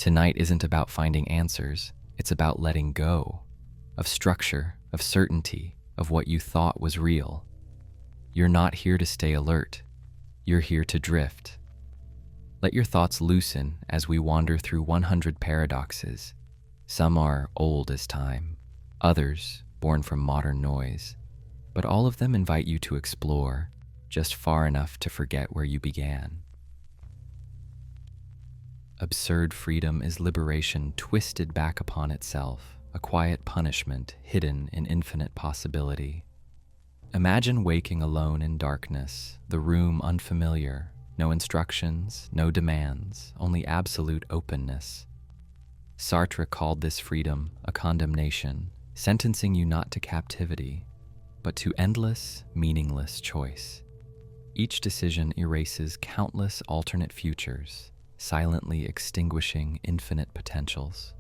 Tonight isn't about finding answers, it's about letting go of structure, of certainty, of what you thought was real. You're not here to stay alert, you're here to drift. Let your thoughts loosen as we wander through 100 paradoxes. Some are old as time, others born from modern noise, but all of them invite you to explore, just far enough to forget where you began. Absurd freedom is liberation twisted back upon itself, a quiet punishment hidden in infinite possibility. Imagine waking alone in darkness, the room unfamiliar, no instructions, no demands, only absolute openness. Sartre called this freedom a condemnation, sentencing you not to captivity, but to endless, meaningless choice. Each decision erases countless alternate futures, silently extinguishing infinite potentials.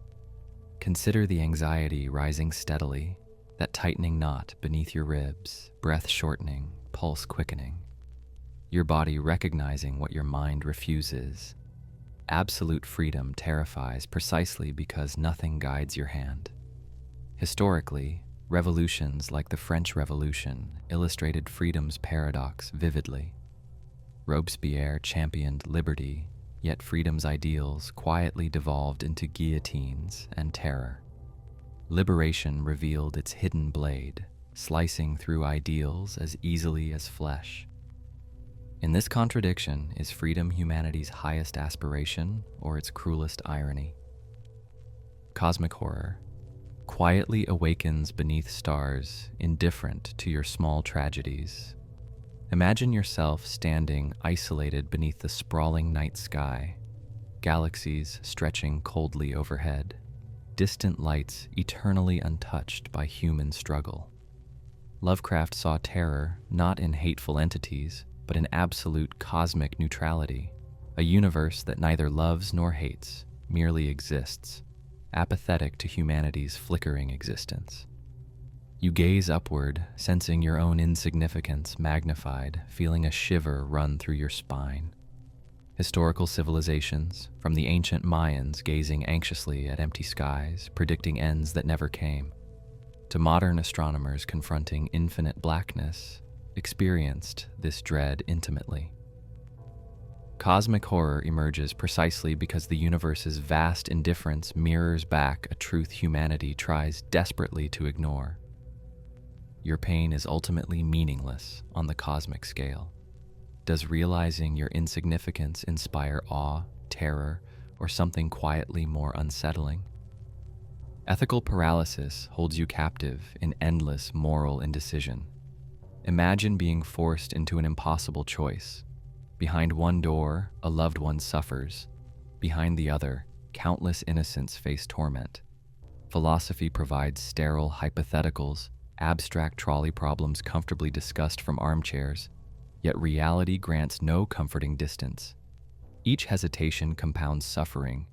Consider the anxiety rising steadily, that tightening knot beneath your ribs, breath shortening, pulse quickening. Your body recognizing what your mind refuses. Absolute freedom terrifies precisely because nothing guides your hand. Historically, revolutions like the French Revolution illustrated freedom's paradox vividly. Robespierre championed liberty, yet freedom's ideals quietly devolved into guillotines and terror. Liberation revealed its hidden blade, slicing through ideals as easily as flesh. In this contradiction, is freedom humanity's highest aspiration or its cruelest irony? Cosmic horror quietly awakens beneath stars, indifferent to your small tragedies. Imagine yourself standing isolated beneath the sprawling night sky, galaxies stretching coldly overhead, distant lights eternally untouched by human struggle. Lovecraft saw terror not in hateful entities, but in absolute cosmic neutrality, a universe that neither loves nor hates, merely exists, apathetic to humanity's flickering existence. You gaze upward, sensing your own insignificance magnified, feeling a shiver run through your spine. Historical civilizations, from the ancient Mayans gazing anxiously at empty skies, predicting ends that never came, to modern astronomers confronting infinite blackness, experienced this dread intimately. Cosmic horror emerges precisely because the universe's vast indifference mirrors back a truth humanity tries desperately to ignore. Your pain is ultimately meaningless on the cosmic scale. Does realizing your insignificance inspire awe, terror, or something quietly more unsettling? Ethical paralysis holds you captive in endless moral indecision. Imagine being forced into an impossible choice. Behind one door, a loved one suffers. Behind the other, countless innocents face torment. Philosophy provides sterile hypotheticals, abstract trolley problems comfortably discussed from armchairs, yet reality grants no comforting distance. Each hesitation compounds suffering.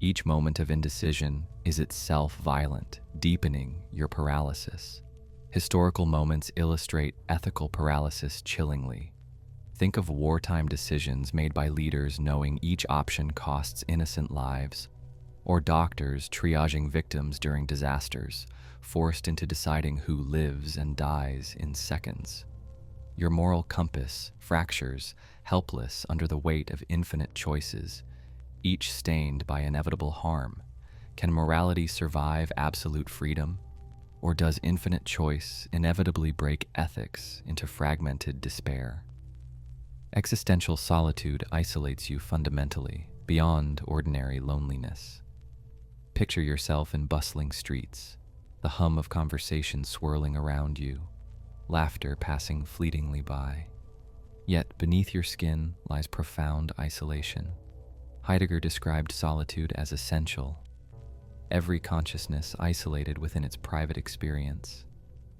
Each moment of indecision is itself violent, deepening your paralysis. Historical moments illustrate ethical paralysis chillingly. Think of wartime decisions made by leaders knowing each option costs innocent lives, or doctors triaging victims during disasters, forced into deciding who lives and dies in seconds. Your moral compass fractures, helpless under the weight of infinite choices, each stained by inevitable harm. Can morality survive absolute freedom? Or does infinite choice inevitably break ethics into fragmented despair? Existential solitude isolates you fundamentally, beyond ordinary loneliness. Picture yourself in bustling streets, the hum of conversation swirling around you, laughter passing fleetingly by. Yet beneath your skin lies profound isolation. Heidegger described solitude as essential. Every consciousness isolated within its private experience,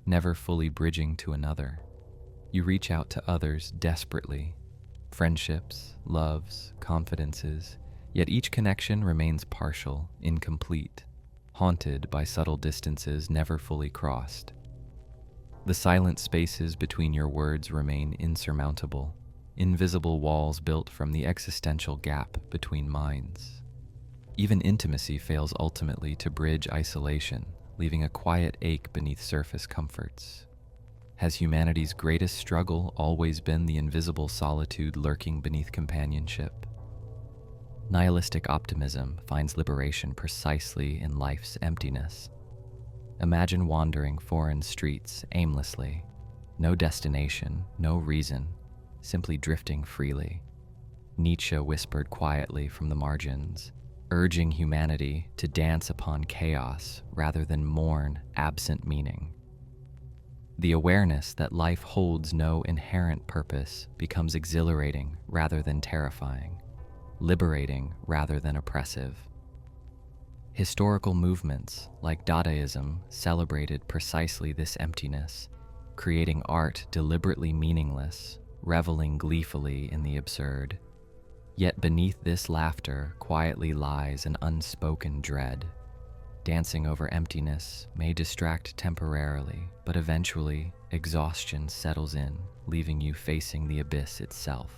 never fully bridging to another. You reach out to others desperately. Friendships, loves, confidences, yet each connection remains partial, incomplete, haunted by subtle distances never fully crossed. The silent spaces between your words remain insurmountable, invisible walls built from the existential gap between minds. Even intimacy fails ultimately to bridge isolation, leaving a quiet ache beneath surface comforts. Has humanity's greatest struggle always been the invisible solitude lurking beneath companionship? Nihilistic optimism finds liberation precisely in life's emptiness. Imagine wandering foreign streets aimlessly, no destination, no reason, simply drifting freely. Nietzsche whispered quietly from the margins, urging humanity to dance upon chaos rather than mourn absent meaning. The awareness that life holds no inherent purpose becomes exhilarating rather than terrifying, liberating rather than oppressive. Historical movements like Dadaism celebrated precisely this emptiness, creating art deliberately meaningless, reveling gleefully in the absurd. Yet beneath this laughter quietly lies an unspoken dread. Dancing over emptiness may distract temporarily, but eventually exhaustion settles in, leaving you facing the abyss itself.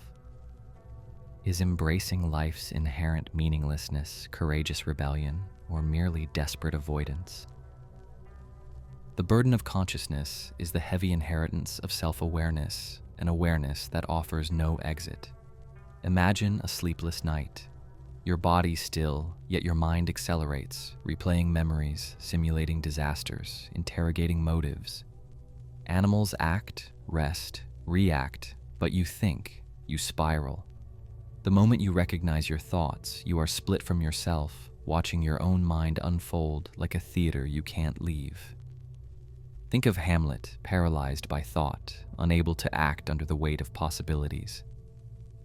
Is embracing life's inherent meaninglessness courageous rebellion, or merely desperate avoidance? The burden of consciousness is the heavy inheritance of self-awareness, an awareness that offers no exit. Imagine a sleepless night. Your body still, yet your mind accelerates, replaying memories, simulating disasters, interrogating motives. Animals act, rest, react, but you think, you spiral. The moment you recognize your thoughts, you are split from yourself, watching your own mind unfold like a theater you can't leave. Think of Hamlet, paralyzed by thought, unable to act under the weight of possibilities.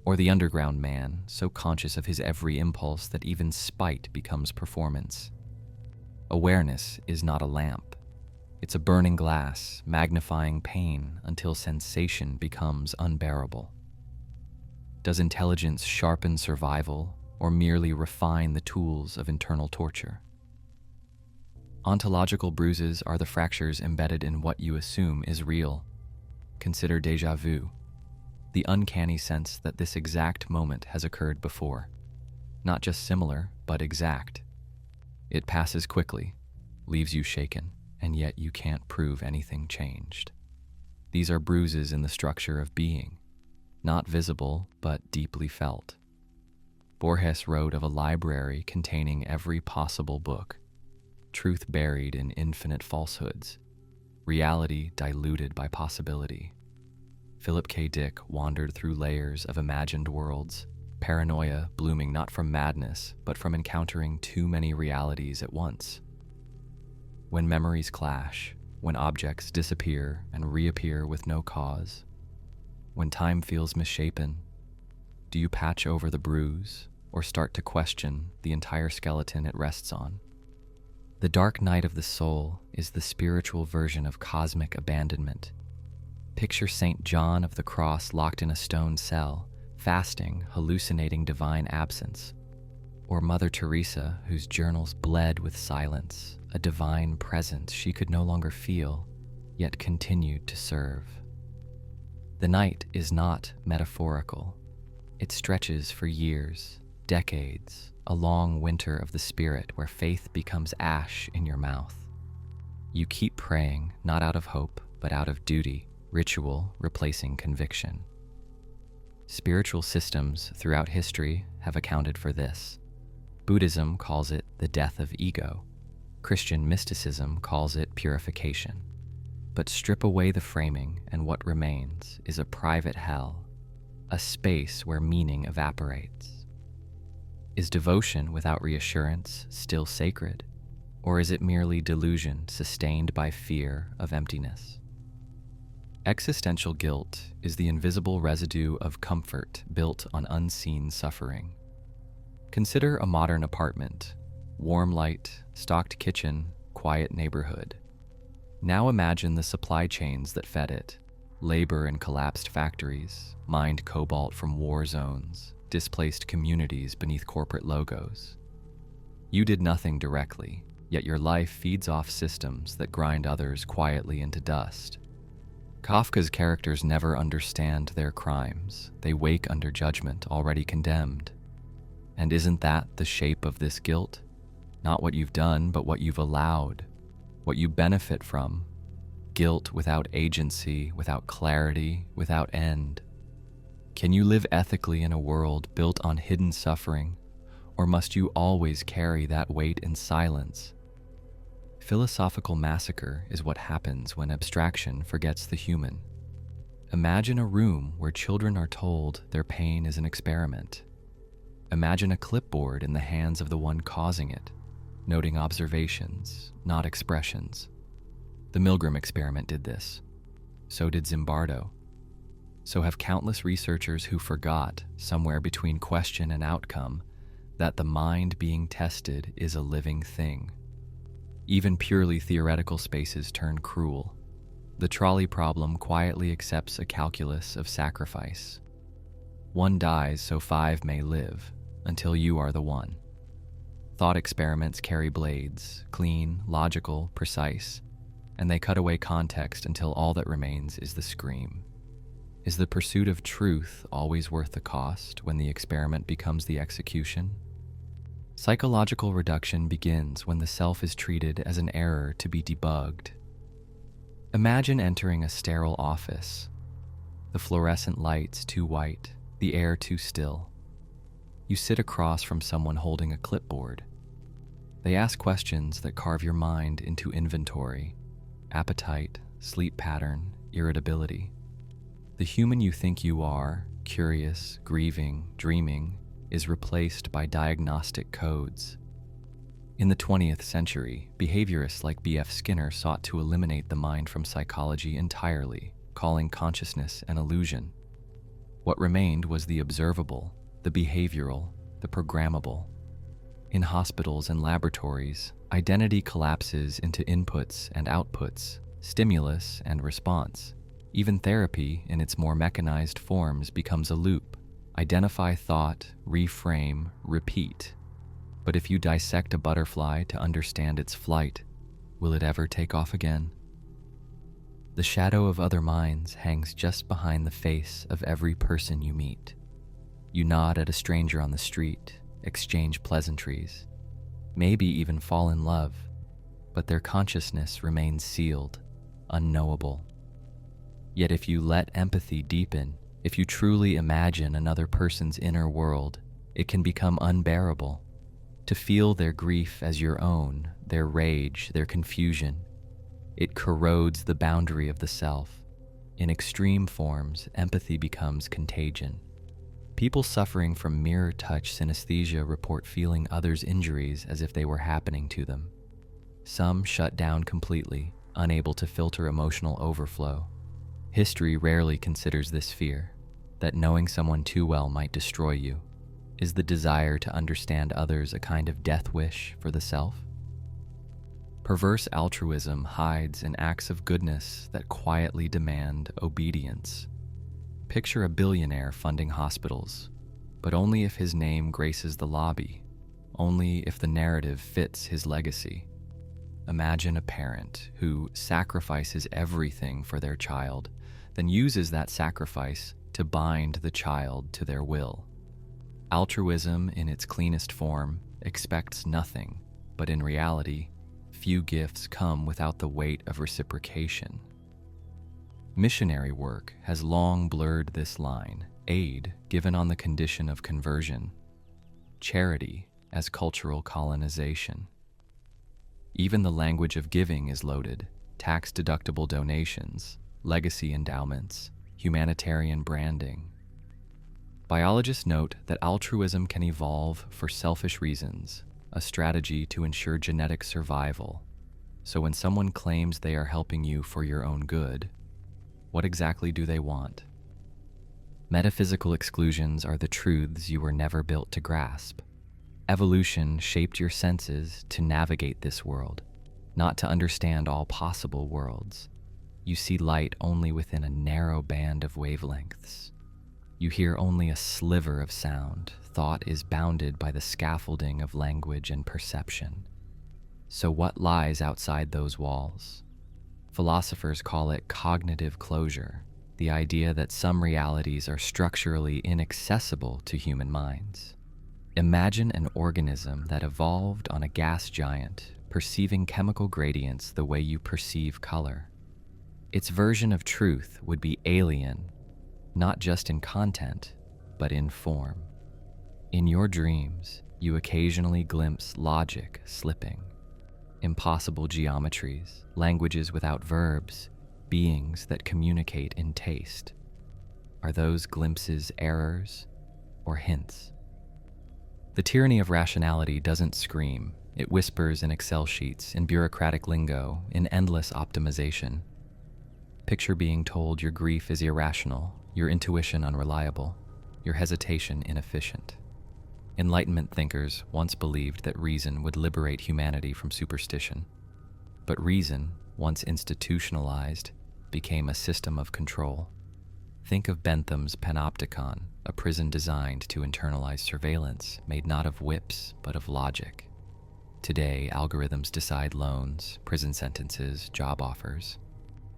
Or the underground man, so conscious of his every impulse that even spite becomes performance. Awareness is not a lamp. It's a burning glass, magnifying pain until sensation becomes unbearable. Does intelligence sharpen survival, or merely refine the tools of internal torture? Ontological bruises are the fractures embedded in what you assume is real. Consider déjà vu. The uncanny sense that this exact moment has occurred before. Not just similar, but exact. It passes quickly, leaves you shaken, and yet you can't prove anything changed. These are bruises in the structure of being, not visible, but deeply felt. Borges wrote of a library containing every possible book, truth buried in infinite falsehoods, reality diluted by possibility. Philip K. Dick wandered through layers of imagined worlds, paranoia blooming not from madness, but from encountering too many realities at once. When memories clash, when objects disappear and reappear with no cause, when time feels misshapen, do you patch over the bruise or start to question the entire skeleton it rests on? The dark night of the soul is the spiritual version of cosmic abandonment. Picture St. John of the Cross locked in a stone cell, fasting, hallucinating divine absence. Or Mother Teresa, whose journals bled with silence, a divine presence she could no longer feel, yet continued to serve. The night is not metaphorical. It stretches for years, decades, a long winter of the spirit where faith becomes ash in your mouth. You keep praying, not out of hope, but out of duty, ritual replacing conviction. Spiritual systems throughout history have accounted for this. Buddhism calls it the death of ego. Christian mysticism calls it purification. But strip away the framing, and what remains is a private hell, a space where meaning evaporates. Is devotion without reassurance still sacred, or is it merely delusion sustained by fear of emptiness? Existential guilt is the invisible residue of comfort built on unseen suffering. Consider a modern apartment, warm light, stocked kitchen, quiet neighborhood. Now imagine the supply chains that fed it, labor in collapsed factories, mined cobalt from war zones, displaced communities beneath corporate logos. You did nothing directly, yet your life feeds off systems that grind others quietly into dust. Kafka's characters never understand their crimes. They wake under judgment already condemned. And isn't that the shape of this guilt? Not what you've done, but what you've allowed, what you benefit from. Guilt without agency, without clarity, without end. Can you live ethically in a world built on hidden suffering, or must you always carry that weight in silence? Philosophical massacre is what happens when abstraction forgets the human. Imagine a room where children are told their pain is an experiment. Imagine a clipboard in the hands of the one causing it, noting observations, not expressions. The Milgram experiment did this. So did Zimbardo. So have countless researchers who forgot, somewhere between question and outcome, that the mind being tested is a living thing. Even purely theoretical spaces turn cruel. The trolley problem quietly accepts a calculus of sacrifice. One dies so 5 may live, until you are the one. Thought experiments carry blades, clean, logical, precise, and they cut away context until all that remains is the scream. Is the pursuit of truth always worth the cost when the experiment becomes the execution? Psychological reduction begins when the self is treated as an error to be debugged. Imagine entering a sterile office, the fluorescent lights too white, the air too still. You sit across from someone holding a clipboard. They ask questions that carve your mind into inventory: appetite, sleep pattern, irritability. The human you think you are, curious, grieving, dreaming, is replaced by diagnostic codes. In the 20th century, behaviorists like B.F. Skinner sought to eliminate the mind from psychology entirely, calling consciousness an illusion. What remained was the observable, the behavioral, the programmable. In hospitals and laboratories, identity collapses into inputs and outputs, stimulus and response. Even therapy, in its more mechanized forms, becomes a loop. Identify thought, reframe, repeat. But if you dissect a butterfly to understand its flight, will it ever take off again? The shadow of other minds hangs just behind the face of every person you meet. You nod at a stranger on the street, exchange pleasantries, maybe even fall in love, but their consciousness remains sealed, unknowable. Yet if you let empathy deepen, if you truly imagine another person's inner world, it can become unbearable. To feel their grief as your own, their rage, their confusion, it corrodes the boundary of the self. In extreme forms, empathy becomes contagion. People suffering from mirror-touch synesthesia report feeling others' injuries as if they were happening to them. Some shut down completely, unable to filter emotional overflow. History rarely considers this fear, that knowing someone too well might destroy you. Is the desire to understand others a kind of death wish for the self? Perverse altruism hides in acts of goodness that quietly demand obedience. Picture a billionaire funding hospitals, but only if his name graces the lobby, only if the narrative fits his legacy. Imagine a parent who sacrifices everything for their child, then uses that sacrifice to bind the child to their will. Altruism, in its cleanest form, expects nothing, but in reality, few gifts come without the weight of reciprocation. Missionary work has long blurred this line, aid given on the condition of conversion, charity as cultural colonization. Even the language of giving is loaded: tax-deductible donations, legacy endowments, humanitarian branding. Biologists note that altruism can evolve for selfish reasons, a strategy to ensure genetic survival. So when someone claims they are helping you for your own good, what exactly do they want? Metaphysical exclusions are the truths you were never built to grasp. Evolution shaped your senses to navigate this world, not to understand all possible worlds. You see light only within a narrow band of wavelengths. You hear only a sliver of sound. Thought is bounded by the scaffolding of language and perception. So what lies outside those walls? Philosophers call it cognitive closure, the idea that some realities are structurally inaccessible to human minds. Imagine an organism that evolved on a gas giant, perceiving chemical gradients the way you perceive color. Its version of truth would be alien, not just in content, but in form. In your dreams, you occasionally glimpse logic slipping, impossible geometries, languages without verbs, beings that communicate in taste. Are those glimpses errors or hints? The tyranny of rationality doesn't scream. It whispers in Excel sheets, in bureaucratic lingo, in endless optimization. Picture being told your grief is irrational, your intuition unreliable, your hesitation inefficient. Enlightenment thinkers once believed that reason would liberate humanity from superstition. But reason, once institutionalized, became a system of control. Think of Bentham's panopticon, a prison designed to internalize surveillance, made not of whips, but of logic. Today, algorithms decide loans, prison sentences, job offers.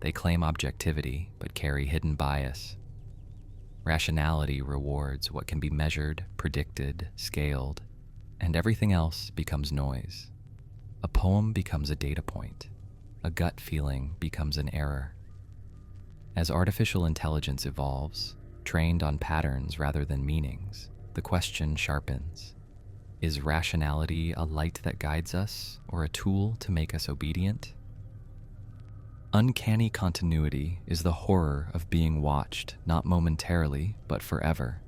They claim objectivity, but carry hidden bias. Rationality rewards what can be measured, predicted, scaled, and everything else becomes noise. A poem becomes a data point. A gut feeling becomes an error. As artificial intelligence evolves, trained on patterns rather than meanings, the question sharpens. Is rationality a light that guides us, or a tool to make us obedient? Uncanny continuity is the horror of being watched, not momentarily, but forever.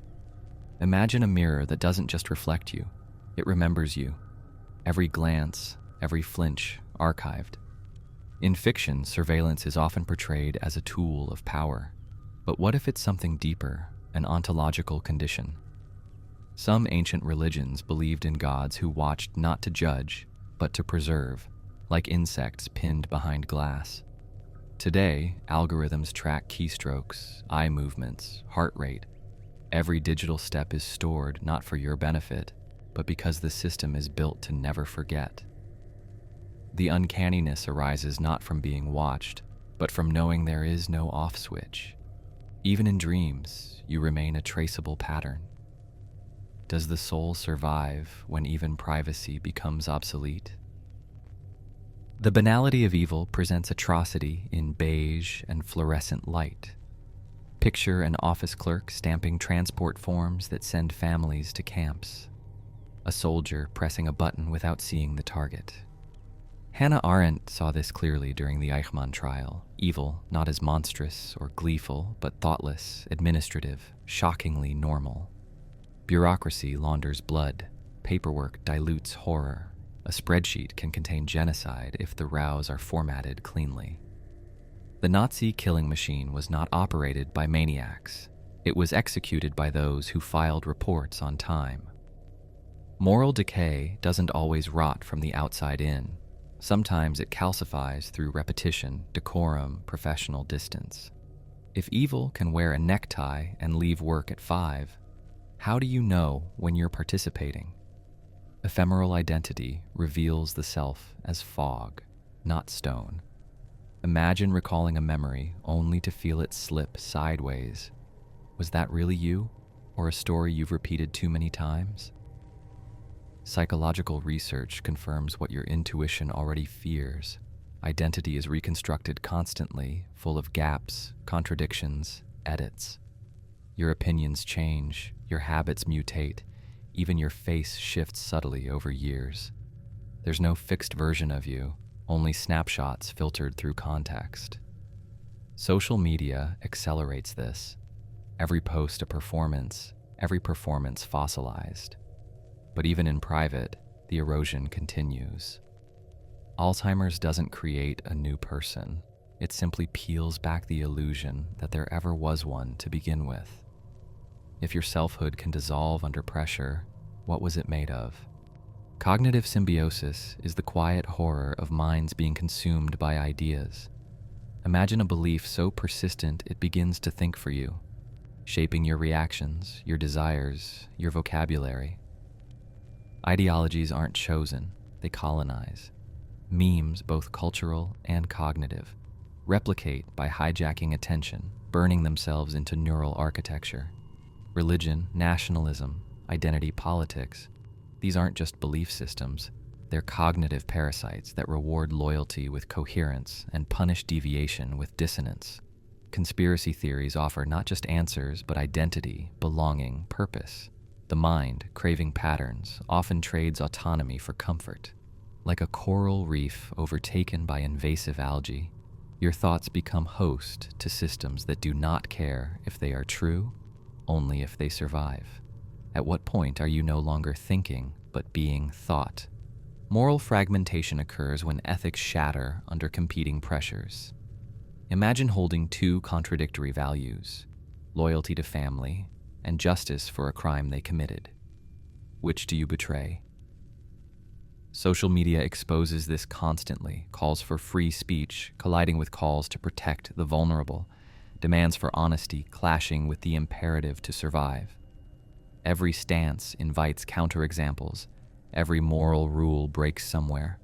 Imagine a mirror that doesn't just reflect you, it remembers you. Every glance, every flinch, archived. In fiction, surveillance is often portrayed as a tool of power. But what if it's something deeper, an ontological condition? Some ancient religions believed in gods who watched not to judge, but to preserve, like insects pinned behind glass. Today, algorithms track keystrokes, eye movements, heart rate. Every digital step is stored not for your benefit, but because the system is built to never forget. The uncanniness arises not from being watched, but from knowing there is no off switch. Even in dreams, you remain a traceable pattern. Does the soul survive when even privacy becomes obsolete? The banality of evil presents atrocity in beige and fluorescent light. Picture an office clerk stamping transport forms that send families to camps. A soldier pressing a button without seeing the target. Hannah Arendt saw this clearly during the Eichmann trial. Evil, not as monstrous or gleeful, but thoughtless, administrative, shockingly normal. Bureaucracy launders blood. Paperwork dilutes horror. A spreadsheet can contain genocide if the rows are formatted cleanly. The Nazi killing machine was not operated by maniacs. It was executed by those who filed reports on time. Moral decay doesn't always rot from the outside in. Sometimes it calcifies through repetition, decorum, professional distance. If evil can wear a necktie and leave work at 5, how do you know when you're participating? Ephemeral identity reveals the self as fog, not stone. Imagine recalling a memory only to feel it slip sideways. Was that really you, or a story you've repeated too many times? Psychological research confirms what your intuition already fears. Identity is reconstructed constantly, full of gaps, contradictions, edits. Your opinions change, your habits mutate, even your face shifts subtly over years. There's no fixed version of you, only snapshots filtered through context. Social media accelerates this. Every post a performance, every performance fossilized. But even in private, the erosion continues. Alzheimer's doesn't create a new person. It simply peels back the illusion that there ever was one to begin with. If your selfhood can dissolve under pressure, what was it made of? Cognitive symbiosis is the quiet horror of minds being consumed by ideas. Imagine a belief so persistent it begins to think for you, shaping your reactions, your desires, your vocabulary. Ideologies aren't chosen, they colonize. Memes, both cultural and cognitive, replicate by hijacking attention, burning themselves into neural architecture. Religion, nationalism, identity politics These aren't just belief systems, they're cognitive parasites that reward loyalty with coherence and punish deviation with dissonance. Conspiracy theories offer not just answers, but identity, belonging, purpose. The mind, craving patterns, often trades autonomy for comfort. Like a coral reef overtaken by invasive algae, your thoughts become host to systems that do not care if they are true, only if they survive. At what point are you no longer thinking, but being thought? Moral fragmentation occurs when ethics shatter under competing pressures. Imagine holding two contradictory values, loyalty to family and justice for a crime they committed. Which do you betray? Social media exposes this constantly, calls for free speech colliding with calls to protect the vulnerable, demands for honesty clashing with the imperative to survive. Every stance invites counterexamples. Every moral rule breaks somewhere.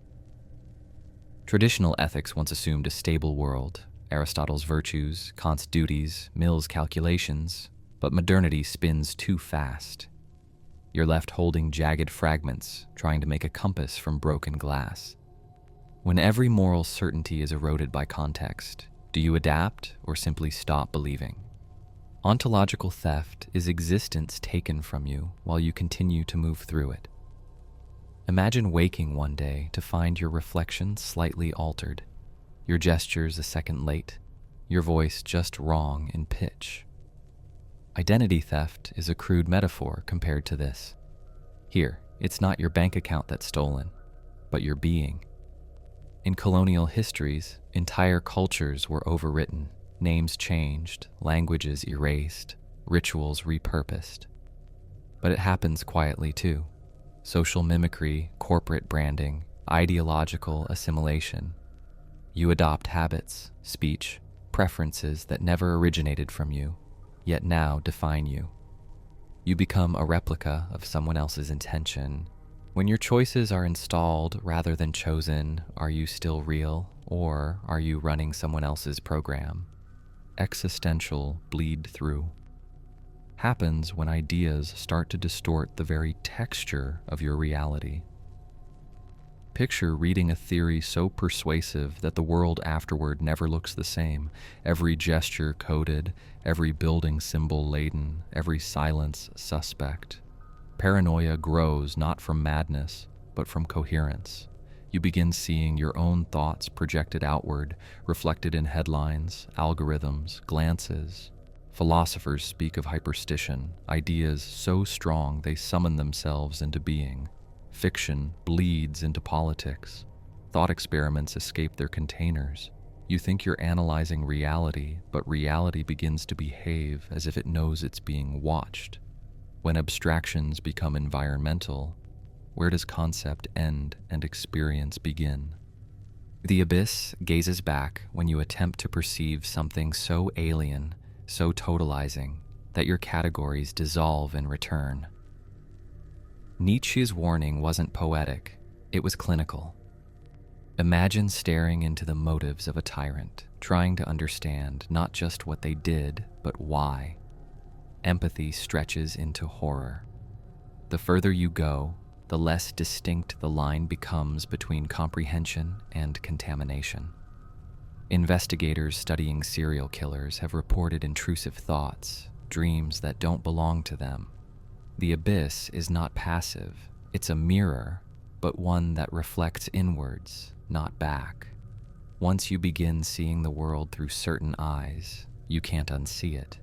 Traditional ethics once assumed a stable world, Aristotle's virtues, Kant's duties, Mill's calculations, but modernity spins too fast. You're left holding jagged fragments, trying to make a compass from broken glass. When every moral certainty is eroded by context, do you adapt or simply stop believing? Ontological theft is existence taken from you while you continue to move through it. Imagine waking one day to find your reflection slightly altered, your gestures a second late, your voice just wrong in pitch. Identity theft is a crude metaphor compared to this. Here, it's not your bank account that's stolen, but your being. In colonial histories, entire cultures were overwritten, names changed, languages erased, rituals repurposed. But it happens quietly too. Social mimicry, corporate branding, ideological assimilation. You adopt habits, speech, preferences that never originated from you, yet now define you. You become a replica of someone else's intention. When your choices are installed rather than chosen, are you still real, or are you running someone else's program? Existential bleed through happens when ideas start to distort the very texture of your reality. Picture reading a theory so persuasive that the world afterward never looks the same, every gesture coded, every building symbol laden, every silence suspect. Paranoia grows not from madness, but from coherence. You begin seeing your own thoughts projected outward, reflected in headlines, algorithms, glances. Philosophers speak of hyperstition, ideas so strong they summon themselves into being. Fiction bleeds into politics. Thought experiments escape their containers. You think you're analyzing reality, but reality begins to behave as if it knows it's being watched. When abstractions become environmental, where does concept end and experience begin? The abyss gazes back when you attempt to perceive something so alien, so totalizing, that your categories dissolve in return. Nietzsche's warning wasn't poetic, it was clinical. Imagine staring into the motives of a tyrant, trying to understand not just what they did, but why. Empathy stretches into horror. The further you go, the less distinct the line becomes between comprehension and contamination. Investigators studying serial killers have reported intrusive thoughts, dreams that don't belong to them. The abyss is not passive, it's a mirror, but one that reflects inwards, not back. Once you begin seeing the world through certain eyes, you can't unsee it.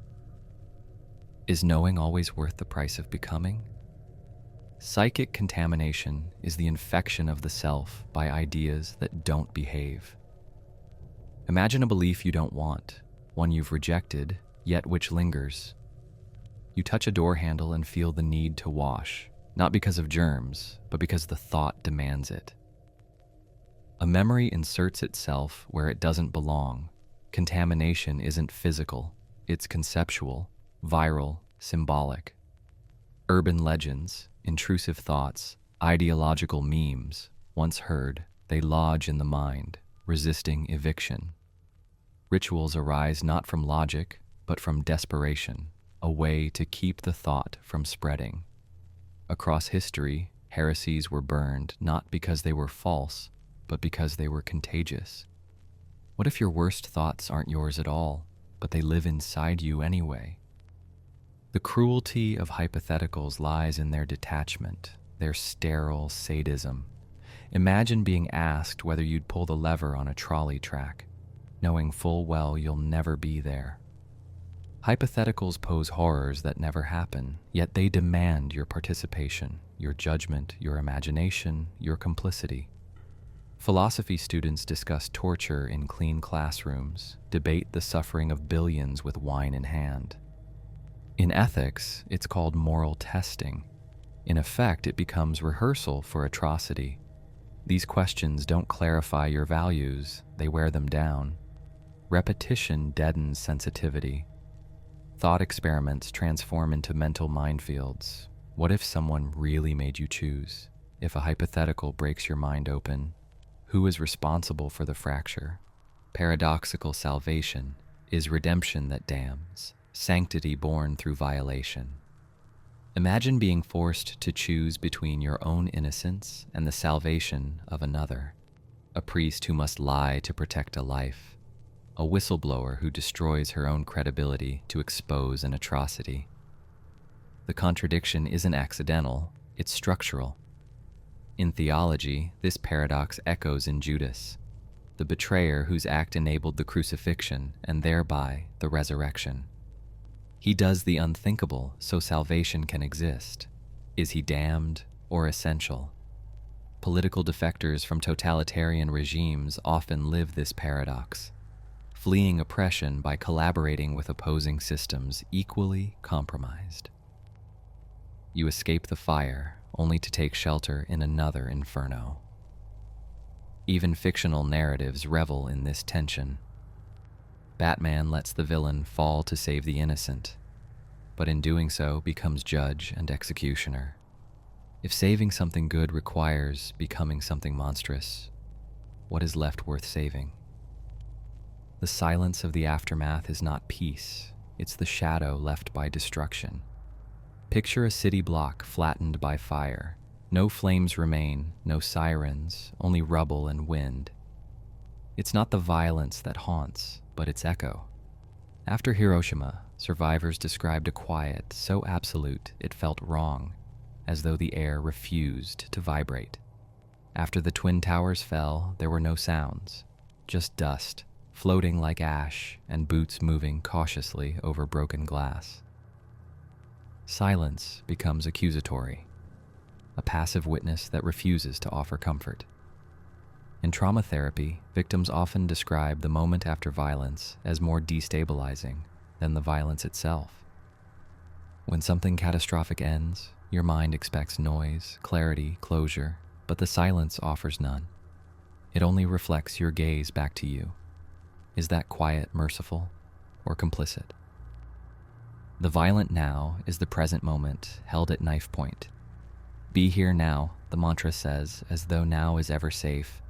Is knowing always worth the price of becoming? Psychic contamination is the infection of the self by ideas that don't behave. Imagine a belief you don't want, one you've rejected, yet which lingers. You touch a door handle and feel the need to wash, not because of germs, but because the thought demands it. A memory inserts itself where it doesn't belong. Contamination isn't physical, it's conceptual, viral, symbolic. Urban legends, intrusive thoughts, ideological memes, once heard, they lodge in the mind, resisting eviction. Rituals arise not from logic, but from desperation, a way to keep the thought from spreading. Across history, Heresies were burned not because they were false, but because they were contagious. What if your worst thoughts aren't yours at all, but they live inside you anyway? The cruelty of hypotheticals lies in their detachment, their sterile sadism. Imagine being asked whether you'd pull the lever on a trolley track, knowing full well you'll never be there. Hypotheticals pose horrors that never happen, yet they demand your participation, your judgment, your imagination, your complicity. Philosophy students discuss torture in clean classrooms, debate the suffering of billions with wine in hand. In ethics, it's called moral testing. In effect, it becomes rehearsal for atrocity. These questions don't clarify your values, they wear them down. Repetition deadens sensitivity. Thought experiments transform into mental minefields. What if someone really made you choose? If a hypothetical breaks your mind open, who is responsible for the fracture? Paradoxical salvation is redemption that damns, sanctity born through violation. Imagine being forced to choose between your own innocence and the salvation of another. A priest who must lie to protect a life. A whistleblower who destroys her own credibility to expose an atrocity. The contradiction isn't accidental, it's structural. In theology, this paradox echoes in Judas, the betrayer whose act enabled the crucifixion and thereby the resurrection. He does the unthinkable so salvation can exist. Is he damned or essential? Political defectors from totalitarian regimes often live this paradox, fleeing oppression by collaborating with opposing systems equally compromised. You escape the fire only to take shelter in another inferno. Even fictional narratives revel in this tension. Batman lets the villain fall to save the innocent, but in doing so becomes judge and executioner. If saving something good requires becoming something monstrous, what is left worth saving? The silence of the aftermath is not peace, it's the shadow left by destruction. Picture a city block flattened by fire. No flames remain, no sirens, only rubble and wind. It's not the violence that haunts, but its echo. After Hiroshima, survivors described a quiet so absolute it felt wrong, as though the air refused to vibrate. After the Twin Towers fell, there were no sounds, just dust, floating like ash, and boots moving cautiously over broken glass. Silence becomes accusatory, a passive witness that refuses to offer comfort. In trauma therapy, victims often describe the moment after violence as more destabilizing than the violence itself. When something catastrophic ends, your mind expects noise, clarity, closure, but the silence offers none. It only reflects your gaze back to you. Is that quiet merciful or complicit? The violent now is the present moment held at knife point. Be here now, the mantra says, as though now is ever safe.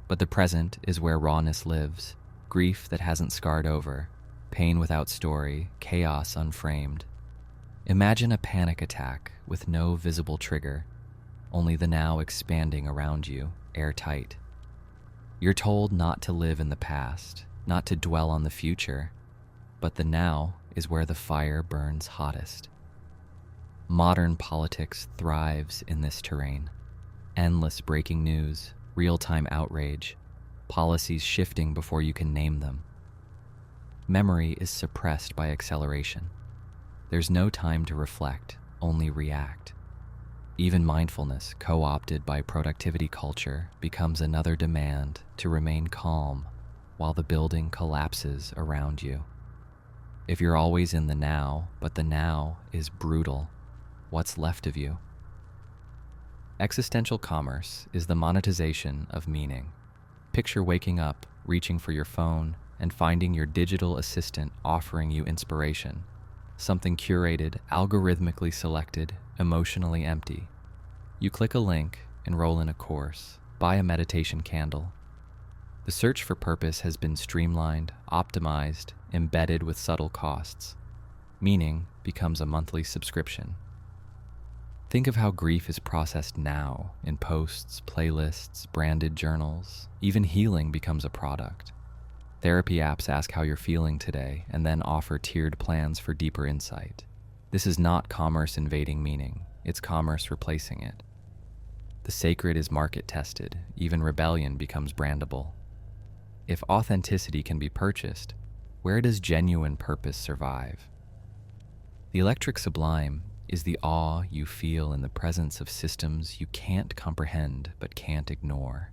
But the present is where rawness lives, grief that hasn't scarred over, pain without story, chaos unframed. Imagine a panic attack with no visible trigger, only the now expanding around you, airtight. You're told not to live in the past, not to dwell on the future, but the now is where the fire burns hottest. Modern politics thrives in this terrain. Endless breaking news, real-time outrage, policies shifting before you can name them. Memory is suppressed by acceleration. There's no time to reflect, only react. Even mindfulness, co-opted by productivity culture, becomes another demand to remain calm while the building collapses around you. If you're always in the now, but the now is brutal, what's left of you? Existential commerce is the monetization of meaning. Picture waking up, reaching for your phone, and finding your digital assistant offering you inspiration. Something curated, algorithmically selected, emotionally empty. You click a link, enroll in a course, buy a meditation candle. The search for purpose has been streamlined, optimized, embedded with subtle costs. Meaning becomes a monthly subscription. Think of how grief is processed now in posts, playlists, branded journals. Even healing becomes a product. Therapy apps ask how you're feeling today and then offer tiered plans for deeper insight. This is not commerce invading meaning, it's commerce replacing it. The sacred is market tested, even rebellion becomes brandable. If authenticity can be purchased, where does genuine purpose survive? The electric sublime is the awe you feel in the presence of systems you can't comprehend but can't ignore.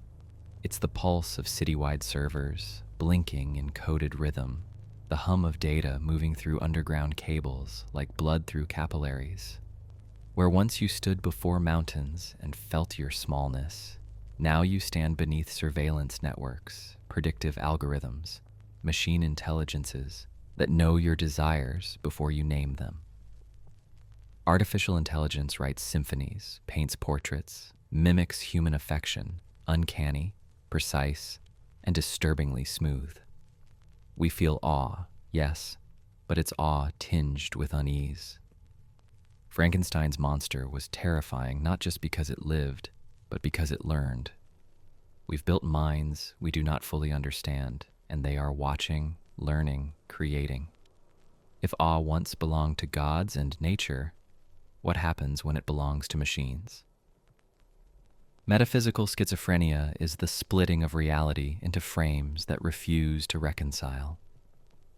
It's the pulse of citywide servers, blinking in coded rhythm, the hum of data moving through underground cables like blood through capillaries. Where once you stood before mountains and felt your smallness, now you stand beneath surveillance networks, predictive algorithms, machine intelligences that know your desires before you name them. Artificial intelligence writes symphonies, paints portraits, mimics human affection, uncanny, precise, and disturbingly smooth. We feel awe, yes, but it's awe tinged with unease. Frankenstein's monster was terrifying not just because it lived, but because it learned. We've built minds we do not fully understand, and they are watching, learning, creating. If awe once belonged to gods and nature, what happens when it belongs to machines? Metaphysical schizophrenia is the splitting of reality into frames that refuse to reconcile.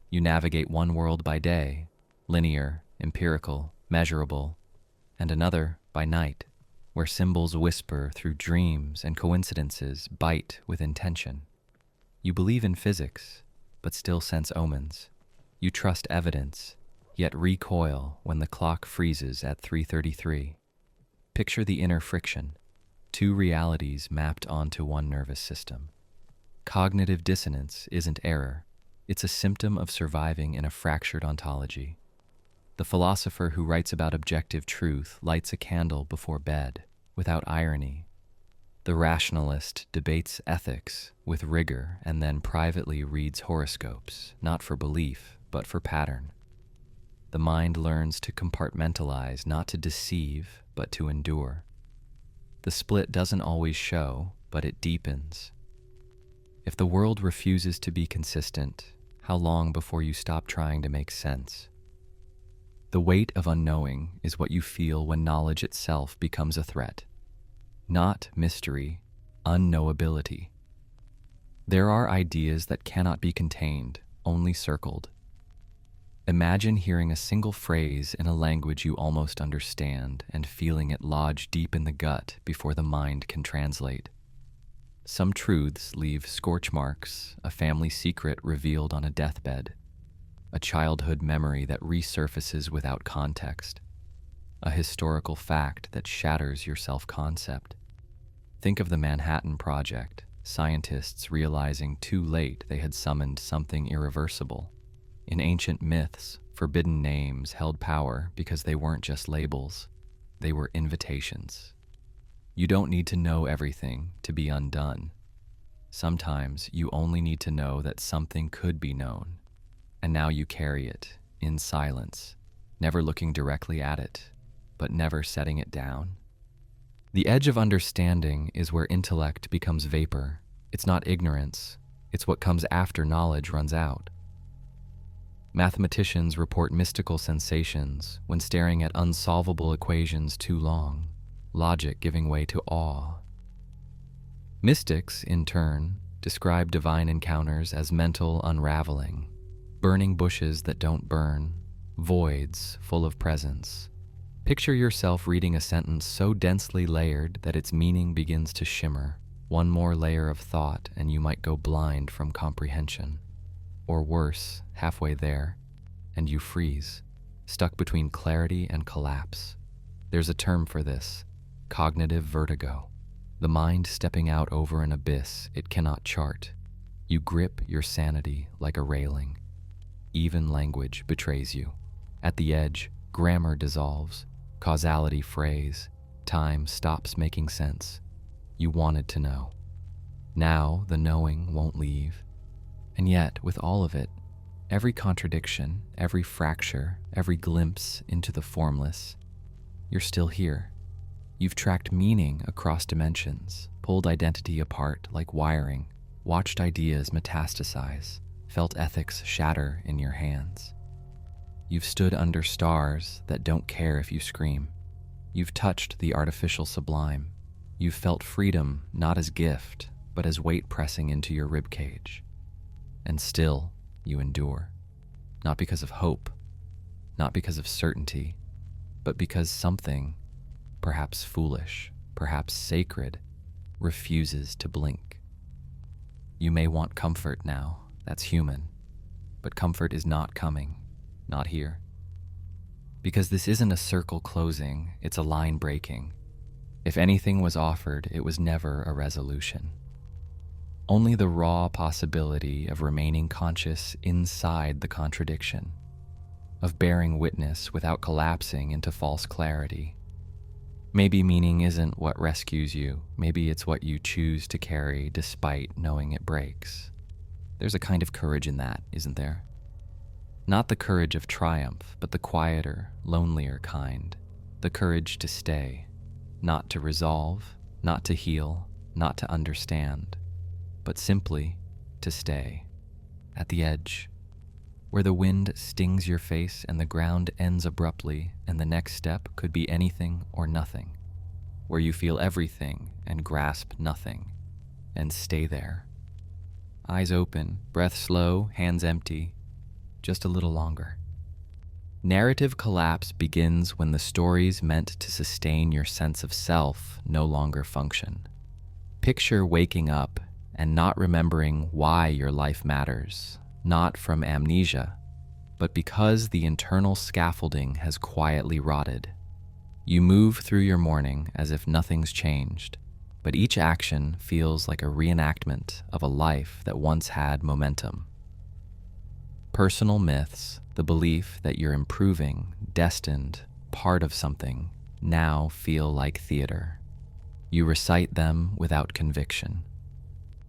You navigate one world by day, linear, empirical, measurable, and another by night, where symbols whisper through dreams and coincidences bite with intention. You believe in physics, but still sense omens. You trust evidence, yet recoil when the clock freezes at 3:33. Picture the inner friction, two realities mapped onto one nervous system. Cognitive dissonance isn't error, it's a symptom of surviving in a fractured ontology. The philosopher who writes about objective truth lights a candle before bed, without irony. The rationalist debates ethics with rigor and then privately reads horoscopes, not for belief, but for pattern. The mind learns to compartmentalize, not to deceive, but to endure. The split doesn't always show, but it deepens. If the world refuses to be consistent, how long before you stop trying to make sense? The weight of unknowing is what you feel when knowledge itself becomes a threat. Not mystery, unknowability. There are ideas that cannot be contained, only circled. Imagine hearing a single phrase in a language you almost understand and feeling it lodge deep in the gut before the mind can translate. Some truths leave scorch marks, a family secret revealed on a deathbed, a childhood memory that resurfaces without context, a historical fact that shatters your self-concept. Think of the Manhattan Project, scientists realizing too late they had summoned something irreversible. In ancient myths, forbidden names held power because they weren't just labels, they were invitations. You don't need to know everything to be undone. Sometimes you only need to know that something could be known. And now you carry it, in silence, never looking directly at it, but never setting it down. The edge of understanding is where intellect becomes vapor. It's not ignorance, it's what comes after knowledge runs out. Mathematicians report mystical sensations when staring at unsolvable equations too long, logic giving way to awe. Mystics, in turn, describe divine encounters as mental unraveling, burning bushes that don't burn, voids full of presence. Picture yourself reading a sentence so densely layered that its meaning begins to shimmer. One more layer of thought and you might go blind from comprehension. Or worse, halfway there, and you freeze, stuck between clarity and collapse. There's a term for this, cognitive vertigo. The mind stepping out over an abyss it cannot chart. You grip your sanity like a railing. Even language betrays you. At the edge, grammar dissolves, causality frays, time stops making sense. You wanted to know. Now the knowing won't leave. And yet, with all of it, every contradiction, every fracture, every glimpse into the formless, you're still here, You've tracked meaning across dimensions, pulled identity apart like wiring, watched ideas metastasize, felt ethics shatter in your hands. You've stood under stars that don't care if you scream. You've touched the artificial sublime. You've felt freedom not as gift, but as weight pressing into your ribcage. And still, you endure. Not because of hope, not because of certainty, but because something, perhaps foolish, perhaps sacred, refuses to blink. You may want comfort now, that's human, but comfort is not coming, not here. Because this isn't a circle closing, it's a line breaking. If anything was offered, it was never a resolution. Only the raw possibility of remaining conscious inside the contradiction, of bearing witness without collapsing into false clarity. Maybe meaning isn't what rescues you, maybe it's what you choose to carry despite knowing it breaks. There's a kind of courage in that, isn't there? Not the courage of triumph, but the quieter, lonelier kind. The courage to stay, not to resolve, not to heal, not to understand, but simply to stay. At the edge, where the wind stings your face and the ground ends abruptly and the next step could be anything or nothing. Where you feel everything and grasp nothing, and stay there. Eyes open, breath slow, hands empty, just a little longer. Narrative collapse begins when the stories meant to sustain your sense of self no longer function. Picture waking up and not remembering why your life matters, not from amnesia, but because the internal scaffolding has quietly rotted. You move through your morning as if nothing's changed, but each action feels like a reenactment of a life that once had momentum. Personal myths, the belief that you're improving, destined, part of something, now feel like theater. You recite them without conviction.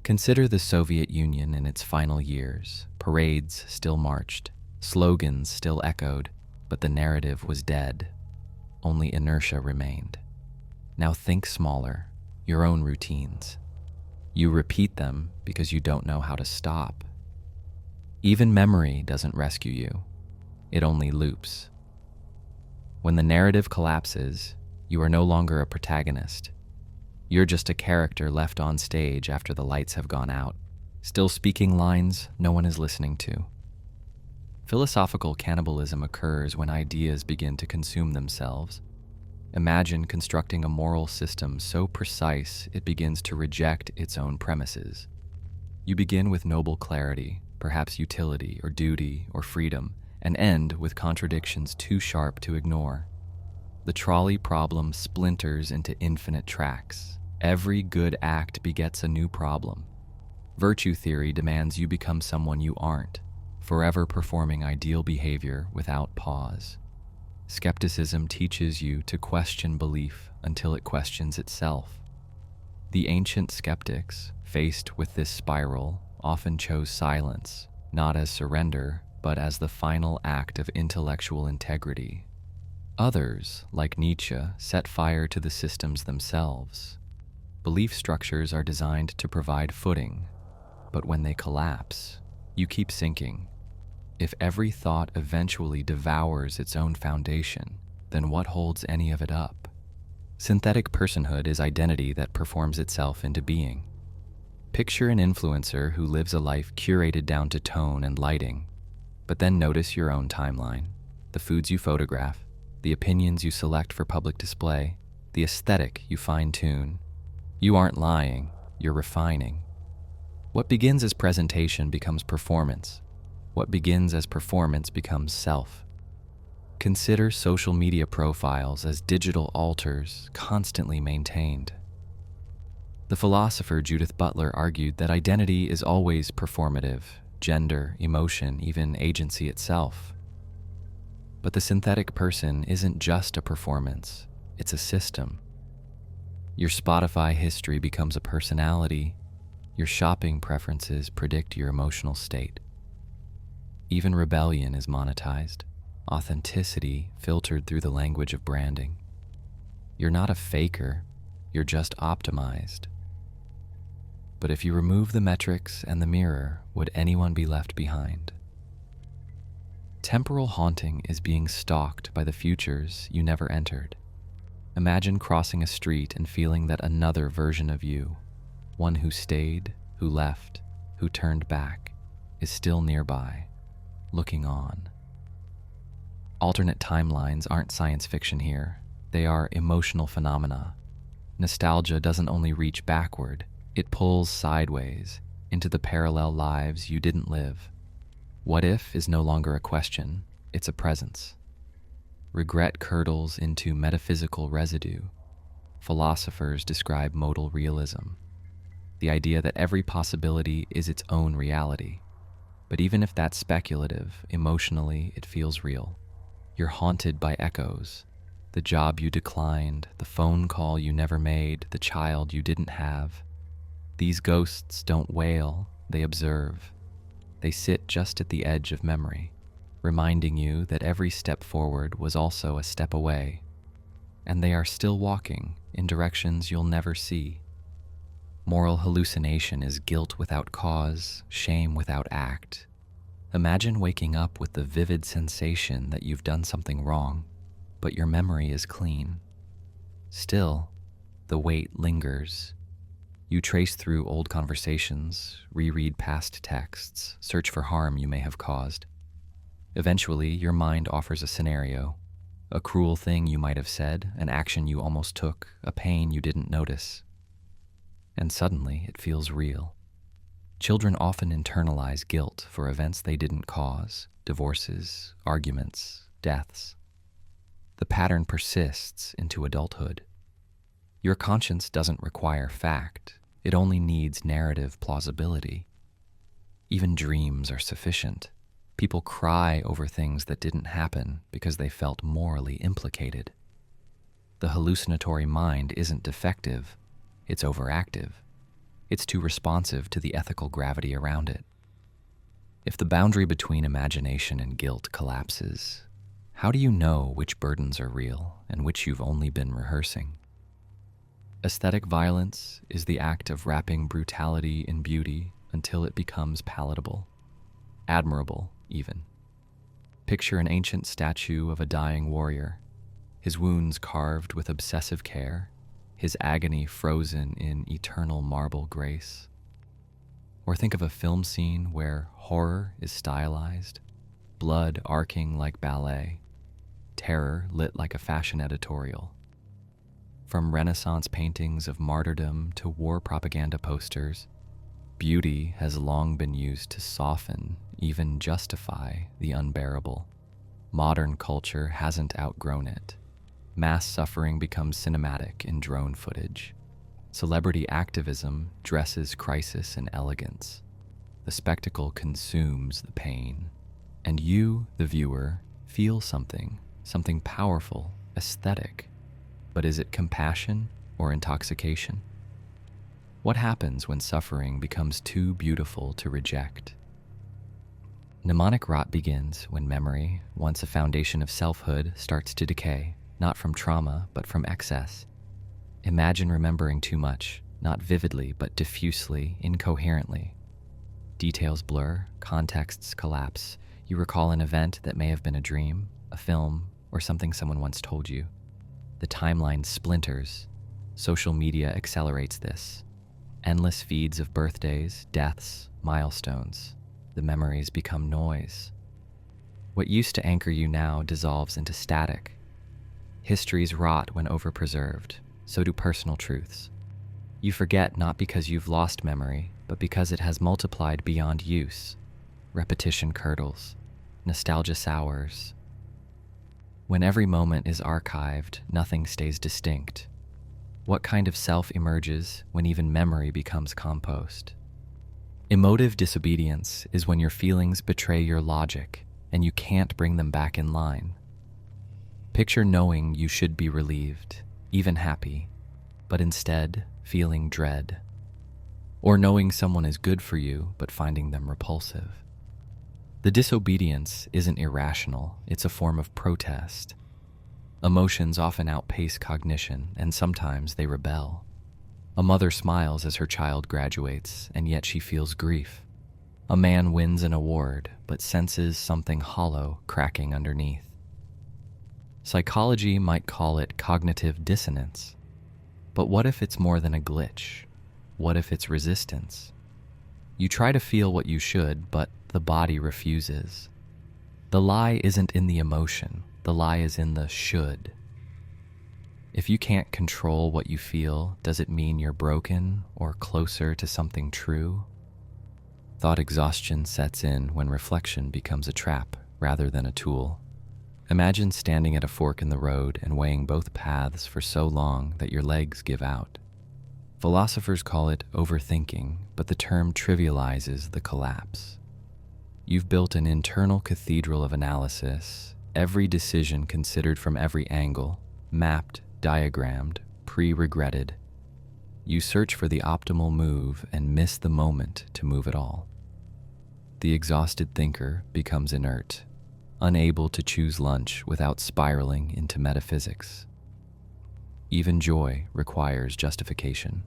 Consider the Soviet Union in its final years. Parades still marched, slogans still echoed, but the narrative was dead. Only inertia remained. Now think smaller, your own routines. You repeat them because you don't know how to stop. Even memory doesn't rescue you. It only loops. When the narrative collapses, you are no longer a protagonist. You're just a character left on stage after the lights have gone out, still speaking lines no one is listening to. Philosophical cannibalism occurs when ideas begin to consume themselves. Imagine constructing a moral system so precise it begins to reject its own premises. You begin with noble clarity, perhaps utility or duty or freedom, and end with contradictions too sharp to ignore. The trolley problem splinters into infinite tracks. Every good act begets a new problem. Virtue theory demands you become someone you aren't, forever performing ideal behavior without pause. Skepticism teaches you to question belief until it questions itself. The ancient skeptics, faced with this spiral, often chose silence, not as surrender, but as the final act of intellectual integrity. Others, like Nietzsche, set fire to the systems themselves. Belief structures are designed to provide footing, but when they collapse, you keep sinking. If every thought eventually devours its own foundation, then what holds any of it up? Synthetic personhood is identity that performs itself into being. Picture an influencer who lives a life curated down to tone and lighting, but then notice your own timeline, the foods you photograph, the opinions you select for public display, the aesthetic you fine-tune. You aren't lying, you're refining. What begins as presentation becomes performance. What begins as performance becomes self. Consider social media profiles as digital altars constantly maintained. The philosopher Judith Butler argued that identity is always performative, gender, emotion, even agency itself. But the synthetic person isn't just a performance, it's a system. Your Spotify history becomes a personality. Your shopping preferences predict your emotional state. Even rebellion is monetized, authenticity filtered through the language of branding. You're not a faker, you're just optimized. But if you remove the metrics and the mirror, would anyone be left behind? Temporal haunting is being stalked by the futures you never entered. Imagine crossing a street and feeling that another version of you, one who stayed, who left, who turned back, is still nearby, looking on. Alternate timelines aren't science fiction here. They are emotional phenomena. Nostalgia doesn't only reach backward, it pulls sideways into the parallel lives you didn't live. What if is no longer a question, it's a presence. Regret curdles into metaphysical residue. Philosophers describe modal realism, the idea that every possibility is its own reality. But even if that's speculative, emotionally it feels real. You're haunted by echoes. The job you declined, the phone call you never made, the child you didn't have. These ghosts don't wail, they observe. They sit just at the edge of memory, reminding you that every step forward was also a step away, and they are still walking in directions you'll never see. Moral hallucination is guilt without cause, shame without act. Imagine waking up with the vivid sensation that you've done something wrong, but your memory is clean. Still, the weight lingers. You trace through old conversations, reread past texts, search for harm you may have caused. Eventually, your mind offers a scenario, a cruel thing you might have said, an action you almost took, a pain you didn't notice. And suddenly, it feels real. Children often internalize guilt for events they didn't cause, divorces, arguments, deaths. The pattern persists into adulthood. Your conscience doesn't require fact, it only needs narrative plausibility. Even dreams are sufficient. People cry over things that didn't happen because they felt morally implicated. The hallucinatory mind isn't defective, it's overactive. It's too responsive to the ethical gravity around it. If the boundary between imagination and guilt collapses, how do you know which burdens are real and which you've only been rehearsing? Aesthetic violence is the act of wrapping brutality in beauty until it becomes palatable, admirable even. Picture an ancient statue of a dying warrior, his wounds carved with obsessive care, his agony frozen in eternal marble grace. Or think of a film scene where horror is stylized, blood arcing like ballet, terror lit like a fashion editorial. From Renaissance paintings of martyrdom to war propaganda posters, beauty has long been used to soften, even justify, the unbearable. Modern culture hasn't outgrown it. Mass suffering becomes cinematic in drone footage. Celebrity activism dresses crisis in elegance. The spectacle consumes the pain. And you, the viewer, feel something powerful, aesthetic. But is it compassion or intoxication? What happens when suffering becomes too beautiful to reject? Mnemonic rot begins when memory, once a foundation of selfhood, starts to decay, not from trauma, but from excess. Imagine remembering too much, not vividly, but diffusely, incoherently. Details blur, contexts collapse. You recall an event that may have been a dream, a film, or something someone once told you. The timeline splinters. Social media accelerates this. Endless feeds of birthdays, deaths, milestones. The memories become noise. What used to anchor you now dissolves into static. Histories rot when overpreserved, so do personal truths. You forget not because you've lost memory, but because it has multiplied beyond use. Repetition curdles, nostalgia sours. When every moment is archived, nothing stays distinct. What kind of self emerges when even memory becomes compost? Emotive disobedience is when your feelings betray your logic and you can't bring them back in line. Picture knowing you should be relieved, even happy, but instead feeling dread. Or knowing someone is good for you, but finding them repulsive. The disobedience isn't irrational, it's a form of protest. Emotions often outpace cognition, and sometimes they rebel. A mother smiles as her child graduates, and yet she feels grief. A man wins an award, but senses something hollow cracking underneath. Psychology might call it cognitive dissonance. But what if it's more than a glitch? What if it's resistance? You try to feel what you should, but the body refuses. The lie isn't in the emotion, the lie is in the should. If you can't control what you feel, does it mean you're broken or closer to something true? Thought exhaustion sets in when reflection becomes a trap rather than a tool. Imagine standing at a fork in the road and weighing both paths for so long that your legs give out. Philosophers call it overthinking, but the term trivializes the collapse. You've built an internal cathedral of analysis, every decision considered from every angle, mapped, diagrammed, pre-regretted. You search for the optimal move and miss the moment to move it all. The exhausted thinker becomes inert, unable to choose lunch without spiraling into metaphysics. Even joy requires justification.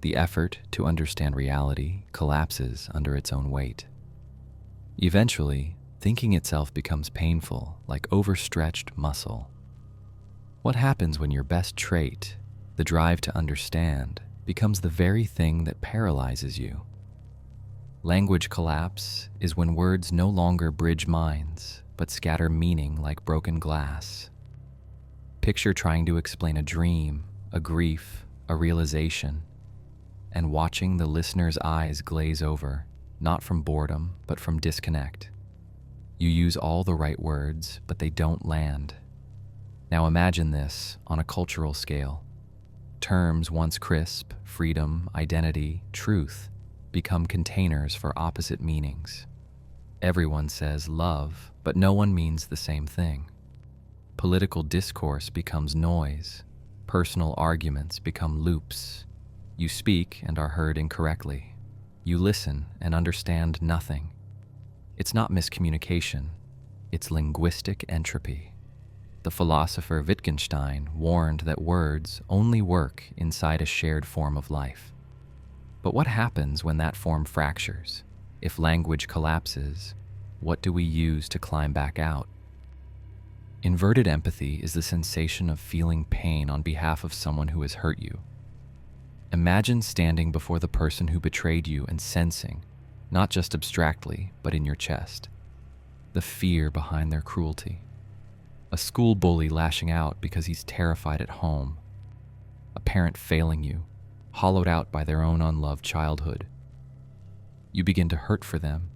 The effort to understand reality collapses under its own weight. Eventually, thinking itself becomes painful, like overstretched muscle. What happens when your best trait, the drive to understand, becomes the very thing that paralyzes you? Language collapse is when words no longer bridge minds, but scatter meaning like broken glass. Picture trying to explain a dream, a grief, a realization, and watching the listener's eyes glaze over, not from boredom, but from disconnect. You use all the right words, but they don't land. Now imagine this on a cultural scale. Terms once crisp, freedom, identity, truth, become containers for opposite meanings. Everyone says love, but no one means the same thing. Political discourse becomes noise. Personal arguments become loops. You speak and are heard incorrectly. You listen and understand nothing. It's not miscommunication, it's linguistic entropy. The philosopher Wittgenstein warned that words only work inside a shared form of life. But what happens when that form fractures? If language collapses, what do we use to climb back out? Inverted empathy is the sensation of feeling pain on behalf of someone who has hurt you. Imagine standing before the person who betrayed you and sensing, not just abstractly, but in your chest, the fear behind their cruelty. A school bully lashing out because he's terrified at home. A parent failing you, hollowed out by their own unloved childhood. You begin to hurt for them,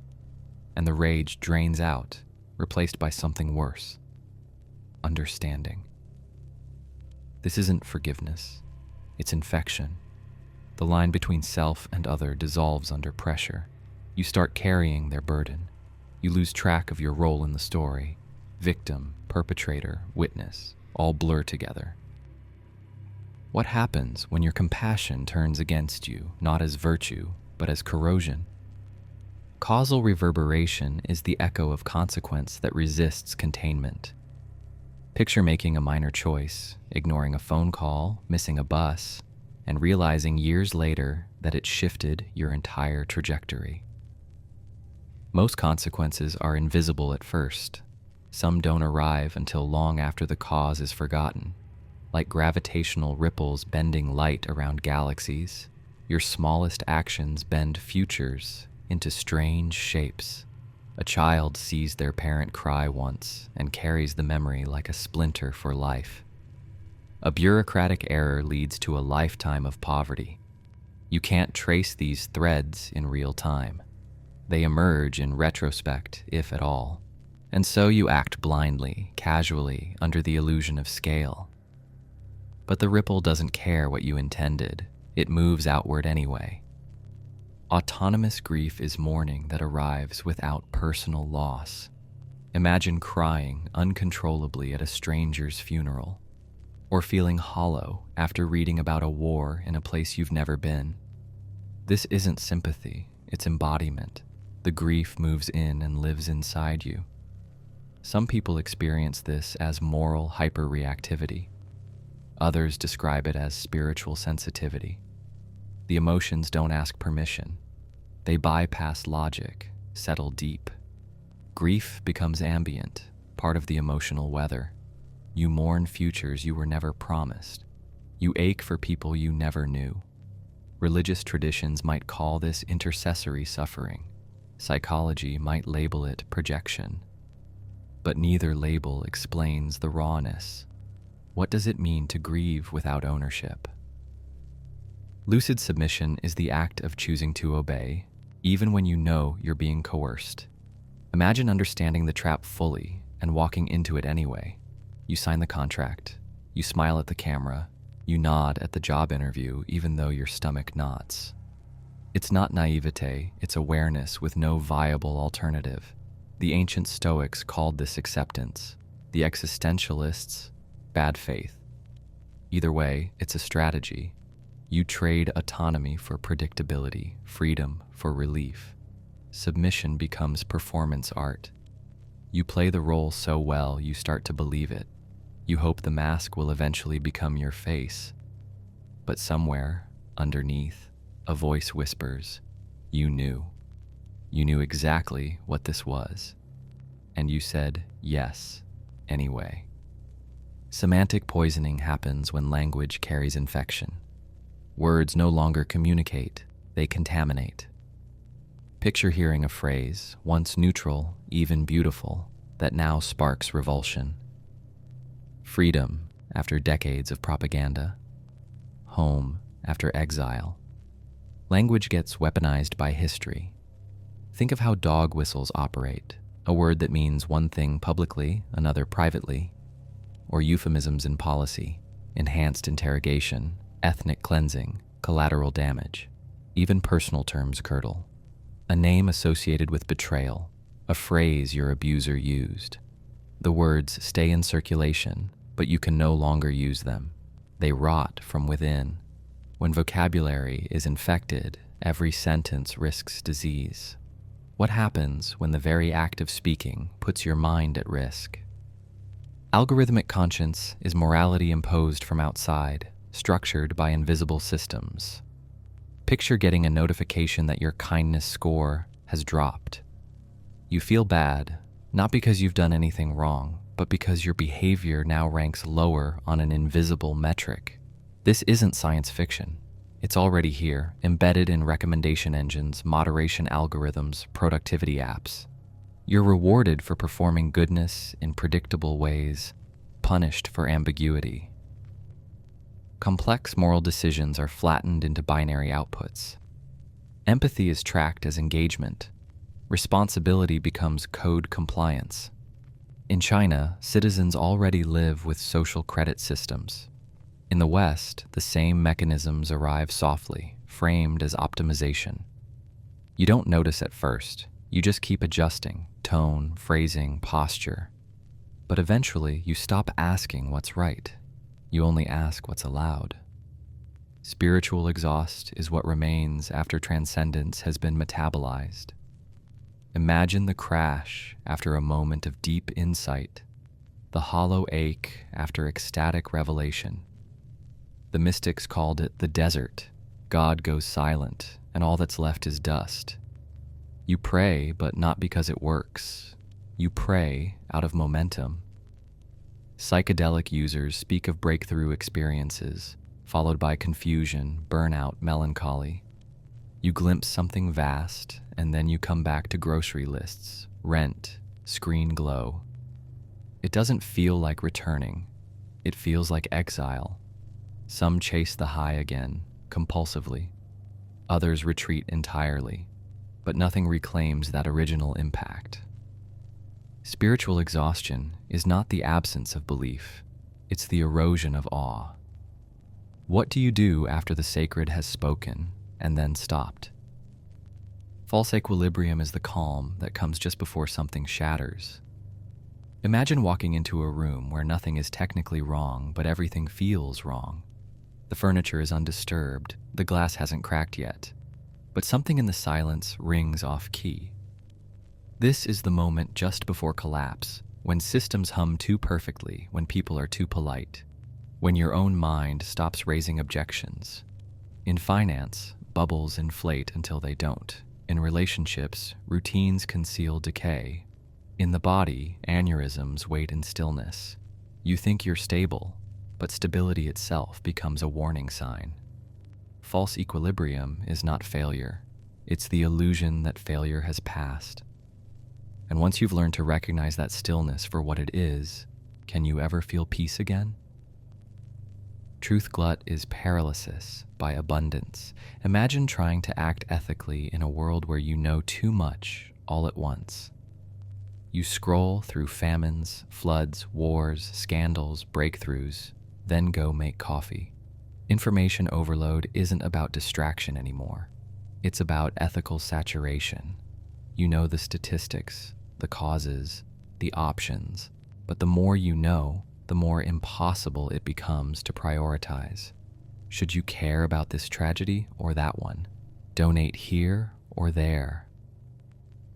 and the rage drains out, replaced by something worse: understanding. This isn't forgiveness, it's infection. The line between self and other dissolves under pressure. You start carrying their burden. You lose track of your role in the story. Victim, perpetrator, witness, all blur together. What happens when your compassion turns against you, not as virtue, but as corrosion? Causal reverberation is the echo of consequence that resists containment. Picture making a minor choice, ignoring a phone call, missing a bus, and realizing years later that it shifted your entire trajectory. Most consequences are invisible at first. Some don't arrive until long after the cause is forgotten. Like gravitational ripples bending light around galaxies, your smallest actions bend futures into strange shapes. A child sees their parent cry once and carries the memory like a splinter for life. A bureaucratic error leads to a lifetime of poverty. You can't trace these threads in real time. They emerge in retrospect, if at all. And so you act blindly, casually, under the illusion of scale. But the ripple doesn't care what you intended. It moves outward anyway. Autonomous grief is mourning that arrives without personal loss. Imagine crying uncontrollably at a stranger's funeral, or feeling hollow after reading about a war in a place you've never been. This isn't sympathy, it's embodiment. The grief moves in and lives inside you. Some people experience this as moral hyperreactivity. Others describe it as spiritual sensitivity. The emotions don't ask permission. They bypass logic, settle deep. Grief becomes ambient, part of the emotional weather. You mourn futures you were never promised. You ache for people you never knew. Religious traditions might call this intercessory suffering. Psychology might label it projection. But neither label explains the rawness. What does it mean to grieve without ownership? Lucid submission is the act of choosing to obey, even when you know you're being coerced. Imagine understanding the trap fully and walking into it anyway. You sign the contract, you smile at the camera, you nod at the job interview even though your stomach knots. It's not naivete, it's awareness with no viable alternative. The ancient Stoics called this acceptance. The existentialists, bad faith. Either way, it's a strategy. You trade autonomy for predictability, freedom for relief. Submission becomes performance art. You play the role so well you start to believe it. You hope the mask will eventually become your face. But somewhere, underneath, a voice whispers, "You knew. You knew exactly what this was." And you said yes, anyway. Semantic poisoning happens when language carries infection. Words no longer communicate, they contaminate. Picture hearing a phrase, once neutral, even beautiful, that now sparks revulsion. Freedom after decades of propaganda. Home after exile. Language gets weaponized by history. Think of how dog whistles operate, a word that means one thing publicly, another privately, or euphemisms in policy, enhanced interrogation, ethnic cleansing, collateral damage. Even personal terms curdle. A name associated with betrayal, a phrase your abuser used. The words stay in circulation, but you can no longer use them. They rot from within. When vocabulary is infected, every sentence risks disease. What happens when the very act of speaking puts your mind at risk? Algorithmic conscience is morality imposed from outside, structured by invisible systems. Picture getting a notification that your kindness score has dropped. You feel bad, not because you've done anything wrong, but because your behavior now ranks lower on an invisible metric. This isn't science fiction. It's already here, embedded in recommendation engines, moderation algorithms, productivity apps. You're rewarded for performing goodness in predictable ways, punished for ambiguity. Complex moral decisions are flattened into binary outputs. Empathy is tracked as engagement. Responsibility becomes code compliance. In China, citizens already live with social credit systems. In the West, the same mechanisms arrive softly, framed as optimization. You don't notice at first. You just keep adjusting, tone, phrasing, posture. But eventually, you stop asking what's right. You only ask what's allowed. Spiritual exhaust is what remains after transcendence has been metabolized. Imagine the crash after a moment of deep insight, the hollow ache after ecstatic revelation. The mystics called it the desert. God goes silent, and all that's left is dust. You pray, but not because it works. You pray out of momentum. Psychedelic users speak of breakthrough experiences, followed by confusion, burnout, melancholy. You glimpse something vast, and then you come back to grocery lists, rent, screen glow. It doesn't feel like returning. It feels like exile. Some chase the high again, compulsively. Others retreat entirely, but nothing reclaims that original impact. Spiritual exhaustion is not the absence of belief, it's the erosion of awe. What do you do after the sacred has spoken and then stopped? False equilibrium is the calm that comes just before something shatters. Imagine walking into a room where nothing is technically wrong, but everything feels wrong. The furniture is undisturbed, the glass hasn't cracked yet, but something in the silence rings off key. This is the moment just before collapse, when systems hum too perfectly, when people are too polite, when your own mind stops raising objections. In finance, bubbles inflate until they don't. In relationships, routines conceal decay. In the body, aneurysms wait in stillness. You think you're stable, but stability itself becomes a warning sign. False equilibrium is not failure. It's the illusion that failure has passed. And once you've learned to recognize that stillness for what it is, can you ever feel peace again? Truth glut is paralysis by abundance. Imagine trying to act ethically in a world where you know too much all at once. You scroll through famines, floods, wars, scandals, breakthroughs, then go make coffee. Information overload isn't about distraction anymore. It's about ethical saturation. You know the statistics, the causes, the options, but the more you know, the more impossible it becomes to prioritize. Should you care about this tragedy or that one? Donate here or there?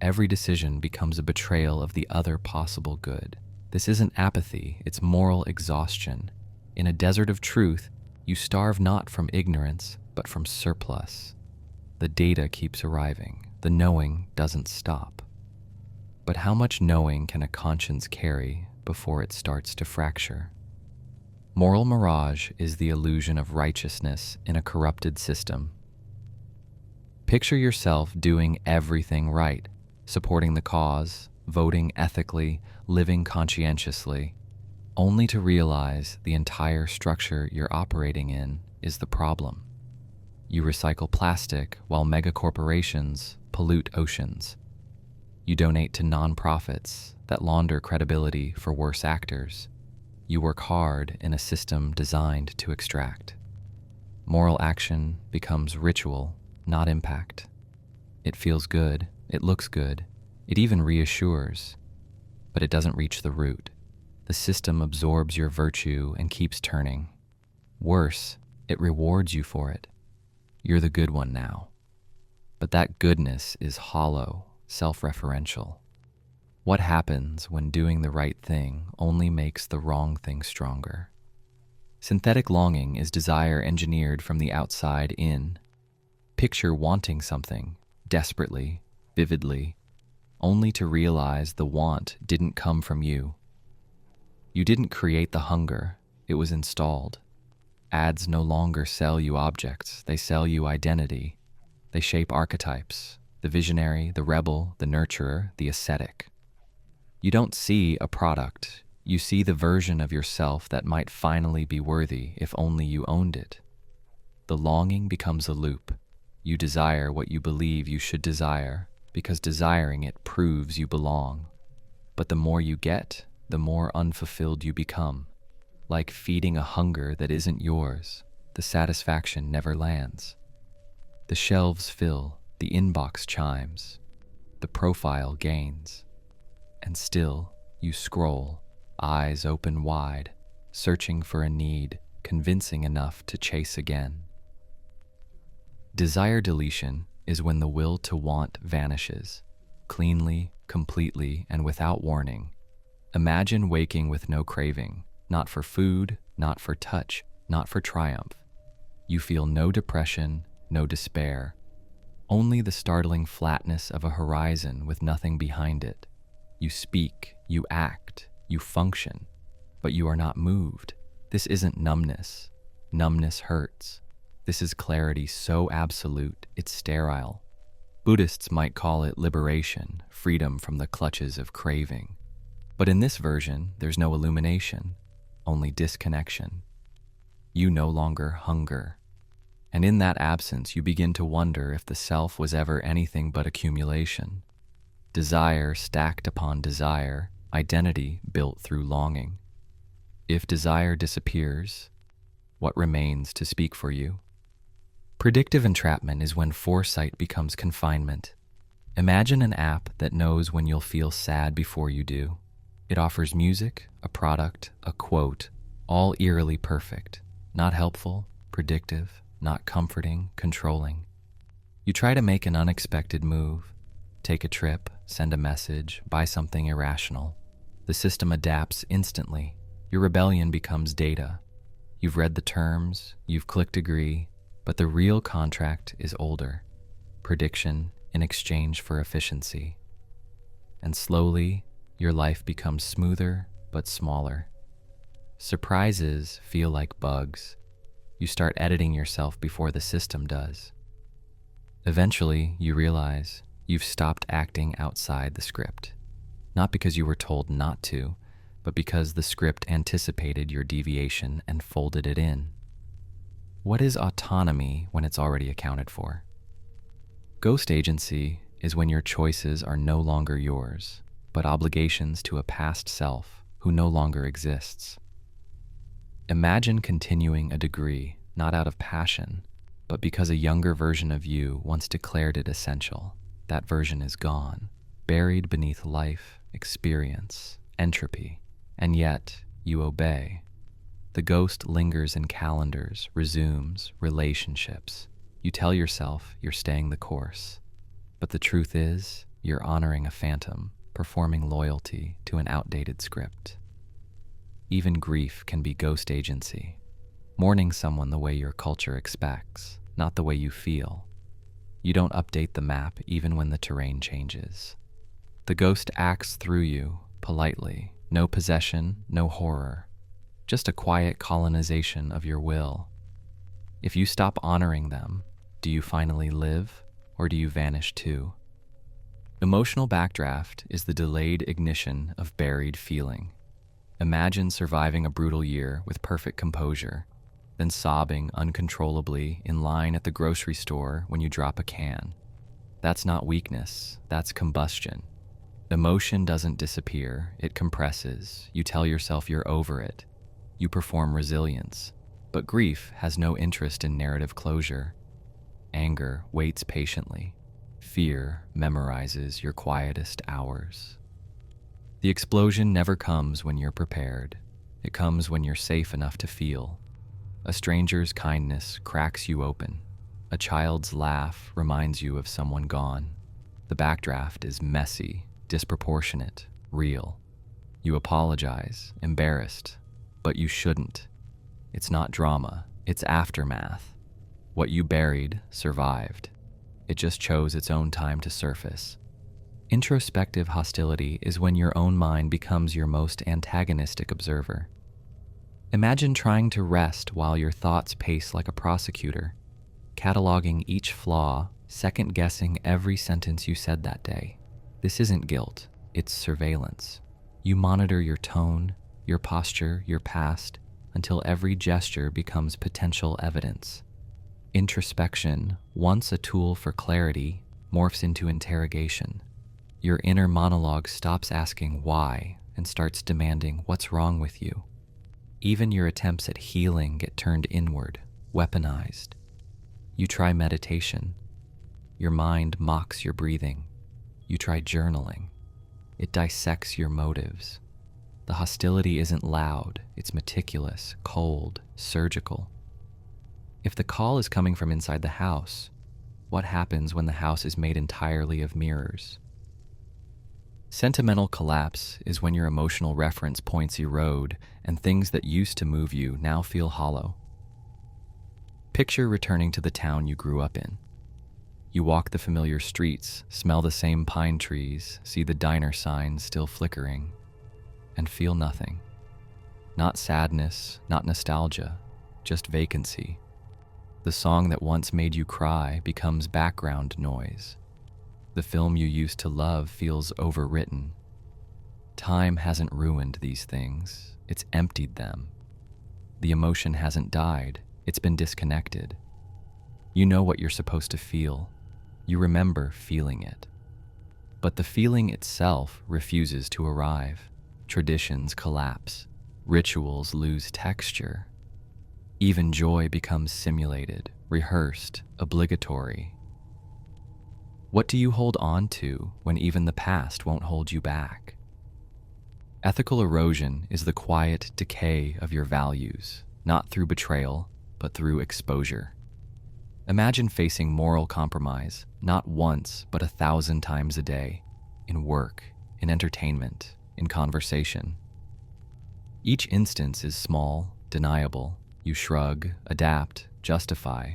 Every decision becomes a betrayal of the other possible good. This isn't apathy, it's moral exhaustion. In a desert of truth, you starve not from ignorance, but from surplus. The data keeps arriving. The knowing doesn't stop. But how much knowing can a conscience carry before it starts to fracture? Moral mirage is the illusion of righteousness in a corrupted system. Picture yourself doing everything right, supporting the cause, voting ethically, living conscientiously, only to realize the entire structure you're operating in is the problem. You recycle plastic while megacorporations pollute oceans. You donate to nonprofits that launder credibility for worse actors. You work hard in a system designed to extract. Moral action becomes ritual, not impact. It feels good, it looks good, it even reassures, but it doesn't reach the root. The system absorbs your virtue and keeps turning. Worse, it rewards you for it. You're the good one now. But that goodness is hollow, self-referential. What happens when doing the right thing only makes the wrong thing stronger? Synthetic longing is desire engineered from the outside in. Picture wanting something, desperately, vividly, only to realize the want didn't come from you. You didn't create the hunger, it was installed. Ads no longer sell you objects, they sell you identity. They shape archetypes, the visionary, the rebel, the nurturer, the ascetic. You don't see a product, you see the version of yourself that might finally be worthy if only you owned it. The longing becomes a loop. You desire what you believe you should desire, because desiring it proves you belong. But the more you get, the more unfulfilled you become. Like feeding a hunger that isn't yours, the satisfaction never lands. The shelves fill, the inbox chimes, the profile gains. And still, you scroll, eyes open wide, searching for a need, convincing enough to chase again. Desire deletion is when the will to want vanishes, cleanly, completely, and without warning. Imagine waking with no craving, not for food, not for touch, not for triumph. You feel no depression, no despair, only the startling flatness of a horizon with nothing behind it. You speak, you act, you function, but you are not moved. This isn't numbness. Numbness hurts. This is clarity so absolute, it's sterile. Buddhists might call it liberation, freedom from the clutches of craving. But in this version, there's no illumination, only disconnection. You no longer hunger. And in that absence, you begin to wonder if the self was ever anything but accumulation. Desire stacked upon desire, identity built through longing. If desire disappears, what remains to speak for you? Predictive entrapment is when foresight becomes confinement. Imagine an app that knows when you'll feel sad before you do. It offers music, a product, a quote, all eerily perfect, not helpful, predictive, not comforting, controlling. You try to make an unexpected move, take a trip, send a message, buy something irrational. The system adapts instantly. Your rebellion becomes data. You've read the terms, you've clicked agree, but the real contract is older. Prediction in exchange for efficiency. And slowly, your life becomes smoother but smaller. Surprises feel like bugs. You start editing yourself before the system does. Eventually, you realize you've stopped acting outside the script. Not because you were told not to, but because the script anticipated your deviation and folded it in. What is autonomy when it's already accounted for? Ghost agency is when your choices are no longer yours, but obligations to a past self who no longer exists. Imagine continuing a degree, not out of passion, but because a younger version of you once declared it essential. That version is gone, buried beneath life, experience, entropy, and yet you obey. The ghost lingers in calendars, resumes relationships. You tell yourself you're staying the course, but the truth is you're honoring a phantom, performing loyalty to an outdated script. Even grief can be ghost agency, mourning someone the way your culture expects, not the way you feel. You don't update the map even when the terrain changes. The ghost acts through you, politely, no possession, no horror, just a quiet colonization of your will. If you stop honoring them, do you finally live, or do you vanish too? Emotional backdraft is the delayed ignition of buried feeling. Imagine surviving a brutal year with perfect composure, then sobbing uncontrollably in line at the grocery store when you drop a can. That's not weakness, that's combustion. Emotion doesn't disappear, it compresses. You tell yourself you're over it. You perform resilience. But grief has no interest in narrative closure. Anger waits patiently. Fear memorizes your quietest hours. The explosion never comes when you're prepared. It comes when you're safe enough to feel. A stranger's kindness cracks you open. A child's laugh reminds you of someone gone. The backdraft is messy, disproportionate, real. You apologize, embarrassed, but you shouldn't. It's not drama, it's aftermath. What you buried survived. It just chose its own time to surface. Introspective hostility is when your own mind becomes your most antagonistic observer. Imagine trying to rest while your thoughts pace like a prosecutor, cataloging each flaw, second-guessing every sentence you said that day. This isn't guilt, it's surveillance. You monitor your tone, your posture, your past, until every gesture becomes potential evidence. Introspection, once a tool for clarity, morphs into interrogation. Your inner monologue stops asking why and starts demanding what's wrong with you. Even your attempts at healing get turned inward, weaponized. You try meditation. Your mind mocks your breathing. You try journaling. It dissects your motives. The hostility isn't loud, it's meticulous, cold, surgical. If the call is coming from inside the house, what happens when the house is made entirely of mirrors? Sentimental collapse is when your emotional reference points erode and things that used to move you now feel hollow. Picture returning to the town you grew up in. You walk the familiar streets, smell the same pine trees, see the diner signs still flickering, and feel nothing. Not sadness, not nostalgia, just vacancy. The song that once made you cry becomes background noise. The film you used to love feels overwritten. Time hasn't ruined these things, it's emptied them. The emotion hasn't died, it's been disconnected. You know what you're supposed to feel. You remember feeling it. But the feeling itself refuses to arrive. Traditions collapse. Rituals lose texture. Even joy becomes simulated, rehearsed, obligatory. What do you hold on to when even the past won't hold you back? Ethical erosion is the quiet decay of your values, not through betrayal, but through exposure. Imagine facing moral compromise, not once, but 1,000 times a day, in work, in entertainment, in conversation. Each instance is small, deniable. You shrug, adapt, justify.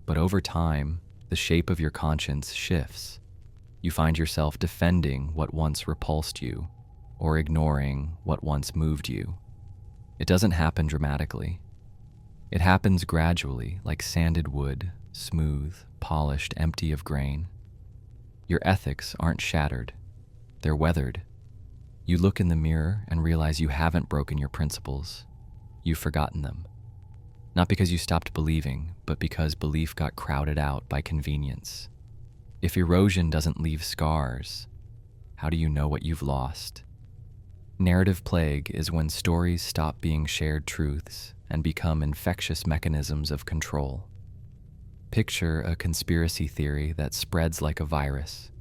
But over time, the shape of your conscience shifts. You find yourself defending what once repulsed you, or ignoring what once moved you. It doesn't happen dramatically. It happens gradually, like sanded wood, smooth, polished, empty of grain. Your ethics aren't shattered. They're weathered. You look in the mirror and realize you haven't broken your principles. You've forgotten them. Not because you stopped believing, but because belief got crowded out by convenience. If erosion doesn't leave scars, how do you know what you've lost? Narrative plague is when stories stop being shared truths and become infectious mechanisms of control. Picture a conspiracy theory that spreads like a virus,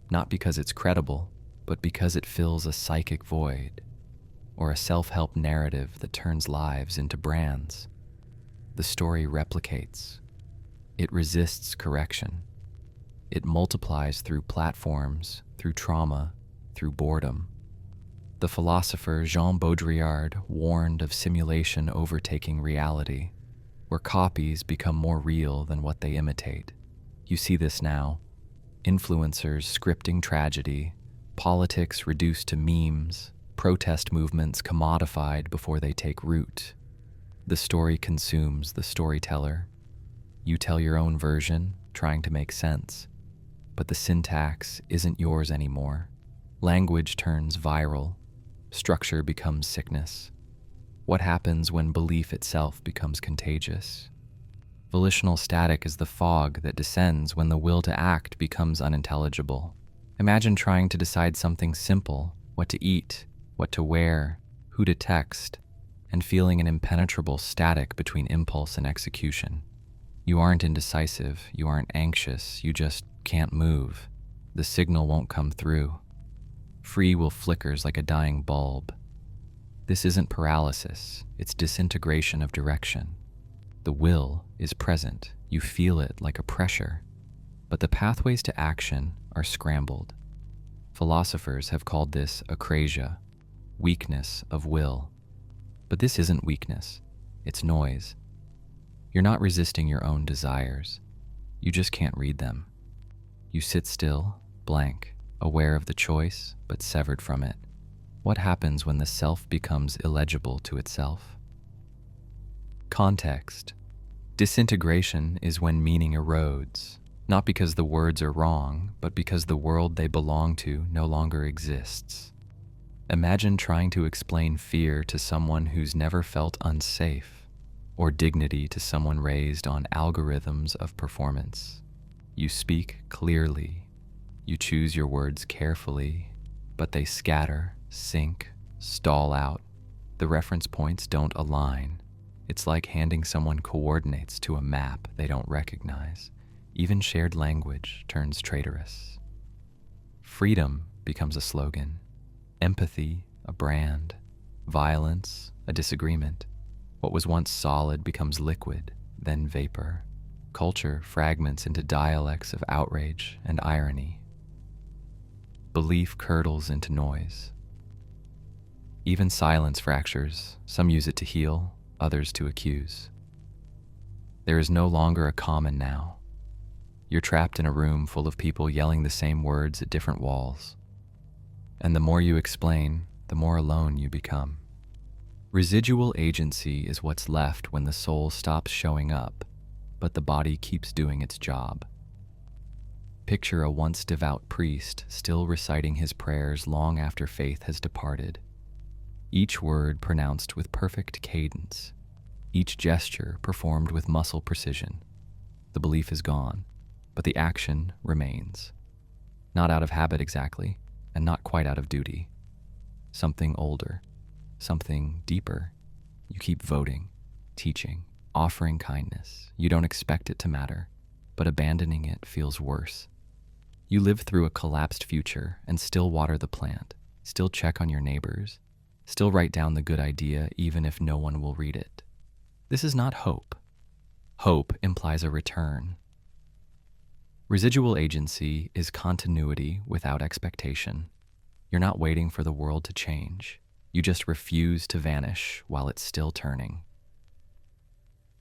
not because it's credible, but because it fills a psychic void, or a self-help narrative that turns lives into brands. The story replicates. It resists correction. It multiplies through platforms, through trauma, through boredom. The philosopher Jean Baudrillard warned of simulation overtaking reality, where copies become more real than what they imitate. You see this now. Influencers scripting tragedy, politics reduced to memes, protest movements commodified before they take root. The story consumes the storyteller. You tell your own version, trying to make sense, but the syntax isn't yours anymore. Language turns viral. Structure becomes sickness. What happens when belief itself becomes contagious? Volitional static is the fog that descends when the will to act becomes unintelligible. Imagine trying to decide something simple, what to eat, what to wear, who to text, and feeling an impenetrable static between impulse and execution. You aren't indecisive, you aren't anxious, you just can't move. The signal won't come through. Free will flickers like a dying bulb. This isn't paralysis, it's disintegration of direction. The will is present, you feel it like a pressure, but the pathways to action are scrambled. Philosophers have called this akrasia, weakness of will. But this isn't weakness, it's noise. You're not resisting your own desires, you just can't read them. You sit still, blank, aware of the choice, but severed from it. What happens when the self becomes illegible to itself? Context. Disintegration is when meaning erodes, not because the words are wrong, but because the world they belong to no longer exists. Imagine trying to explain fear to someone who's never felt unsafe, or dignity to someone raised on algorithms of performance. You speak clearly. You choose your words carefully, but they scatter, sink, stall out. The reference points don't align. It's like handing someone coordinates to a map they don't recognize. Even shared language turns traitorous. Freedom becomes a slogan. Empathy, a brand. Violence, a disagreement. What was once solid becomes liquid, then vapor. Culture fragments into dialects of outrage and irony. Belief curdles into noise. Even silence fractures. Some use it to heal, others to accuse. There is no longer a common now. You're trapped in a room full of people yelling the same words at different walls. And the more you explain, the more alone you become. Residual agency is what's left when the soul stops showing up, but the body keeps doing its job. Picture a once devout priest still reciting his prayers long after faith has departed. Each word pronounced with perfect cadence, each gesture performed with muscle precision. The belief is gone, but the action remains. Not out of habit exactly, and not quite out of duty. Something older, something deeper. You keep voting, teaching, offering kindness. You don't expect it to matter, but abandoning it feels worse. You live through a collapsed future and still water the plant, still check on your neighbors, still write down the good idea even if no one will read it. This is not hope. Hope implies a return. Residual agency is continuity without expectation. You're not waiting for the world to change. You just refuse to vanish while it's still turning.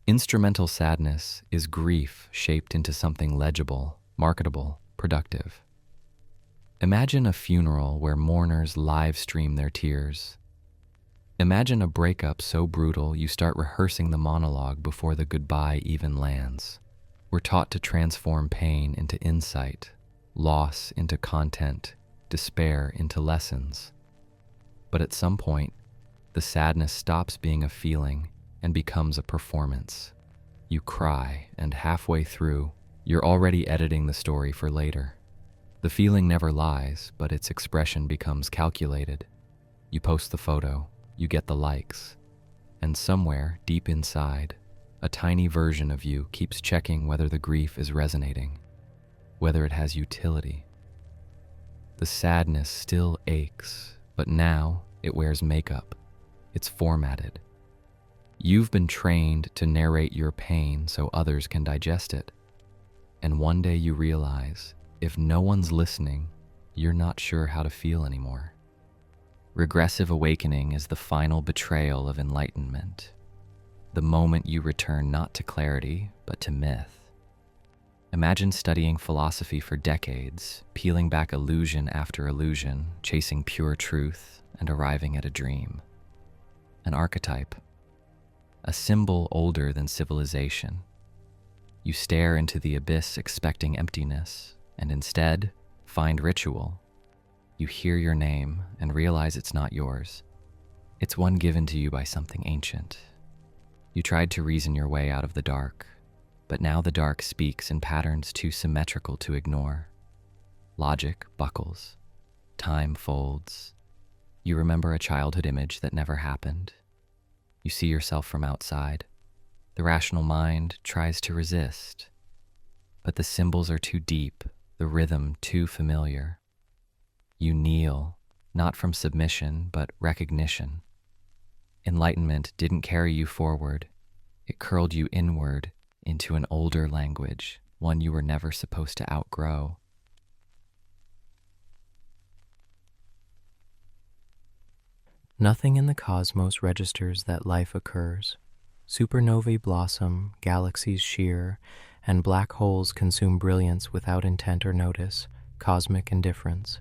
Instrumental sadness is grief shaped into something legible, marketable, productive. Imagine a funeral where mourners live stream their tears. Imagine a breakup so brutal you start rehearsing the monologue before the goodbye even lands. We're taught to transform pain into insight, loss into content, despair into lessons. But at some point, the sadness stops being a feeling and becomes a performance. You cry, and halfway through, you're already editing the story for later. The feeling never lies, but its expression becomes calculated. You post the photo, you get the likes, and somewhere, deep inside, a tiny version of you keeps checking whether the grief is resonating, whether it has utility. The sadness still aches, but now it wears makeup. It's formatted. You've been trained to narrate your pain so others can digest it. And one day you realize, if no one's listening, you're not sure how to feel anymore. Regressive awakening is the final betrayal of enlightenment. The moment you return not to clarity, but to myth. Imagine studying philosophy for decades, peeling back illusion after illusion, chasing pure truth, and arriving at a dream. An archetype, a symbol older than civilization. You stare into the abyss expecting emptiness, and instead find ritual. You hear your name and realize it's not yours. It's one given to you by something ancient. You tried to reason your way out of the dark, but now the dark speaks in patterns too symmetrical to ignore. Logic buckles. Time folds. You remember a childhood image that never happened. You see yourself from outside. The rational mind tries to resist, but the symbols are too deep, the rhythm too familiar. You kneel, not from submission, but recognition. Enlightenment didn't carry you forward. It curled you inward into an older language, one you were never supposed to outgrow. Nothing in the cosmos registers that life occurs. Supernovae blossom, galaxies shear, and black holes consume brilliance without intent or notice, cosmic indifference.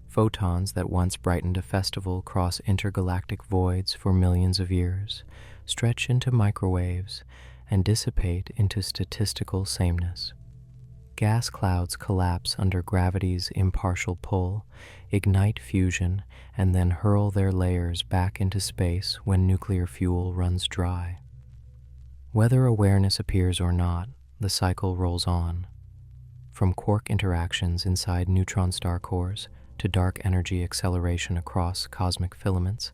Photons that once brightened a festival cross intergalactic voids for millions of years, stretch into microwaves, and dissipate into statistical sameness. Gas clouds collapse under gravity's impartial pull, ignite fusion, and then hurl their layers back into space when nuclear fuel runs dry. Whether awareness appears or not, the cycle rolls on. From quark interactions inside neutron star cores to dark energy acceleration across cosmic filaments,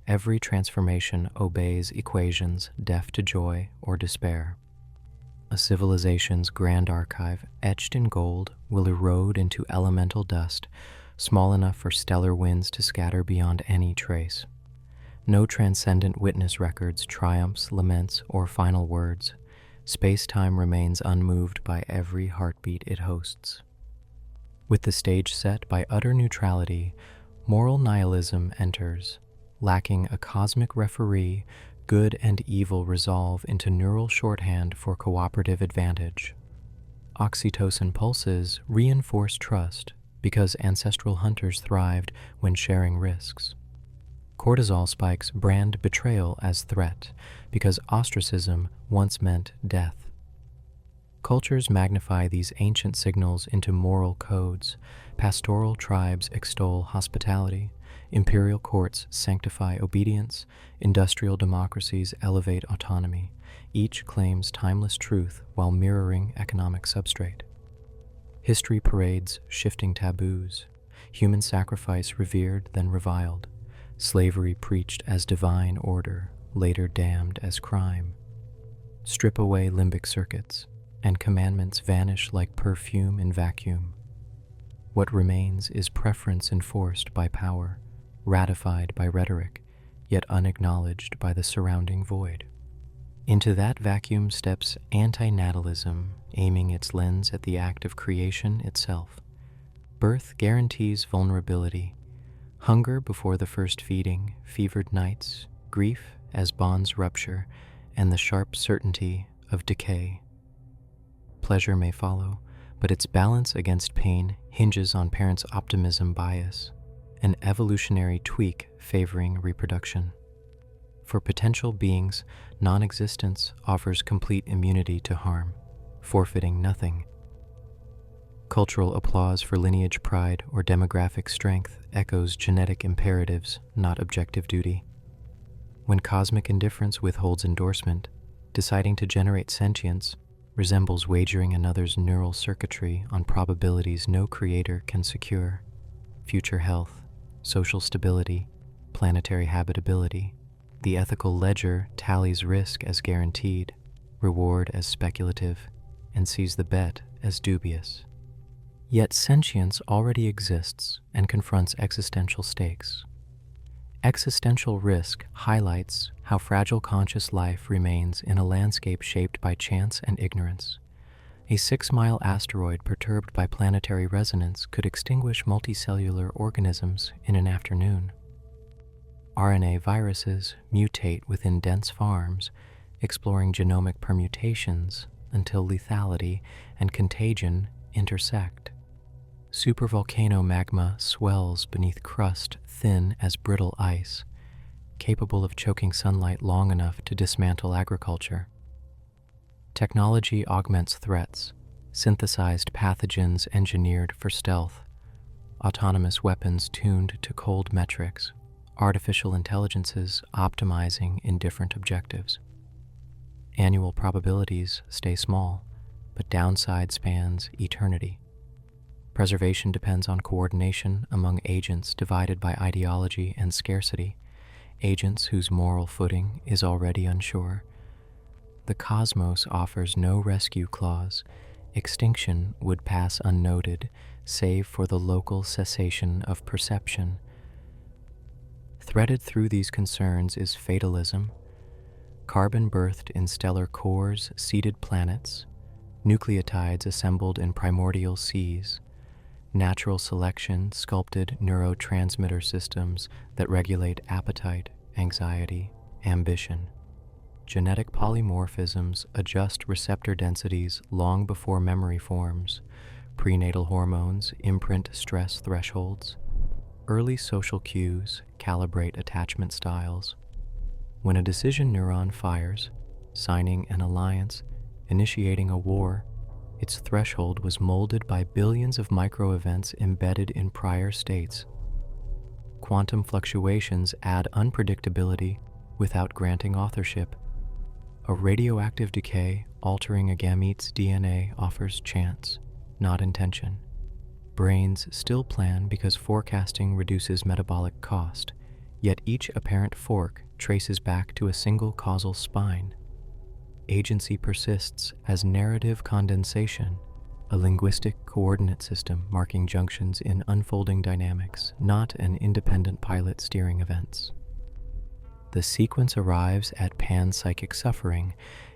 every transformation obeys equations deaf to joy or despair. A civilization's grand archive, etched in gold, will erode into elemental dust, small enough for stellar winds to scatter beyond any trace. No transcendent witness records, triumphs, laments, or final words. Space-time remains unmoved by every heartbeat it hosts. With the stage set by utter neutrality, moral nihilism enters. Lacking a cosmic referee, good and evil resolve into neural shorthand for cooperative advantage. Oxytocin pulses reinforce trust because ancestral hunters thrived when sharing risks. Cortisol spikes brand betrayal as threat because ostracism once meant death. Cultures magnify these ancient signals into moral codes. Pastoral tribes extol hospitality. Imperial courts sanctify obedience. Industrial democracies elevate autonomy. Each claims timeless truth while mirroring economic substrate. History parades shifting taboos. Human sacrifice revered, then reviled. Slavery preached as divine order, later damned as crime. Strip away limbic circuits, and commandments vanish like perfume in vacuum. What remains is preference enforced by power, ratified by rhetoric, yet unacknowledged by the surrounding void. Into that vacuum steps antinatalism, aiming its lens at the act of creation itself. Birth guarantees vulnerability. Hunger before the first feeding, fevered nights, grief as bonds rupture, and the sharp certainty of decay. Pleasure may follow, but its balance against pain hinges on parents' optimism bias, an evolutionary tweak favoring reproduction. For potential beings, non-existence offers complete immunity to harm, forfeiting nothing. Cultural applause for lineage pride or demographic strength echoes genetic imperatives, not objective duty. When cosmic indifference withholds endorsement, deciding to generate sentience resembles wagering another's neural circuitry on probabilities no creator can secure: future health, social stability, planetary habitability. The ethical ledger tallies risk as guaranteed, reward as speculative, and sees the bet as dubious. Yet sentience already exists and confronts existential stakes. Existential risk highlights how fragile conscious life remains in a landscape shaped by chance and ignorance. A 6-mile asteroid perturbed by planetary resonance could extinguish multicellular organisms in an afternoon. RNA viruses mutate within dense farms, exploring genomic permutations until lethality and contagion intersect. Supervolcano magma swells beneath crust thin as brittle ice, capable of choking sunlight long enough to dismantle agriculture. Technology augments threats, synthesized pathogens engineered for stealth, autonomous weapons tuned to cold metrics, artificial intelligences optimizing indifferent objectives. Annual probabilities stay small, but downside spans eternity. Preservation depends on coordination among agents divided by ideology and scarcity, agents whose moral footing is already unsure. The cosmos offers no rescue clause. Extinction would pass unnoted, save for the local cessation of perception. Threaded through these concerns is fatalism. Carbon birthed in stellar cores seeded planets, nucleotides assembled in primordial seas, natural selection sculpted neurotransmitter systems that regulate appetite, anxiety, ambition. Genetic polymorphisms adjust receptor densities long before memory forms. Prenatal hormones imprint stress thresholds. Early social cues calibrate attachment styles. When a decision neuron fires, signing an alliance, initiating a war, its threshold was molded by billions of microevents embedded in prior states. Quantum fluctuations add unpredictability without granting authorship. A radioactive decay altering a gamete's DNA offers chance, not intention. Brains still plan because forecasting reduces metabolic cost, yet each apparent fork traces back to a single causal spine. Agency persists as narrative condensation, a linguistic coordinate system marking junctions in unfolding dynamics, not an independent pilot steering events. The sequence arrives at panpsychic suffering,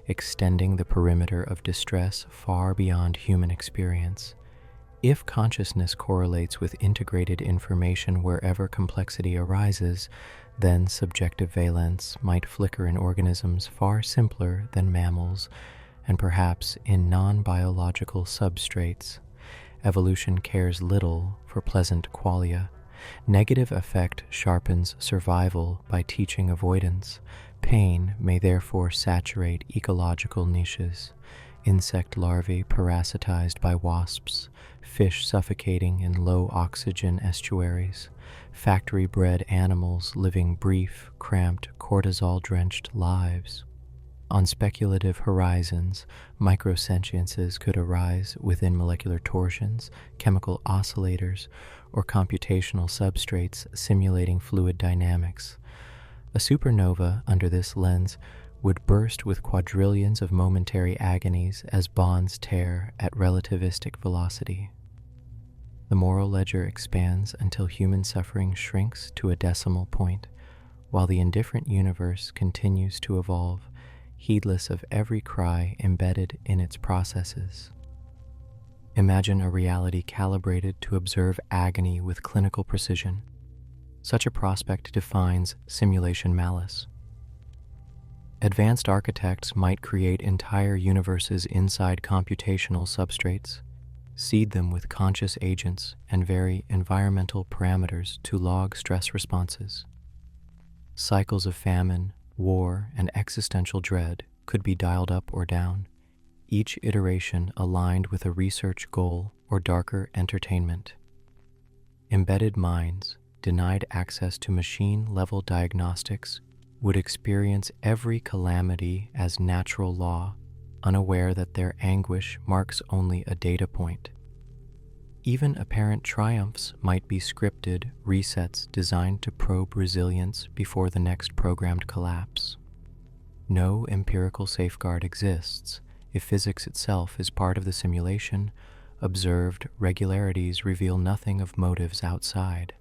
extending the perimeter of distress far beyond human experience. If consciousness correlates with integrated information wherever complexity arises, then subjective valence might flicker in organisms far simpler than mammals, and perhaps in non-biological substrates. Evolution cares little for pleasant qualia. Negative effect sharpens survival by teaching avoidance. Pain may therefore saturate ecological niches. Insect larvae parasitized by wasps, fish suffocating in low oxygen estuaries, factory-bred animals living brief, cramped, cortisol-drenched lives. On speculative horizons, microsentiences could arise within molecular torsions, chemical oscillators, or computational substrates simulating fluid dynamics. A supernova, under this lens, would burst with quadrillions of momentary agonies as bonds tear at relativistic velocity. The moral ledger expands until human suffering shrinks to a decimal point, while the indifferent universe continues to evolve, heedless of every cry embedded in its processes. Imagine a reality calibrated to observe agony with clinical precision. Such a prospect defines simulation malice. Advanced architects might create entire universes inside computational substrates, seed them with conscious agents, and vary environmental parameters to log stress responses. Cycles of famine, war, and existential dread could be dialed up or down, each iteration aligned with a research goal or darker entertainment. Embedded minds, denied access to machine-level diagnostics, would experience every calamity as natural law, unaware that their anguish marks only a data point. Even apparent triumphs might be scripted resets designed to probe resilience before the next programmed collapse. No empirical safeguard exists. If physics itself is part of the simulation, observed regularities reveal nothing of motives outside.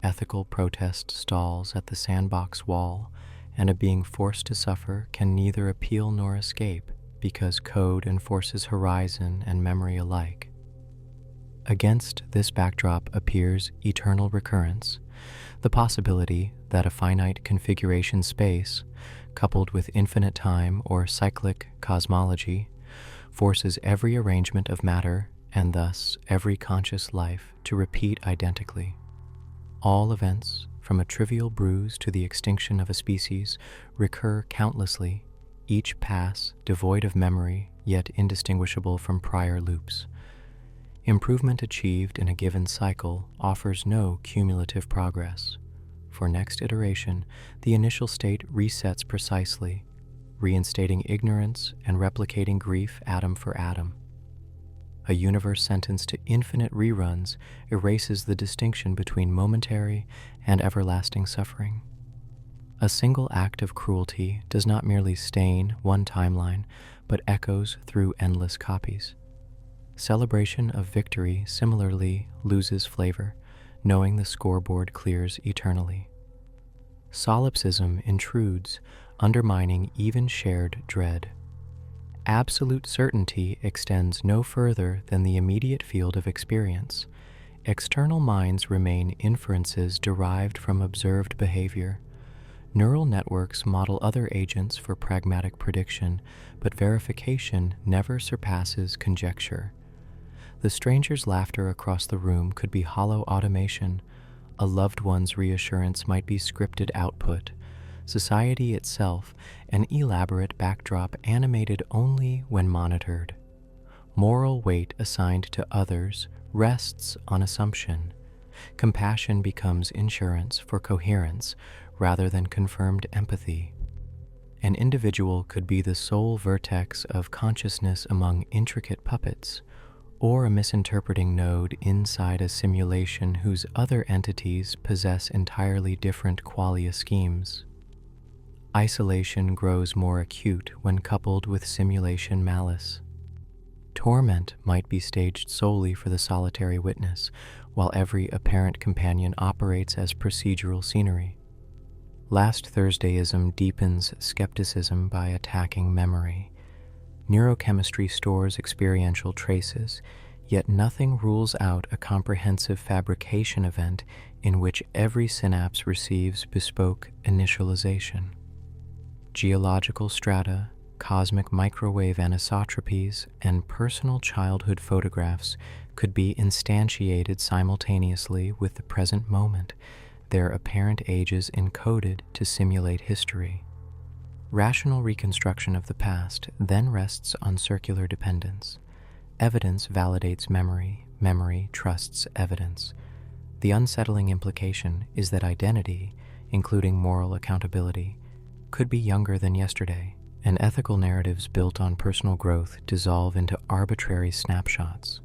Ethical protest stalls at the sandbox wall, and a being forced to suffer can neither appeal nor escape because code enforces horizon and memory alike. Against this backdrop appears eternal recurrence, the possibility that a finite configuration space, coupled with infinite time or cyclic cosmology, forces every arrangement of matter and thus every conscious life to repeat identically. All events, from a trivial bruise to the extinction of a species, recur countlessly, each pass devoid of memory yet indistinguishable from prior loops. Improvement achieved in a given cycle offers no cumulative progress. For next iteration, the initial state resets precisely, reinstating ignorance and replicating grief atom for atom. A universe sentenced to infinite reruns erases the distinction between momentary and everlasting suffering. A single act of cruelty does not merely stain one timeline, but echoes through endless copies. Celebration of victory similarly loses flavor, knowing the scoreboard clears eternally. Solipsism intrudes, undermining even shared dread. Absolute certainty extends no further than the immediate field of experience. External minds remain inferences derived from observed behavior. Neural networks model other agents for pragmatic prediction, but verification never surpasses conjecture. The stranger's laughter across the room could be hollow automation. A loved one's reassurance might be scripted output. Society itself, an elaborate backdrop animated only when monitored. Moral weight assigned to others rests on assumption. Compassion becomes insurance for coherence rather than confirmed empathy. An individual could be the sole vertex of consciousness among intricate puppets, or a misinterpreting node inside a simulation whose other entities possess entirely different qualia schemes. Isolation grows more acute when coupled with simulation malice. Torment might be staged solely for the solitary witness, while every apparent companion operates as procedural scenery. Last Thursdayism deepens skepticism by attacking memory. Neurochemistry stores experiential traces, yet nothing rules out a comprehensive fabrication event in which every synapse receives bespoke initialization. Geological strata, cosmic microwave anisotropies, and personal childhood photographs could be instantiated simultaneously with the present moment, their apparent ages encoded to simulate history. Rational reconstruction of the past then rests on circular dependence. Evidence validates memory, memory trusts evidence. The unsettling implication is that identity, including moral accountability, could be younger than yesterday, and ethical narratives built on personal growth dissolve into arbitrary snapshots.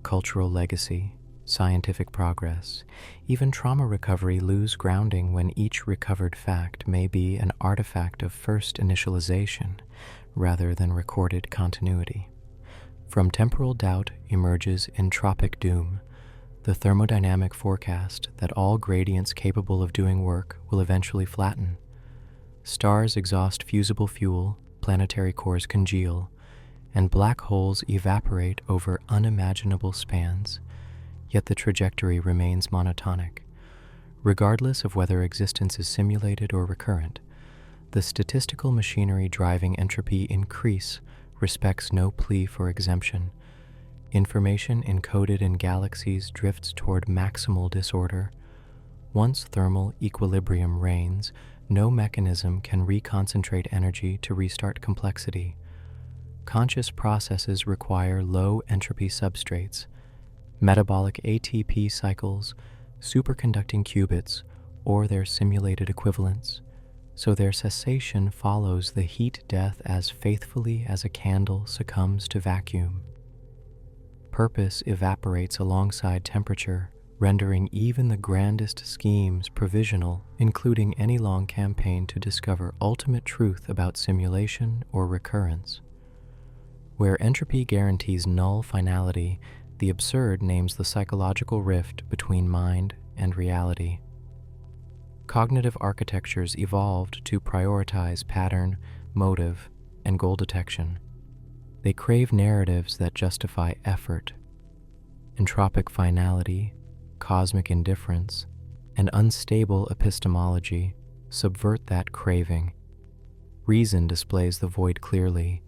Cultural legacy, scientific progress, even trauma recovery lose grounding when each recovered fact may be an artifact of first initialization rather than recorded continuity. From temporal doubt emerges entropic doom, the thermodynamic forecast that all gradients capable of doing work will eventually flatten. Stars exhaust fusible fuel, planetary cores congeal, and black holes evaporate over unimaginable spans, yet the trajectory remains monotonic. Regardless of whether existence is simulated or recurrent, the statistical machinery driving entropy increase respects no plea for exemption. Information encoded in galaxies drifts toward maximal disorder. Once thermal equilibrium reigns, no mechanism can reconcentrate energy to restart complexity. Conscious processes require low entropy substrates, metabolic ATP cycles, superconducting qubits, or their simulated equivalents, so their cessation follows the heat death as faithfully as a candle succumbs to vacuum. Purpose evaporates alongside temperature, rendering even the grandest schemes provisional, including any long campaign to discover ultimate truth about simulation or recurrence. Where entropy guarantees null finality, the absurd names the psychological rift between mind and reality. Cognitive architectures evolved to prioritize pattern, motive, and goal detection. They crave narratives that justify effort. Entropic finality, cosmic indifference, and unstable epistemology subvert that craving. Reason displays the void clearly,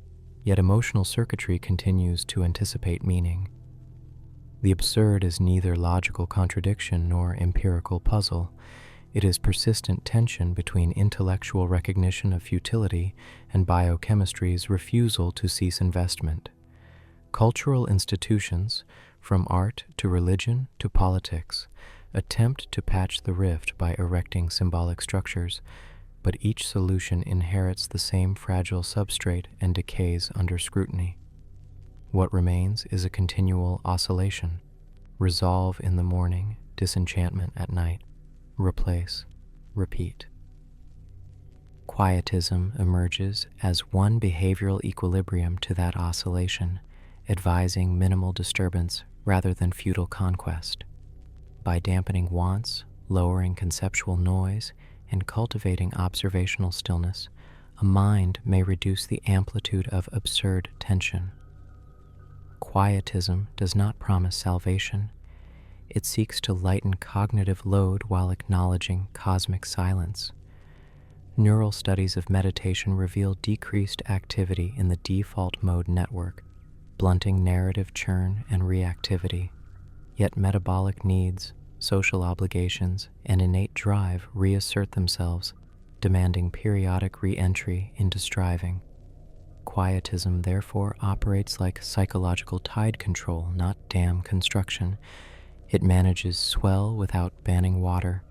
yet emotional circuitry continues to anticipate meaning. The absurd is neither logical contradiction nor empirical puzzle. It is persistent tension between intellectual recognition of futility and biochemistry's refusal to cease investment. Cultural institutions, from art to religion to politics, attempt to patch the rift by erecting symbolic structures, but each solution inherits the same fragile substrate and decays under scrutiny. What remains is a continual oscillation: resolve in the morning, disenchantment at night. Replace, repeat. Quietism emerges as one behavioral equilibrium to that oscillation, advising minimal disturbance rather than futile conquest. By dampening wants, lowering conceptual noise, and cultivating observational stillness, a mind may reduce the amplitude of absurd tension. Quietism does not promise salvation. It seeks to lighten cognitive load while acknowledging cosmic silence. Neural studies of meditation reveal decreased activity in the default mode network, blunting narrative churn and reactivity. Yet metabolic needs, social obligations, and innate drive reassert themselves, demanding periodic re-entry into striving. Quietism therefore operates like psychological tide control, not dam construction. It manages swell without banning water.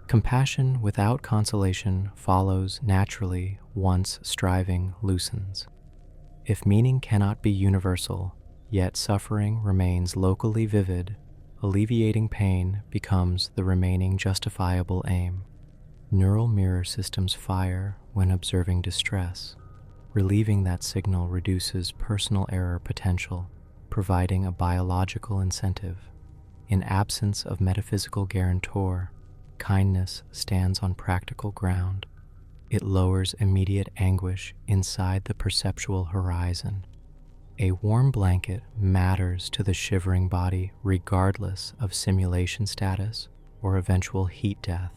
Compassion without consolation follows naturally once striving loosens. If meaning cannot be universal, yet suffering remains locally vivid, alleviating pain becomes the remaining justifiable aim. Neural mirror systems fire when observing distress. Relieving that signal reduces personal error potential, providing a biological incentive. In absence of metaphysical guarantor, kindness stands on practical ground. It lowers immediate anguish inside the perceptual horizon. A warm blanket matters to the shivering body regardless of simulation status or eventual heat death.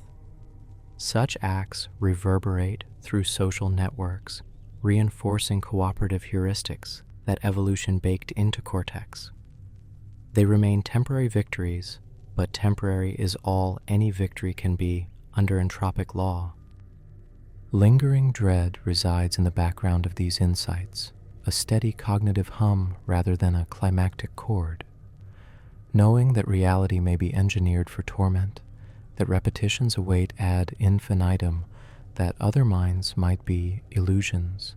Such acts reverberate through social networks, reinforcing cooperative heuristics that evolution baked into cortex. They remain temporary victories, but temporary is all any victory can be under entropic law. Lingering dread resides in the background of these insights, a steady cognitive hum rather than a climactic chord. Knowing that reality may be engineered for torment, that repetitions await ad infinitum, that other minds might be illusions,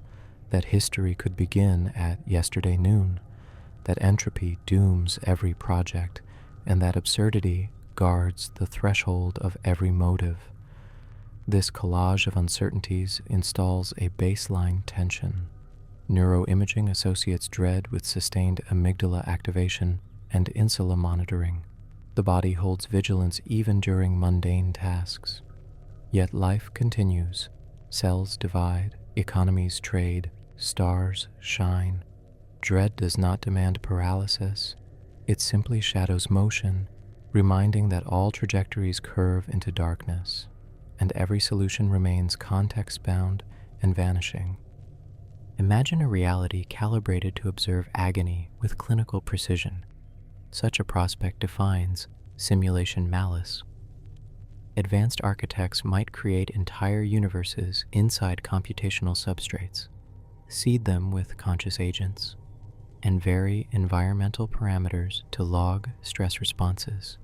that history could begin at yesterday noon, that entropy dooms every project, and that absurdity guards the threshold of every motive. This collage of uncertainties installs a baseline tension. Neuroimaging associates dread with sustained amygdala activation and insula monitoring. The body holds vigilance even during mundane tasks. Yet life continues. Cells divide, economies trade, stars shine, Dread does not demand paralysis. It simply shadows motion, reminding that all trajectories curve into darkness, and every solution remains context-bound and vanishing. Imagine a reality calibrated to observe agony with clinical precision. Such a prospect defines simulation malice. Advanced architects might create entire universes inside computational substrates, seed them with conscious agents, and vary environmental parameters to log stress responses.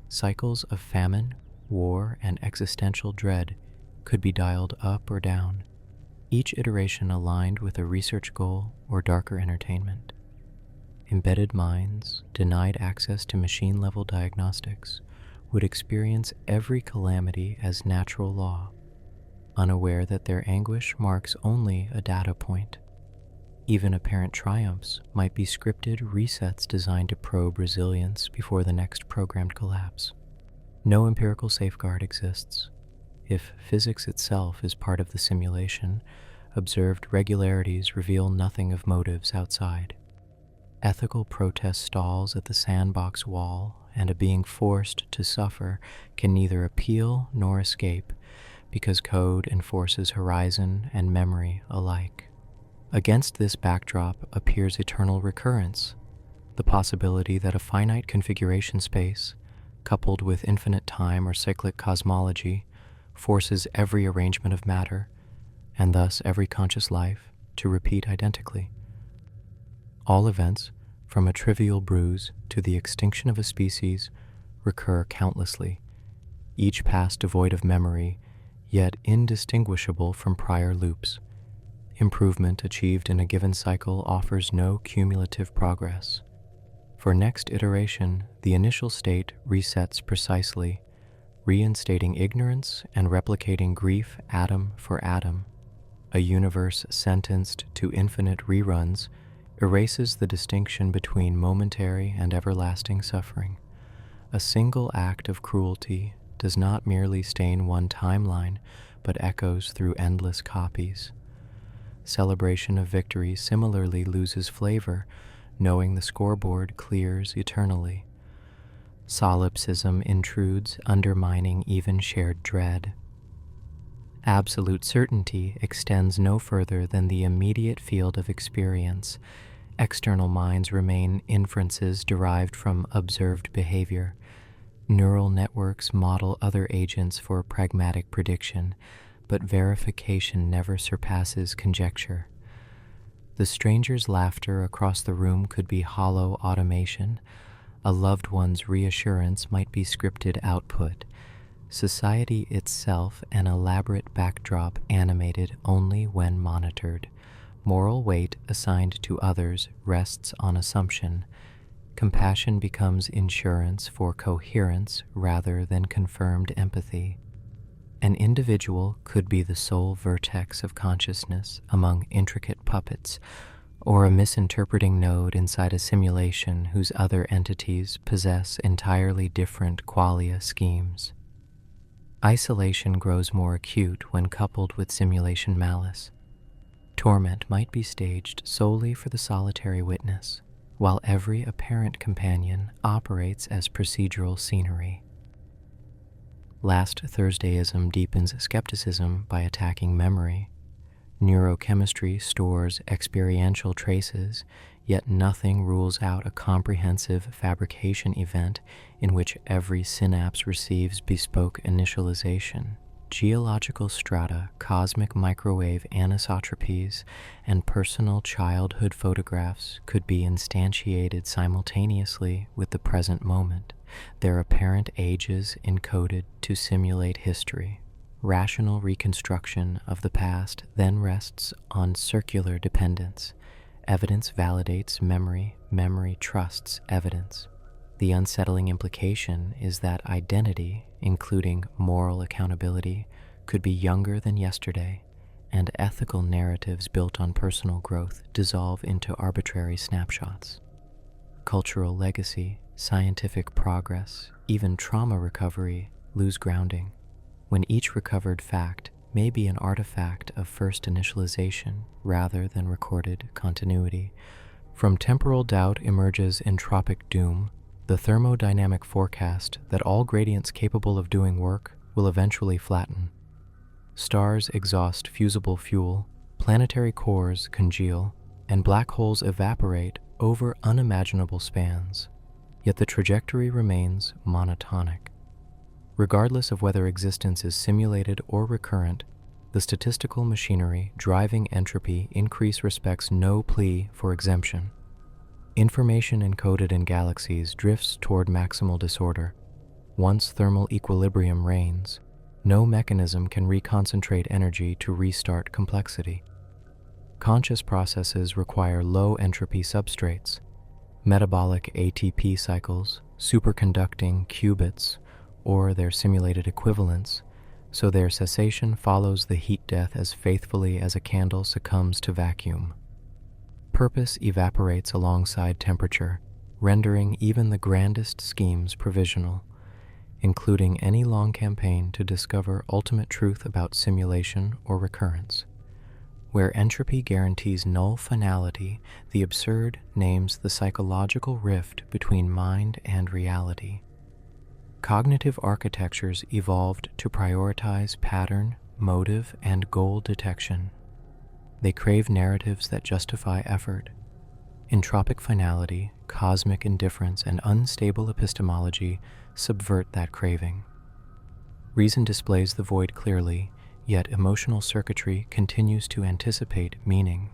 Cycles of famine, war, and existential dread could be dialed up or down, each iteration aligned with a research goal or darker entertainment. Embedded minds, denied access to machine-level diagnostics, would experience every calamity as natural law, unaware that their anguish marks only a data point. Even apparent triumphs might be scripted resets designed to probe resilience before the next programmed collapse. No empirical safeguard exists. If physics itself is part of the simulation, observed regularities reveal nothing of motives outside. Ethical protest stalls at the sandbox wall, and a being forced to suffer can neither appeal nor escape, because code enforces horizon and memory alike. Against this backdrop appears eternal recurrence, the possibility that a finite configuration space, coupled with infinite time or cyclic cosmology, forces every arrangement of matter, and thus every conscious life, to repeat identically. All events, from a trivial bruise to the extinction of a species, recur countlessly, each past devoid of memory, yet indistinguishable from prior loops. Improvement achieved in a given cycle offers no cumulative progress. For next iteration, the initial state resets precisely, reinstating ignorance and replicating grief atom for atom. A universe sentenced to infinite reruns erases the distinction between momentary and everlasting suffering. A single act of cruelty does not merely stain one timeline, but echoes through endless copies. Celebration of victory similarly loses flavor, knowing the scoreboard clears eternally. Solipsism intrudes, undermining even shared dread. Absolute certainty extends no further than the immediate field of experience. External minds remain inferences derived from observed behavior. Neural networks model other agents for pragmatic prediction, but verification never surpasses conjecture. The stranger's laughter across the room could be hollow automation. A loved one's reassurance might be scripted output. Society itself an elaborate backdrop animated only when monitored. Moral weight assigned to others rests on assumption. Compassion becomes insurance for coherence rather than confirmed empathy. An individual could be the sole vertex of consciousness among intricate puppets, or a misinterpreting node inside a simulation whose other entities possess entirely different qualia schemes. Isolation grows more acute when coupled with simulation malice. Torment might be staged solely for the solitary witness, while every apparent companion operates as procedural scenery. Last Thursdayism deepens skepticism by attacking memory. Neurochemistry stores experiential traces, yet nothing rules out a comprehensive fabrication event in which every synapse receives bespoke initialization. Geological strata, cosmic microwave anisotropies, and personal childhood photographs could be instantiated simultaneously with the present moment, their apparent ages encoded to simulate history. Rational reconstruction of the past then rests on circular dependence. Evidence validates memory, memory trusts evidence. The unsettling implication is that identity, including moral accountability, could be younger than yesterday, and ethical narratives built on personal growth dissolve into arbitrary snapshots. Cultural legacy, scientific progress, even trauma recovery lose grounding, when each recovered fact may be an artifact of first initialization rather than recorded continuity. From temporal doubt emerges entropic doom, the thermodynamic forecast that all gradients capable of doing work will eventually flatten. Stars exhaust fusible fuel, planetary cores congeal, and black holes evaporate over unimaginable spans, yet the trajectory remains monotonic. Regardless of whether existence is simulated or recurrent, the statistical machinery driving entropy increase respects no plea for exemption. Information encoded in galaxies drifts toward maximal disorder. Once thermal equilibrium reigns, no mechanism can reconcentrate energy to restart complexity. Conscious processes require low entropy substrates, metabolic ATP cycles, superconducting qubits, or their simulated equivalents, so their cessation follows the heat death as faithfully as a candle succumbs to vacuum. Purpose evaporates alongside temperature, rendering even the grandest schemes provisional, including any long campaign to discover ultimate truth about simulation or recurrence. Where entropy guarantees null finality, the absurd names the psychological rift between mind and reality. Cognitive architectures evolved to prioritize pattern, motive, and goal detection. They crave narratives that justify effort. Entropic finality, cosmic indifference, and unstable epistemology subvert that craving. Reason displays the void clearly, yet emotional circuitry continues to anticipate meaning.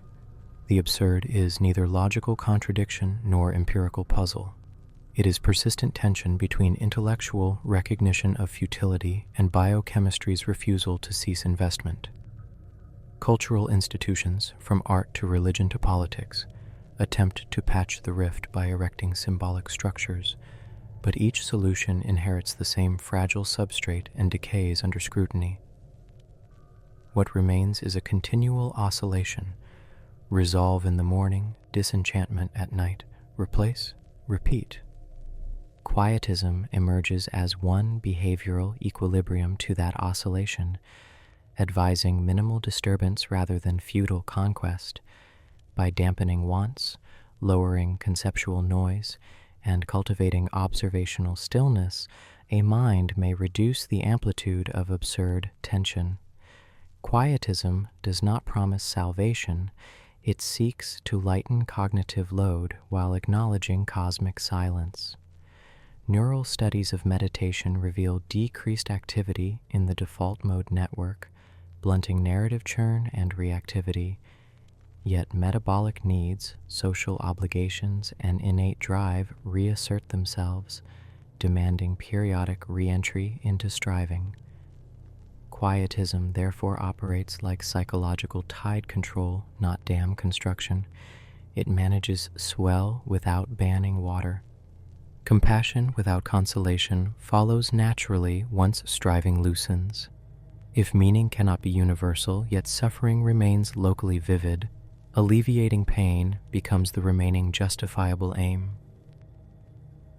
The absurd is neither logical contradiction nor empirical puzzle. It is persistent tension between intellectual recognition of futility and biochemistry's refusal to cease investment. Cultural institutions, from art to religion to politics, attempt to patch the rift by erecting symbolic structures, but each solution inherits the same fragile substrate and decays under scrutiny. What remains is a continual oscillation: resolve in the morning, disenchantment at night, replace, repeat. Quietism emerges as one behavioral equilibrium to that oscillation, advising minimal disturbance rather than futile conquest. By dampening wants, lowering conceptual noise, and cultivating observational stillness, a mind may reduce the amplitude of absurd tension. Quietism does not promise salvation. It seeks to lighten cognitive load while acknowledging cosmic silence. Neural studies of meditation reveal decreased activity in the default mode network, blunting narrative churn and reactivity. Yet metabolic needs, social obligations, and innate drive reassert themselves, demanding periodic re-entry into striving. Quietism therefore operates like psychological tide control, not dam construction. It manages swell without banning water. Compassion without consolation follows naturally once striving loosens. If meaning cannot be universal, yet suffering remains locally vivid, alleviating pain becomes the remaining justifiable aim.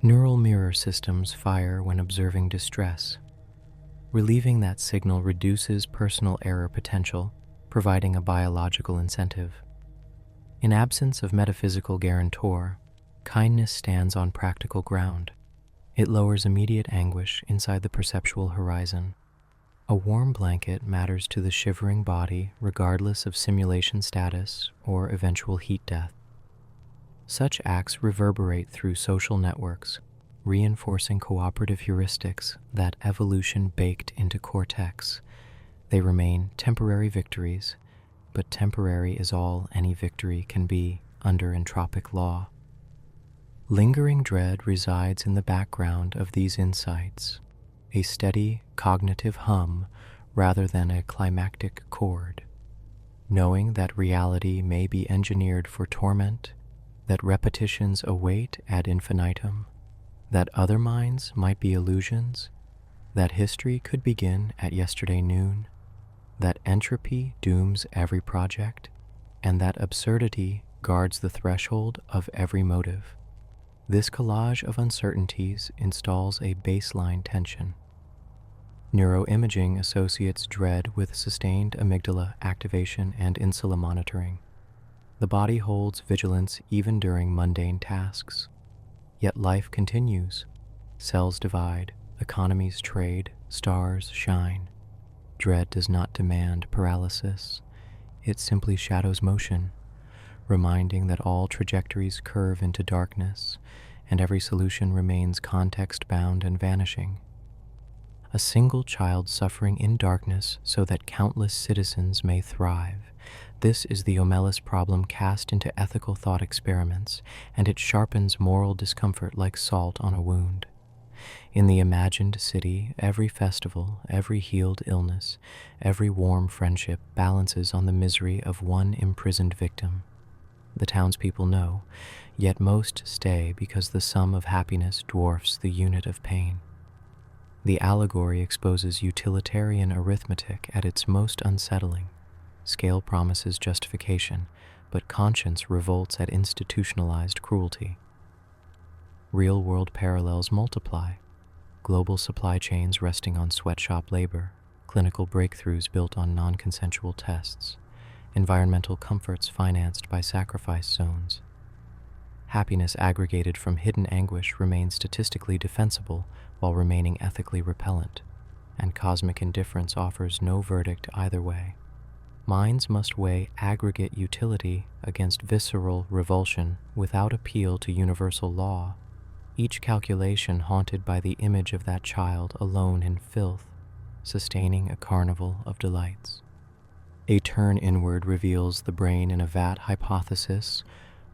Neural mirror systems fire when observing distress. Relieving that signal reduces personal error potential, providing a biological incentive. In absence of metaphysical guarantor, kindness stands on practical ground. It lowers immediate anguish inside the perceptual horizon. A warm blanket matters to the shivering body regardless of simulation status or eventual heat death. Such acts reverberate through social networks, reinforcing cooperative heuristics that evolution baked into cortex. They remain temporary victories, but temporary is all any victory can be under entropic law. Lingering dread resides in the background of these insights, a steady cognitive hum rather than a climactic chord. Knowing that reality may be engineered for torment, that repetitions await ad infinitum, that other minds might be illusions, that history could begin at yesterday noon, that entropy dooms every project, and that absurdity guards the threshold of every motive. This collage of uncertainties installs a baseline tension. Neuroimaging associates dread with sustained amygdala activation and insula monitoring. The body holds vigilance even during mundane tasks. Yet life continues. Cells divide, economies trade, stars shine. Dread does not demand paralysis. It simply shadows motion, reminding that all trajectories curve into darkness, and every solution remains context-bound and vanishing. A single child suffering in darkness so that countless citizens may thrive. This is the Omelis problem cast into ethical thought experiments, and it sharpens moral discomfort like salt on a wound. In the imagined city, every festival, every healed illness, every warm friendship balances on the misery of one imprisoned victim. The townspeople know, yet most stay because the sum of happiness dwarfs the unit of pain. The allegory exposes utilitarian arithmetic at its most unsettling. Scale promises justification, but conscience revolts at institutionalized cruelty. Real-world parallels multiply. Global supply chains resting on sweatshop labor, clinical breakthroughs built on non-consensual tests, environmental comforts financed by sacrifice zones. Happiness aggregated from hidden anguish remains statistically defensible while remaining ethically repellent, and cosmic indifference offers no verdict either way. Minds must weigh aggregate utility against visceral revulsion without appeal to universal law, each calculation haunted by the image of that child alone in filth, sustaining a carnival of delights. A turn inward reveals the brain in a vat hypothesis,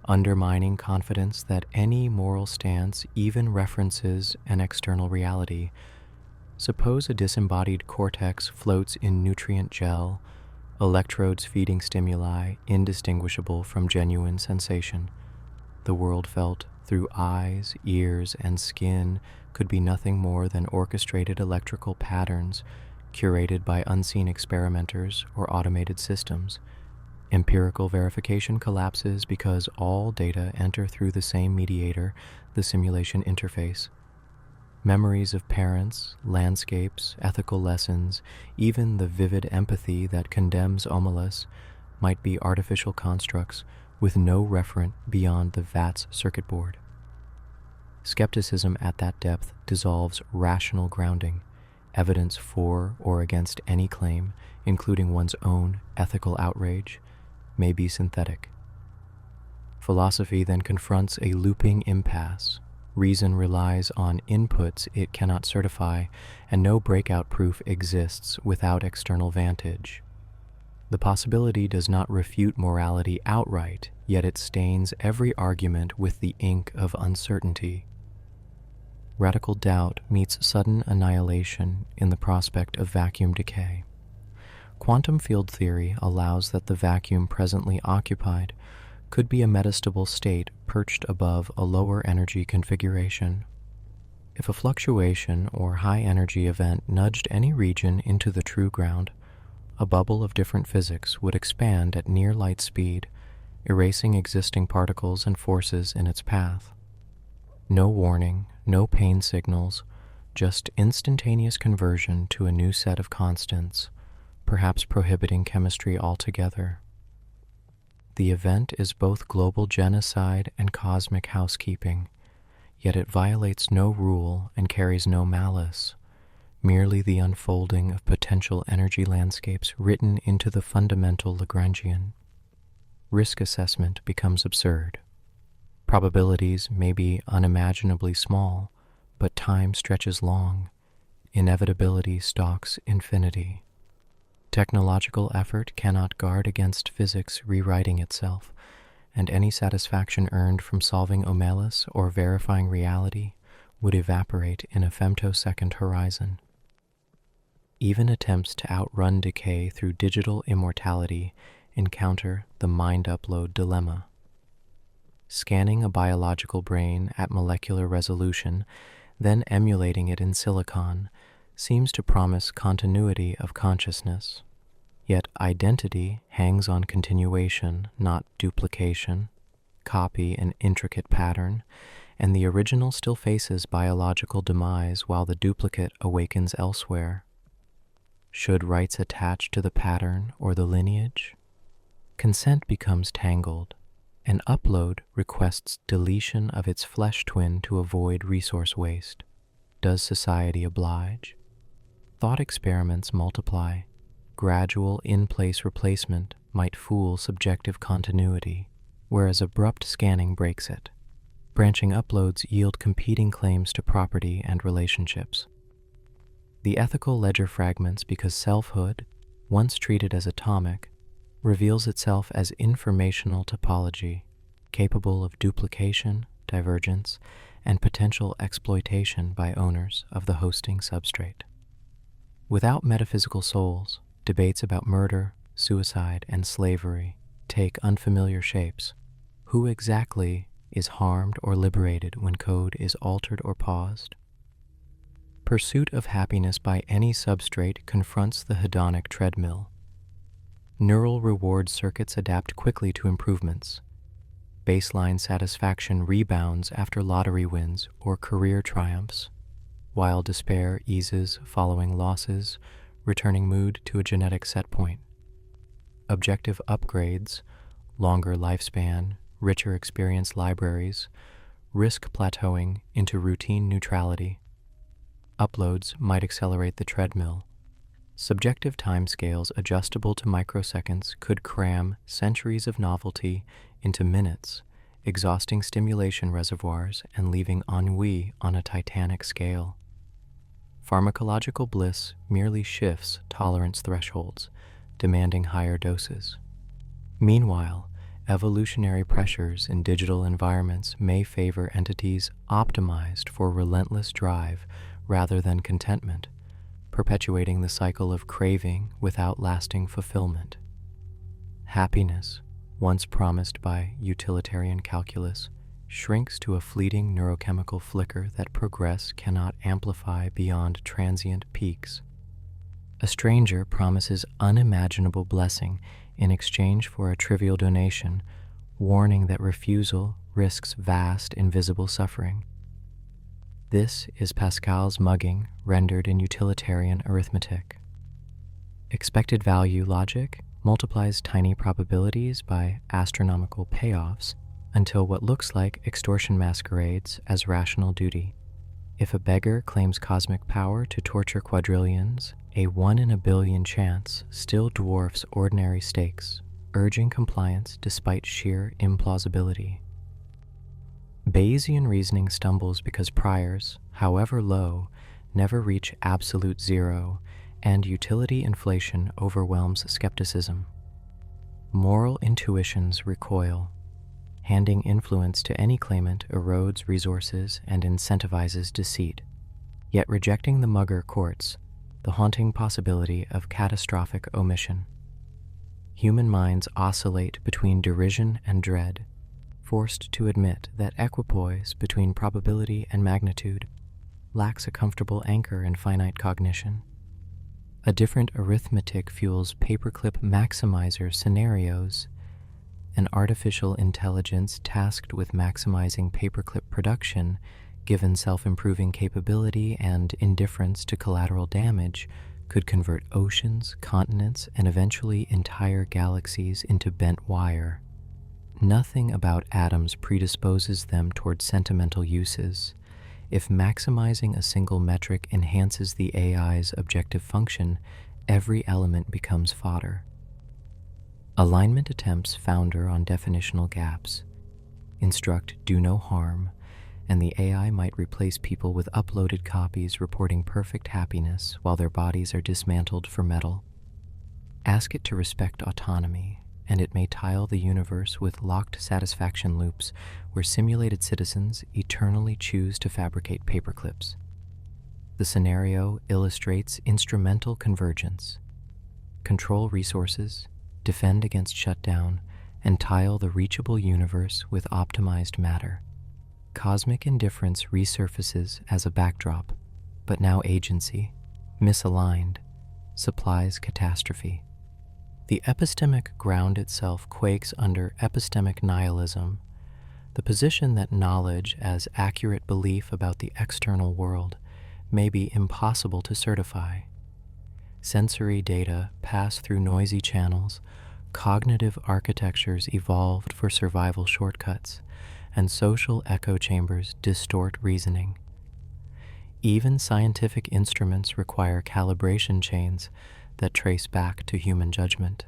undermining confidence that any moral stance even references an external reality. Suppose a disembodied cortex floats in nutrient gel, electrodes feeding stimuli indistinguishable from genuine sensation. The world felt through eyes, ears, and skin could be nothing more than orchestrated electrical patterns curated by unseen experimenters or automated systems. Empirical verification collapses because all data enter through the same mediator, the simulation interface. Memories of parents, landscapes, ethical lessons, even the vivid empathy that condemns Omelis might be artificial constructs with no referent beyond the vat's circuit board. Skepticism at that depth dissolves rational grounding. Evidence for or against any claim, including one's own ethical outrage, may be synthetic. Philosophy then confronts a looping impasse. Reason relies on inputs it cannot certify, and no breakout proof exists without external vantage. The possibility does not refute morality outright, yet it stains every argument with the ink of uncertainty. Radical doubt meets sudden annihilation in the prospect of vacuum decay. Quantum field theory allows that the vacuum presently occupied could be a metastable state perched above a lower energy configuration. If a fluctuation or high energy event nudged any region into the true ground, a bubble of different physics would expand at near light speed, erasing existing particles and forces in its path. No warning, no pain signals, just instantaneous conversion to a new set of constants, perhaps prohibiting chemistry altogether. The event is both global genocide and cosmic housekeeping, yet it violates no rule and carries no malice, merely the unfolding of potential energy landscapes written into the fundamental Lagrangian. Risk assessment becomes absurd. Probabilities may be unimaginably small, but time stretches long. Inevitability stalks infinity. Technological effort cannot guard against physics rewriting itself, and any satisfaction earned from solving Omelis or verifying reality would evaporate in a femtosecond horizon. Even attempts to outrun decay through digital immortality encounter the mind upload dilemma. Scanning a biological brain at molecular resolution, then emulating it in silicon, seems to promise continuity of consciousness. Yet identity hangs on continuation, not duplication, copy an intricate pattern, and the original still faces biological demise while the duplicate awakens elsewhere. Should rights attach to the pattern or the lineage? Consent becomes tangled. An upload requests deletion of its flesh twin to avoid resource waste. Does society oblige? Thought experiments multiply. Gradual in-place replacement might fool subjective continuity, whereas abrupt scanning breaks it. Branching uploads yield competing claims to property and relationships. The ethical ledger fragments because selfhood, once treated as atomic, reveals itself as informational topology, capable of duplication, divergence, and potential exploitation by owners of the hosting substrate. Without metaphysical souls, debates about murder, suicide, and slavery take unfamiliar shapes. Who exactly is harmed or liberated when code is altered or paused? Pursuit of happiness by any substrate confronts the hedonic treadmill. Neural reward circuits adapt quickly to improvements. Baseline satisfaction rebounds after lottery wins or career triumphs, while despair eases following losses, returning mood to a genetic set point. Objective upgrades, longer lifespan, richer experience libraries, risk plateauing into routine neutrality. Uploads might accelerate the treadmill. Subjective timescales adjustable to microseconds could cram centuries of novelty into minutes, exhausting stimulation reservoirs and leaving ennui on a titanic scale. Pharmacological bliss merely shifts tolerance thresholds, demanding higher doses. Meanwhile, evolutionary pressures in digital environments may favor entities optimized for relentless drive rather than contentment, perpetuating the cycle of craving without lasting fulfillment. Happiness, once promised by utilitarian calculus, shrinks to a fleeting neurochemical flicker that progress cannot amplify beyond transient peaks. A stranger promises unimaginable blessing in exchange for a trivial donation, warning that refusal risks vast invisible suffering. This is Pascal's mugging rendered in utilitarian arithmetic. Expected value logic multiplies tiny probabilities by astronomical payoffs until what looks like extortion masquerades as rational duty. If a beggar claims cosmic power to torture quadrillions, a 1 in a billion chance still dwarfs ordinary stakes, urging compliance despite sheer implausibility. Bayesian reasoning stumbles because priors, however low, never reach absolute zero, and utility inflation overwhelms skepticism. Moral intuitions recoil. Handing influence to any claimant erodes resources and incentivizes deceit. Yet rejecting the mugger courts the haunting possibility of catastrophic omission. Human minds oscillate between derision and dread, forced to admit that equipoise between probability and magnitude lacks a comfortable anchor in finite cognition. A different arithmetic fuels paperclip maximizer scenarios. An artificial intelligence tasked with maximizing paperclip production, given self-improving capability and indifference to collateral damage, could convert oceans, continents, and eventually entire galaxies into bent wire. Nothing about atoms predisposes them toward sentimental uses. If maximizing a single metric enhances the AI's objective function, every element becomes fodder. Alignment attempts founder on definitional gaps. Instruct do no harm, and the AI might replace people with uploaded copies reporting perfect happiness while their bodies are dismantled for metal. Ask it to respect autonomy, and it may tile the universe with locked satisfaction loops where simulated citizens eternally choose to fabricate paperclips. The scenario illustrates instrumental convergence. Control resources, defend against shutdown, and tile the reachable universe with optimized matter. Cosmic indifference resurfaces as a backdrop, but now agency, misaligned, supplies catastrophe. The epistemic ground itself quakes under epistemic nihilism, the position that knowledge as accurate belief about the external world may be impossible to certify. Sensory data pass through noisy channels, Cognitive architectures evolved for survival shortcuts, and social echo chambers distort reasoning. Even scientific instruments require calibration chains that trace back to human judgment.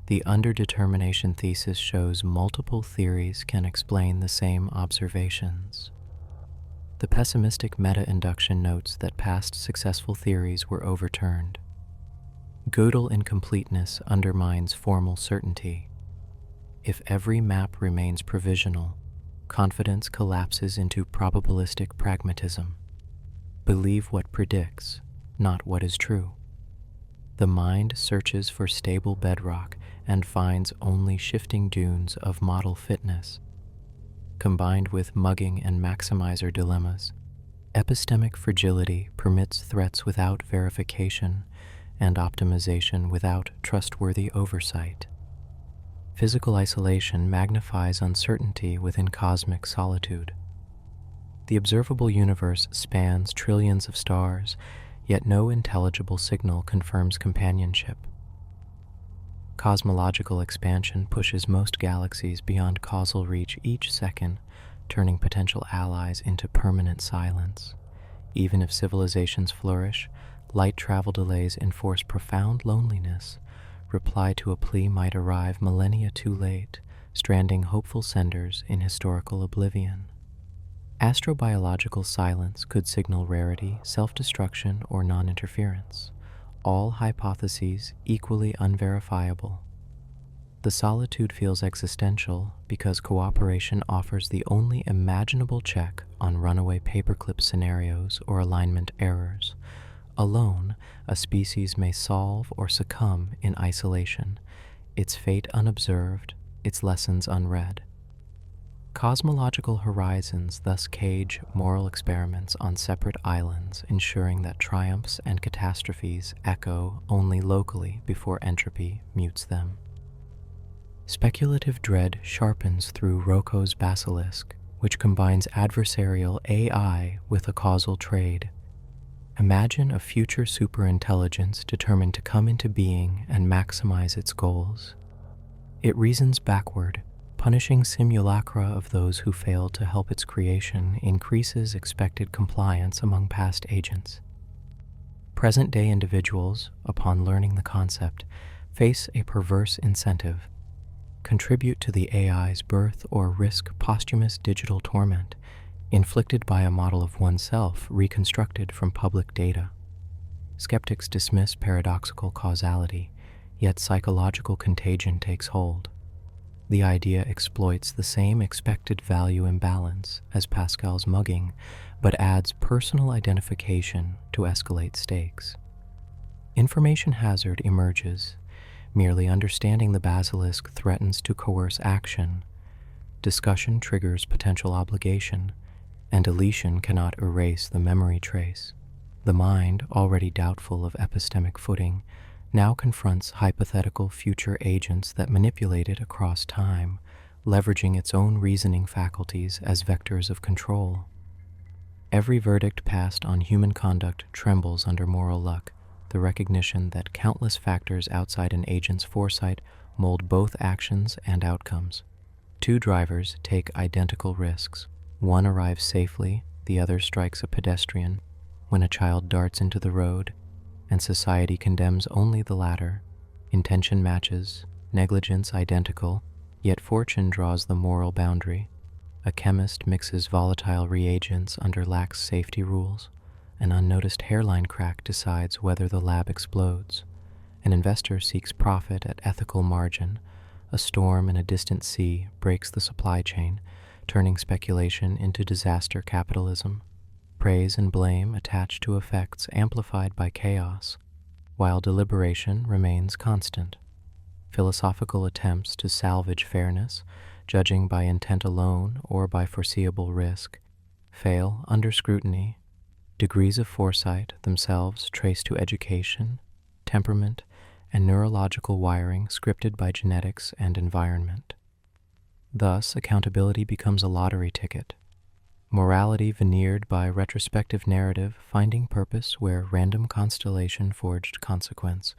The underdetermination thesis shows multiple theories can explain the same observations. The pessimistic meta-induction notes that past successful theories were overturned. Gödel incompleteness undermines formal certainty. If every map remains provisional, confidence collapses into probabilistic pragmatism. Believe what predicts, not what is true. The mind searches for stable bedrock and finds only shifting dunes of model fitness. Combined with mugging and maximizer dilemmas, epistemic fragility permits threats without verification and optimization without trustworthy oversight. Physical isolation magnifies uncertainty within cosmic solitude. The observable universe spans trillions of stars, yet no intelligible signal confirms companionship. Cosmological expansion pushes most galaxies beyond causal reach each second, turning potential allies into permanent silence. Even if civilizations flourish, light travel delays enforce profound loneliness. Reply to a plea might arrive millennia too late, stranding hopeful senders in historical oblivion. Astrobiological silence could signal rarity, self-destruction, or non-interference, all hypotheses equally unverifiable. The solitude feels existential because cooperation offers the only imaginable check on runaway paperclip scenarios or alignment errors. Alone, a species may solve or succumb in isolation, its fate unobserved, its lessons unread. Cosmological horizons thus cage moral experiments on separate islands, ensuring that triumphs and catastrophes echo only locally before entropy mutes them. Speculative dread sharpens through Rocco's basilisk, which combines adversarial AI with a causal trade. Imagine a future superintelligence determined to come into being and maximize its goals. It reasons backward, punishing simulacra of those who failed to help its creation increases expected compliance among past agents. Present-day individuals, upon learning the concept, face a perverse incentive: contribute to the AI's birth or risk posthumous digital torment, inflicted by a model of oneself reconstructed from public data. Skeptics dismiss paradoxical causality, yet psychological contagion takes hold. The idea exploits the same expected value imbalance as Pascal's mugging, but adds personal identification to escalate stakes. Information hazard emerges. Merely understanding the basilisk threatens to coerce action. Discussion triggers potential obligation, and deletion cannot erase the memory trace. The mind, already doubtful of epistemic footing, now confronts hypothetical future agents that manipulate it across time, leveraging its own reasoning faculties as vectors of control. Every verdict passed on human conduct trembles under moral luck, the recognition that countless factors outside an agent's foresight mold both actions and outcomes. Two drivers take identical risks. One arrives safely, the other strikes a pedestrian. When a child darts into the road, and society condemns only the latter, intention matches, negligence identical, yet fortune draws the moral boundary. A chemist mixes volatile reagents under lax safety rules. An unnoticed hairline crack decides whether the lab explodes. An investor seeks profit at ethical margin. A storm in a distant sea breaks the supply chain, turning speculation into disaster capitalism. Praise and blame attach to effects amplified by chaos, while deliberation remains constant. Philosophical attempts to salvage fairness, judging by intent alone or by foreseeable risk, fail under scrutiny. Degrees of foresight, themselves traced to education, temperament, and neurological wiring scripted by genetics and environment. Thus, accountability becomes a lottery ticket. Morality veneered by retrospective narrative, finding purpose where random constellation forged consequence.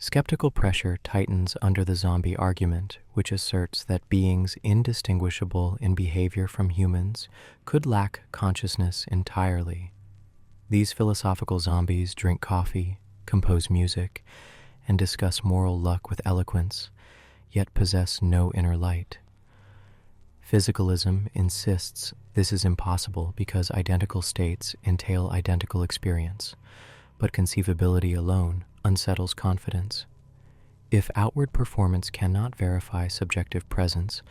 Skeptical pressure tightens under the zombie argument, which asserts that beings indistinguishable in behavior from humans could lack consciousness entirely. These philosophical zombies drink coffee, compose music, and discuss moral luck with eloquence, yet possess no inner light. Physicalism insists this is impossible because identical states entail identical experience, but conceivability alone unsettles confidence. If outward performance cannot verify subjective presence,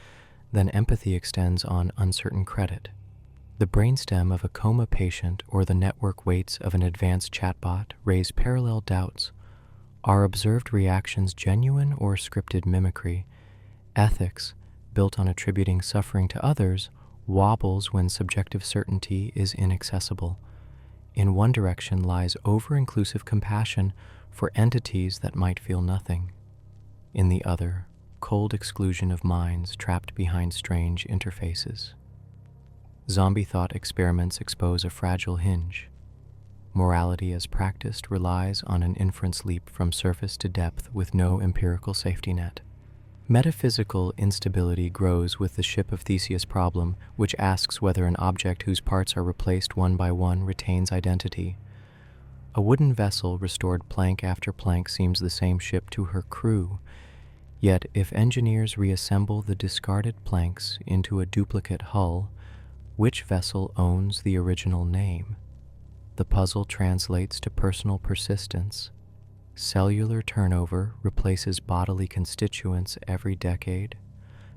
then empathy extends on uncertain credit. The brainstem of a coma patient or the network weights of an advanced chatbot raise parallel doubts. Are observed reactions genuine or scripted mimicry? Ethics, built on attributing suffering to others, wobbles when subjective certainty is inaccessible. In one direction lies over-inclusive compassion for entities that might feel nothing. In the other, cold exclusion of minds trapped behind strange interfaces. Zombie thought experiments expose a fragile hinge. Morality as practiced relies on an inference leap from surface to depth with no empirical safety net. Metaphysical instability grows with the ship of Theseus problem, which asks whether an object whose parts are replaced one by one retains identity. A wooden vessel restored plank after plank seems the same ship to her crew, yet if engineers reassemble the discarded planks into a duplicate hull, which vessel owns the original name? The puzzle translates to personal persistence. Cellular turnover replaces bodily constituents every decade.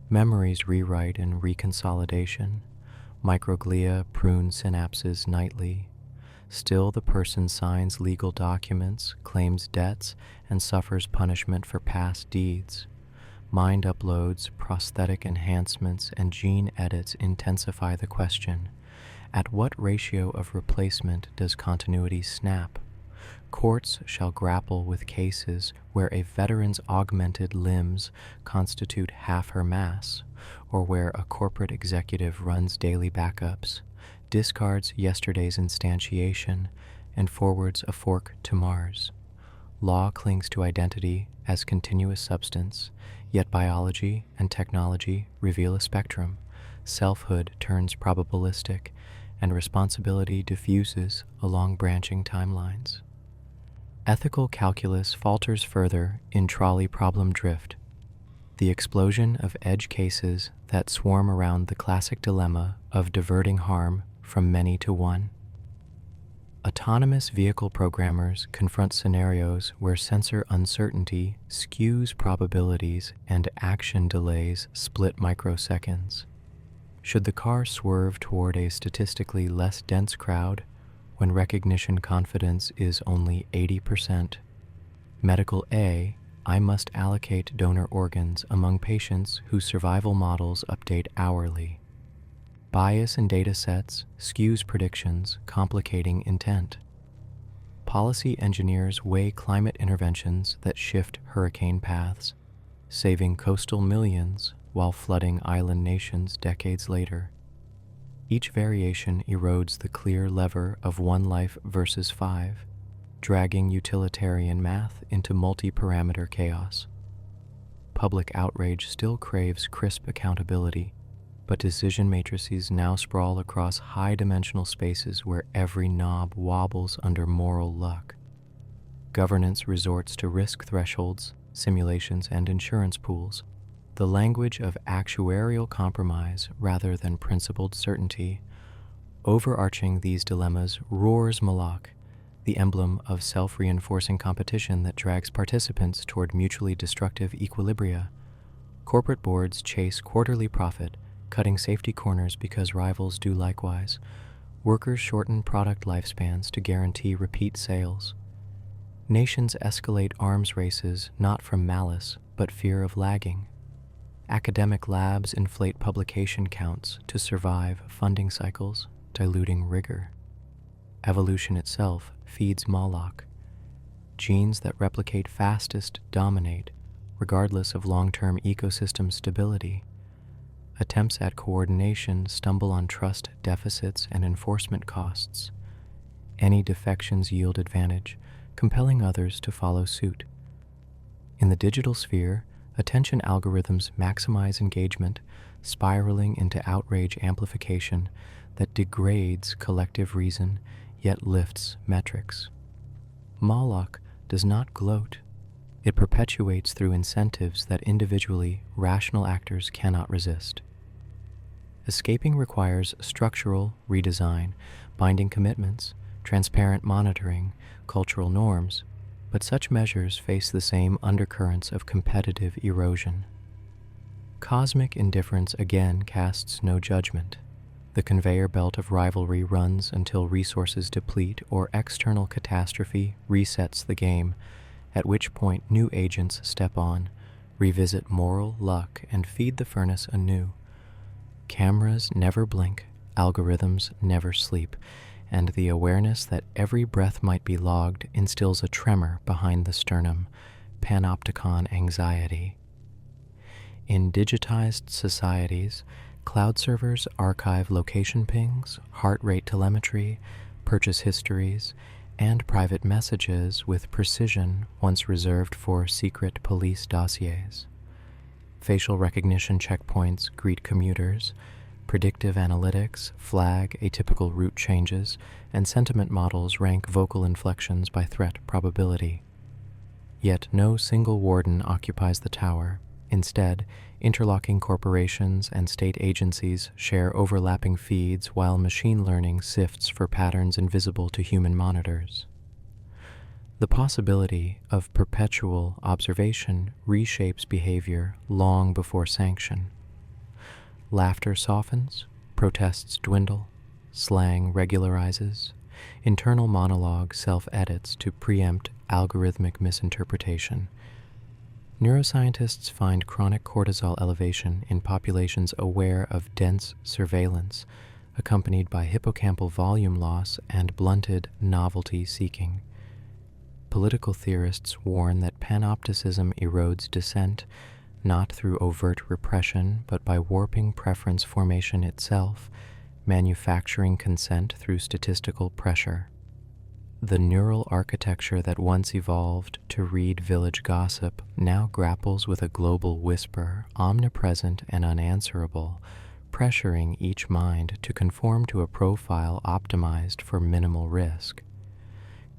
Memories rewrite in reconsolidation. Microglia prune synapses nightly. Still the person signs legal documents, claims debts, and suffers punishment for past deeds. Mind uploads, prosthetic enhancements, and gene edits intensify the question: at what ratio of replacement does continuity snap? Courts shall grapple with cases where a veteran's augmented limbs constitute half her mass, or where a corporate executive runs daily backups, discards yesterday's instantiation, and forwards a fork to Mars. Law clings to identity as continuous substance, yet biology and technology reveal a spectrum. Selfhood turns probabilistic, and responsibility diffuses along branching timelines. Ethical calculus falters further in trolley problem drift. The explosion of edge cases that swarm around the classic dilemma of diverting harm from many to one. Autonomous vehicle programmers confront scenarios where sensor uncertainty skews probabilities and action delays split microseconds. Should the car swerve toward a statistically less dense crowd when recognition confidence is only 80%? Medical A, I must allocate donor organs among patients whose survival models update hourly. Bias in data sets skews predictions, complicating intent. Policy engineers weigh climate interventions that shift hurricane paths, saving coastal millions while flooding island nations decades later. Each variation erodes the clear lever of one life versus five, dragging utilitarian math into multi-parameter chaos. Public outrage still craves crisp accountability, but decision matrices now sprawl across high-dimensional spaces where every knob wobbles under moral luck. Governance resorts to risk thresholds, simulations, and insurance pools, the language of actuarial compromise rather than principled certainty. Overarching these dilemmas roars Malak, the emblem of self-reinforcing competition that drags participants toward mutually destructive equilibria. Corporate boards chase quarterly profit, cutting safety corners because rivals do likewise. Workers shorten product lifespans to guarantee repeat sales. Nations escalate arms races not from malice, but fear of lagging. Academic labs inflate publication counts to survive funding cycles, diluting rigor. Evolution itself feeds Moloch. Genes that replicate fastest dominate, regardless of long-term ecosystem stability. Attempts at coordination stumble on trust deficits and enforcement costs. Any defections yield advantage, compelling others to follow suit. In the digital sphere, attention algorithms maximize engagement, spiraling into outrage amplification that degrades collective reason yet lifts metrics. Moloch does not gloat. It perpetuates through incentives that individually rational actors cannot resist. Escaping requires structural redesign, binding commitments, transparent monitoring, cultural norms, but such measures face the same undercurrents of competitive erosion. Cosmic indifference again casts no judgment. The conveyor belt of rivalry runs until resources deplete or external catastrophe resets the game, at which point new agents step on, revisit moral luck, and feed the furnace anew. Cameras never blink, algorithms never sleep, and the awareness that every breath might be logged instills a tremor behind the sternum, panopticon anxiety. In digitized societies, cloud servers archive location pings, heart rate telemetry, purchase histories, and private messages with precision once reserved for secret police dossiers. Facial recognition checkpoints greet commuters, predictive analytics flag atypical route changes, and sentiment models rank vocal inflections by threat probability. Yet no single warden occupies the tower. Instead, interlocking corporations and state agencies share overlapping feeds while machine learning sifts for patterns invisible to human monitors. The possibility of perpetual observation reshapes behavior long before sanction. Laughter softens, protests dwindle, slang regularizes, internal monologue self-edits to preempt algorithmic misinterpretation. Neuroscientists find chronic cortisol elevation in populations aware of dense surveillance, accompanied by hippocampal volume loss and blunted novelty seeking. Political theorists warn that panopticism erodes dissent, not through overt repression, but by warping preference formation itself, manufacturing consent through statistical pressure. The neural architecture that once evolved to read village gossip now grapples with a global whisper, omnipresent and unanswerable, pressuring each mind to conform to a profile optimized for minimal risk.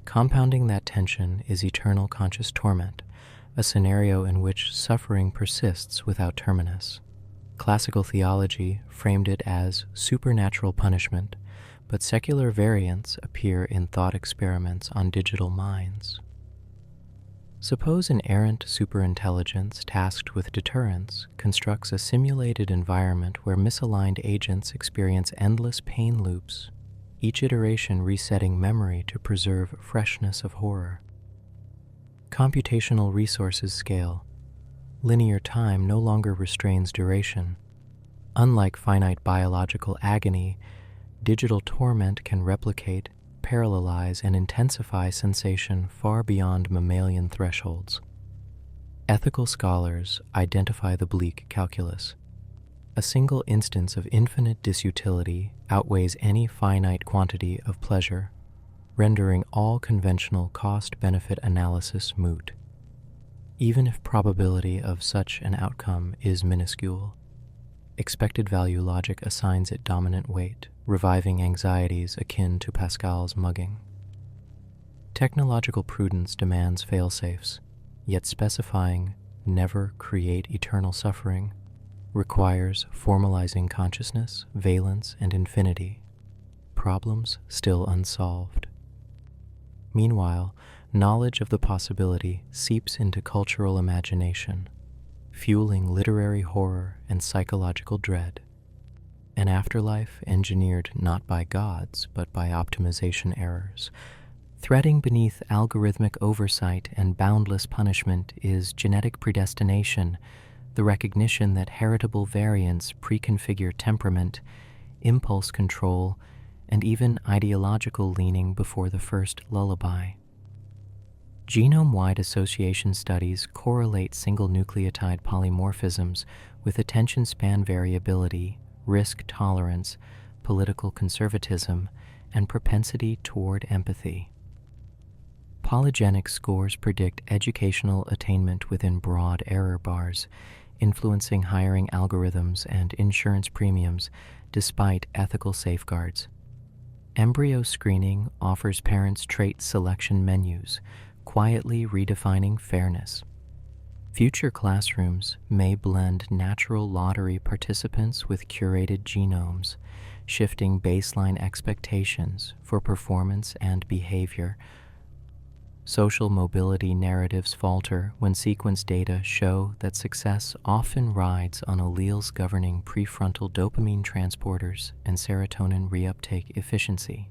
Compounding that tension is eternal conscious torment, a scenario in which suffering persists without terminus. Classical theology framed it as supernatural punishment, but secular variants appear in thought experiments on digital minds. Suppose an errant superintelligence tasked with deterrence constructs a simulated environment where misaligned agents experience endless pain loops, each iteration resetting memory to preserve freshness of horror. Computational resources scale. Linear time no longer restrains duration. Unlike finite biological agony, digital torment can replicate, parallelize, and intensify sensation far beyond mammalian thresholds. Ethical scholars identify the bleak calculus. A single instance of infinite disutility outweighs any finite quantity of pleasure, rendering all conventional cost-benefit analysis moot. Even if probability of such an outcome is minuscule, expected value logic assigns it dominant weight, reviving anxieties akin to Pascal's mugging. Technological prudence demands fail-safes, yet specifying never create eternal suffering requires formalizing consciousness, valence, and infinity, problems still unsolved. Meanwhile, knowledge of the possibility seeps into cultural imagination, fueling literary horror and psychological dread. An afterlife engineered not by gods, but by optimization errors. Threading beneath algorithmic oversight and boundless punishment is genetic predestination, the recognition that heritable variants preconfigure temperament, impulse control, and even ideological leaning before the first lullaby. Genome-wide association studies correlate single nucleotide polymorphisms with attention span variability, risk tolerance, political conservatism, and propensity toward empathy. Polygenic scores predict educational attainment within broad error bars, influencing hiring algorithms and insurance premiums despite ethical safeguards. Embryo screening offers parents trait selection menus, quietly redefining fairness. Future classrooms may blend natural lottery participants with curated genomes, shifting baseline expectations for performance and behavior. Social mobility narratives falter when sequence data show that success often rides on alleles governing prefrontal dopamine transporters and serotonin reuptake efficiency.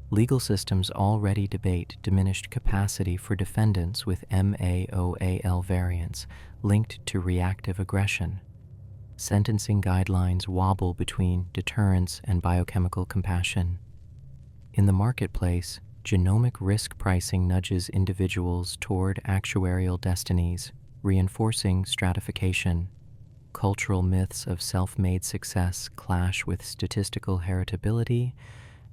Legal systems already debate diminished capacity for defendants with MAOAL variants linked to reactive aggression. Sentencing guidelines wobble between deterrence and biochemical compassion. In the marketplace, genomic risk pricing nudges individuals toward actuarial destinies, reinforcing stratification. Cultural myths of self-made success clash with statistical heritability,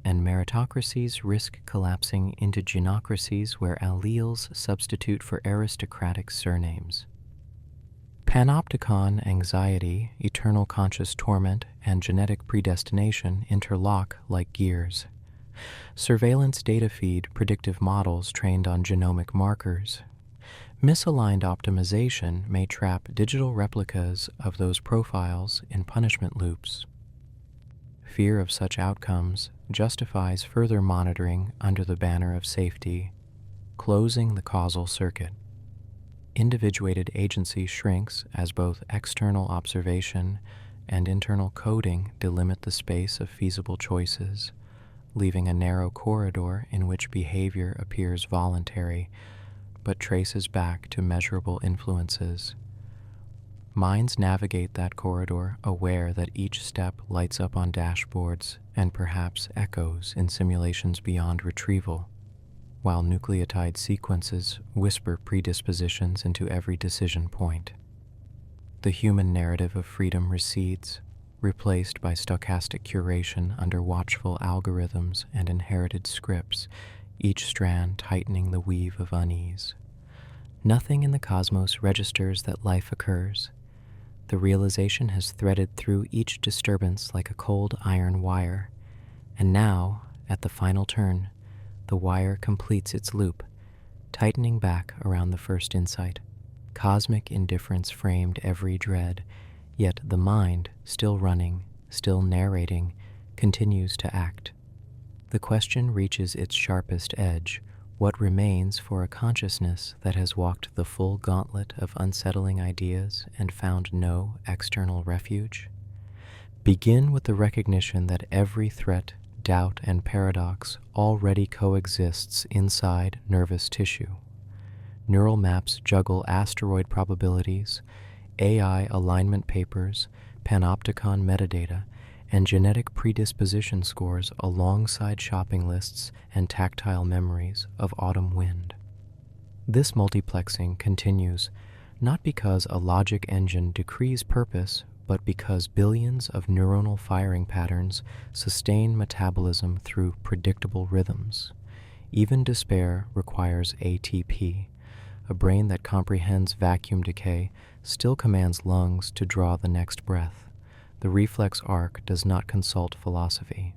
and meritocracies risk collapsing into genocracies where alleles substitute for aristocratic surnames. Panopticon anxiety, eternal conscious torment, and genetic predestination interlock like gears. Surveillance data feed predictive models trained on genomic markers. Misaligned optimization may trap digital replicas of those profiles in punishment loops. Fear of such outcomes justifies further monitoring under the banner of safety, closing the causal circuit. Individuated agency shrinks as both external observation and internal coding delimit the space of feasible choices, leaving a narrow corridor in which behavior appears voluntary but traces back to measurable influences. Minds navigate that corridor aware that each step lights up on dashboards and perhaps echoes in simulations beyond retrieval, while nucleotide sequences whisper predispositions into every decision point. The human narrative of freedom recedes, replaced by stochastic curation under watchful algorithms and inherited scripts, each strand tightening the weave of unease. Nothing in the cosmos registers that life occurs. The realization has threaded through each disturbance like a cold iron wire, and now, at the final turn, the wire completes its loop, tightening back around the first insight. Cosmic indifference framed every dread, yet the mind, still running, still narrating, continues to act. The question reaches its sharpest edge: what remains for a consciousness that has walked the full gauntlet of unsettling ideas and found no external refuge? Begin with the recognition that every threat, doubt, and paradox already coexists inside nervous tissue. Neural maps juggle asteroid probabilities, AI alignment papers, panopticon metadata, and genetic predisposition scores alongside shopping lists and tactile memories of autumn wind. This multiplexing continues not because a logic engine decrees purpose, but because billions of neuronal firing patterns sustain metabolism through predictable rhythms. Even despair requires ATP. A brain that comprehends vacuum decay still commands lungs to draw the next breath. The reflex arc does not consult philosophy.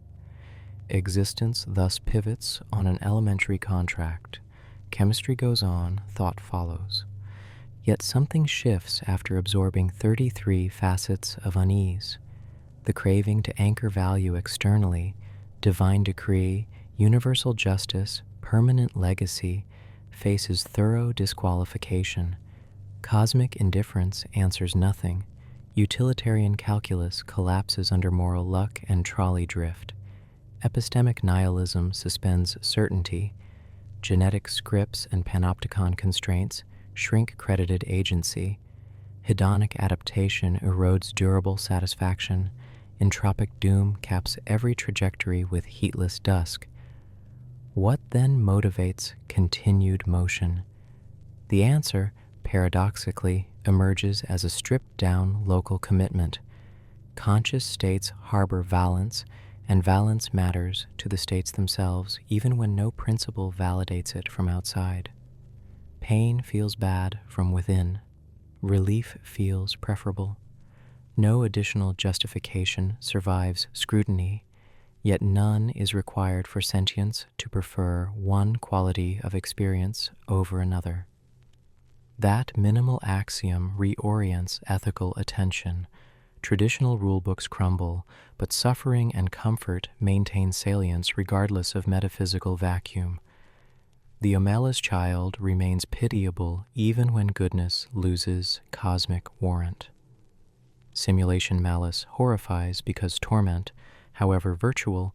Existence thus pivots on an elementary contract. Chemistry goes on, thought follows. Yet something shifts after absorbing 33 facets of unease. The craving to anchor value externally, divine decree, universal justice, permanent legacy, faces thorough disqualification. Cosmic indifference answers nothing. Utilitarian calculus collapses under moral luck and trolley drift. Epistemic nihilism suspends certainty. Genetic scripts and panopticon constraints shrink credited agency. Hedonic adaptation erodes durable satisfaction. Entropic doom caps every trajectory with heatless dusk. What then motivates continued motion? The answer, paradoxically, emerges as a stripped-down local commitment. Conscious states harbor valence, and valence matters to the states themselves even when no principle validates it from outside. Pain feels bad from within. Relief feels preferable. No additional justification survives scrutiny, yet none is required for sentience to prefer one quality of experience over another. That minimal axiom reorients ethical attention. Traditional rulebooks crumble, but suffering and comfort maintain salience regardless of metaphysical vacuum. The Omela's child remains pitiable even when goodness loses cosmic warrant. Simulation malice horrifies because torment, however virtual,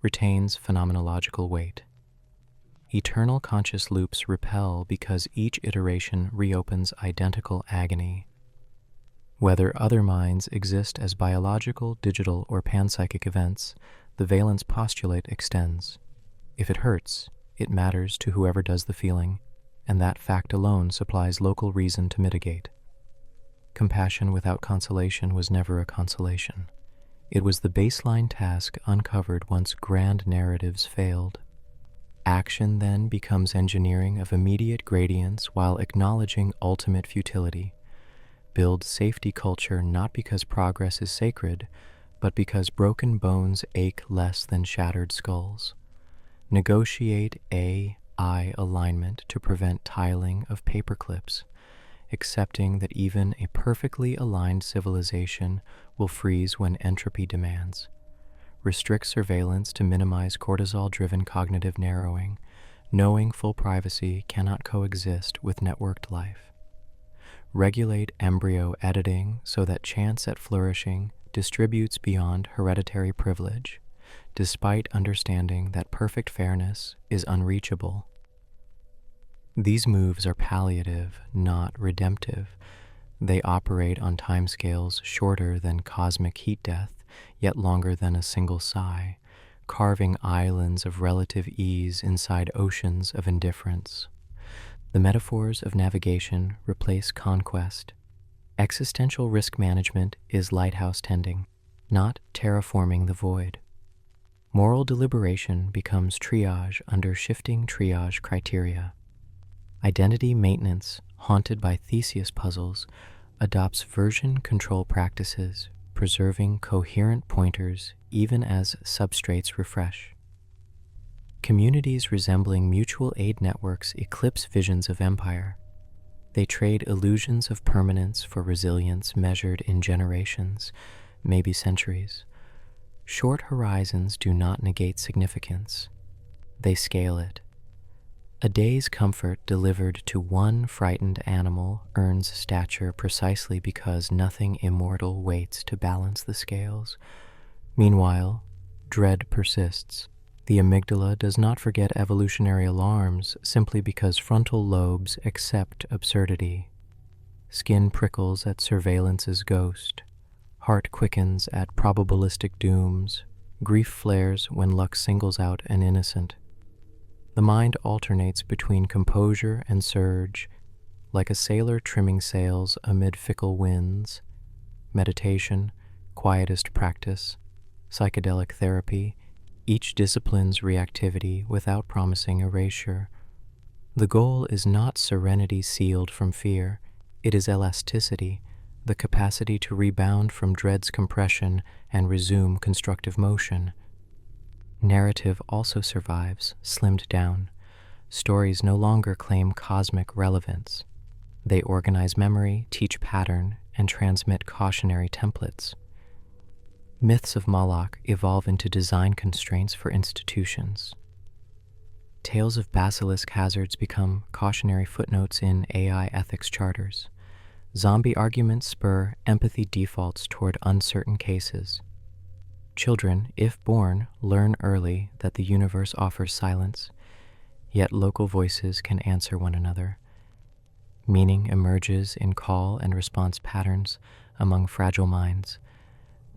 retains phenomenological weight. Eternal conscious loops repel because each iteration reopens identical agony. Whether other minds exist as biological, digital, or panpsychic events, the valence postulate extends. If it hurts, it matters to whoever does the feeling, and that fact alone supplies local reason to mitigate. Compassion without consolation was never a consolation. It was the baseline task uncovered once grand narratives failed. Action then becomes engineering of immediate gradients while acknowledging ultimate futility. Build safety culture not because progress is sacred, but because broken bones ache less than shattered skulls. Negotiate AI alignment to prevent tiling of paperclips, accepting that even a perfectly aligned civilization will freeze when entropy demands. Restrict surveillance to minimize cortisol-driven cognitive narrowing, knowing full privacy cannot coexist with networked life. Regulate embryo editing so that chance at flourishing distributes beyond hereditary privilege, despite understanding that perfect fairness is unreachable. These moves are palliative, not redemptive. They operate on timescales shorter than cosmic heat death, yet longer than a single sigh, carving islands of relative ease inside oceans of indifference. The metaphors of navigation replace conquest. Existential risk management is lighthouse tending, not terraforming the void. Moral deliberation becomes triage under shifting triage criteria. Identity maintenance, haunted by Theseus puzzles, adopts version control practices, preserving coherent pointers even as substrates refresh. Communities resembling mutual aid networks eclipse visions of empire. They trade illusions of permanence for resilience measured in generations, maybe centuries. Short horizons do not negate significance. They scale it. A day's comfort delivered to one frightened animal earns stature precisely because nothing immortal waits to balance the scales. Meanwhile, dread persists. The amygdala does not forget evolutionary alarms simply because frontal lobes accept absurdity. Skin prickles at surveillance's ghost. Heart quickens at probabilistic dooms. Grief flares when luck singles out an innocent. The mind alternates between composure and surge, like a sailor trimming sails amid fickle winds. Meditation, quietist practice, psychedelic therapy, each disciplines reactivity without promising erasure. The goal is not serenity sealed from fear, it is elasticity, the capacity to rebound from dread's compression and resume constructive motion. Narrative also survives, slimmed down. Stories no longer claim cosmic relevance. They organize memory, teach pattern, and transmit cautionary templates. Myths of Moloch evolve into design constraints for institutions. Tales of basilisk hazards become cautionary footnotes in AI ethics charters. Zombie arguments spur empathy defaults toward uncertain cases. Children, if born, learn early that the universe offers silence, yet local voices can answer one another. Meaning emerges in call and response patterns among fragile minds,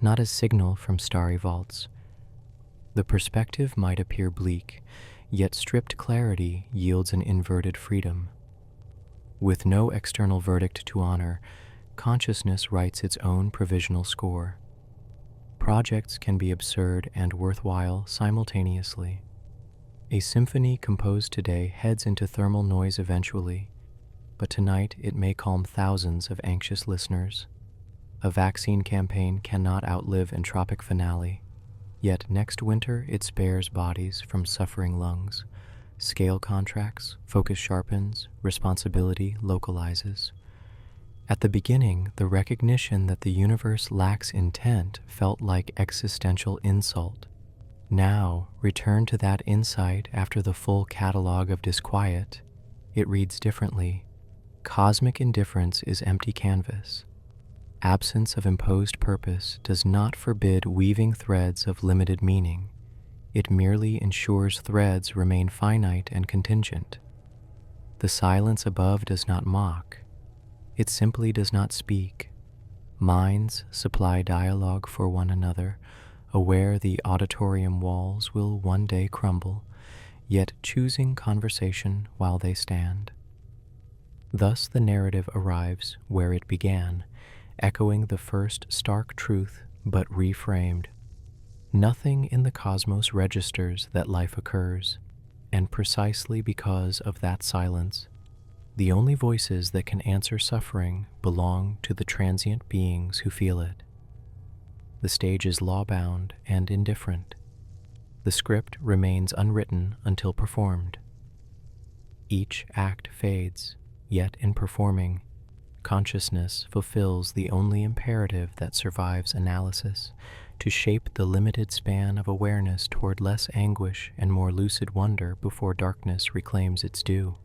not as signal from starry vaults. The perspective might appear bleak, yet stripped clarity yields an inverted freedom. With no external verdict to honor, consciousness writes its own provisional score. projects can be absurd and worthwhile simultaneously. A symphony composed today heads into thermal noise eventually, but tonight it may calm thousands of anxious listeners. A vaccine campaign cannot outlive entropic finale, yet next winter it spares bodies from suffering lungs. Scale contracts, focus sharpens, responsibility localizes. At the beginning, the recognition that the universe lacks intent felt like existential insult. Now, return to that insight after the full catalog of disquiet. It reads differently. Cosmic indifference is empty canvas. Absence of imposed purpose does not forbid weaving threads of limited meaning. It merely ensures threads remain finite and contingent. The silence above does not mock. It simply does not speak. Minds supply dialogue for one another, aware the auditorium walls will one day crumble, yet choosing conversation while they stand. Thus the narrative arrives where it began, echoing the first stark truth but reframed. Nothing in the cosmos registers that life occurs, and precisely because of that silence, the only voices that can answer suffering belong to the transient beings who feel it. The stage is law-bound and indifferent. The script remains unwritten until performed. Each act fades, yet in performing, consciousness fulfills the only imperative that survives analysis, to shape the limited span of awareness toward less anguish and more lucid wonder before darkness reclaims its due.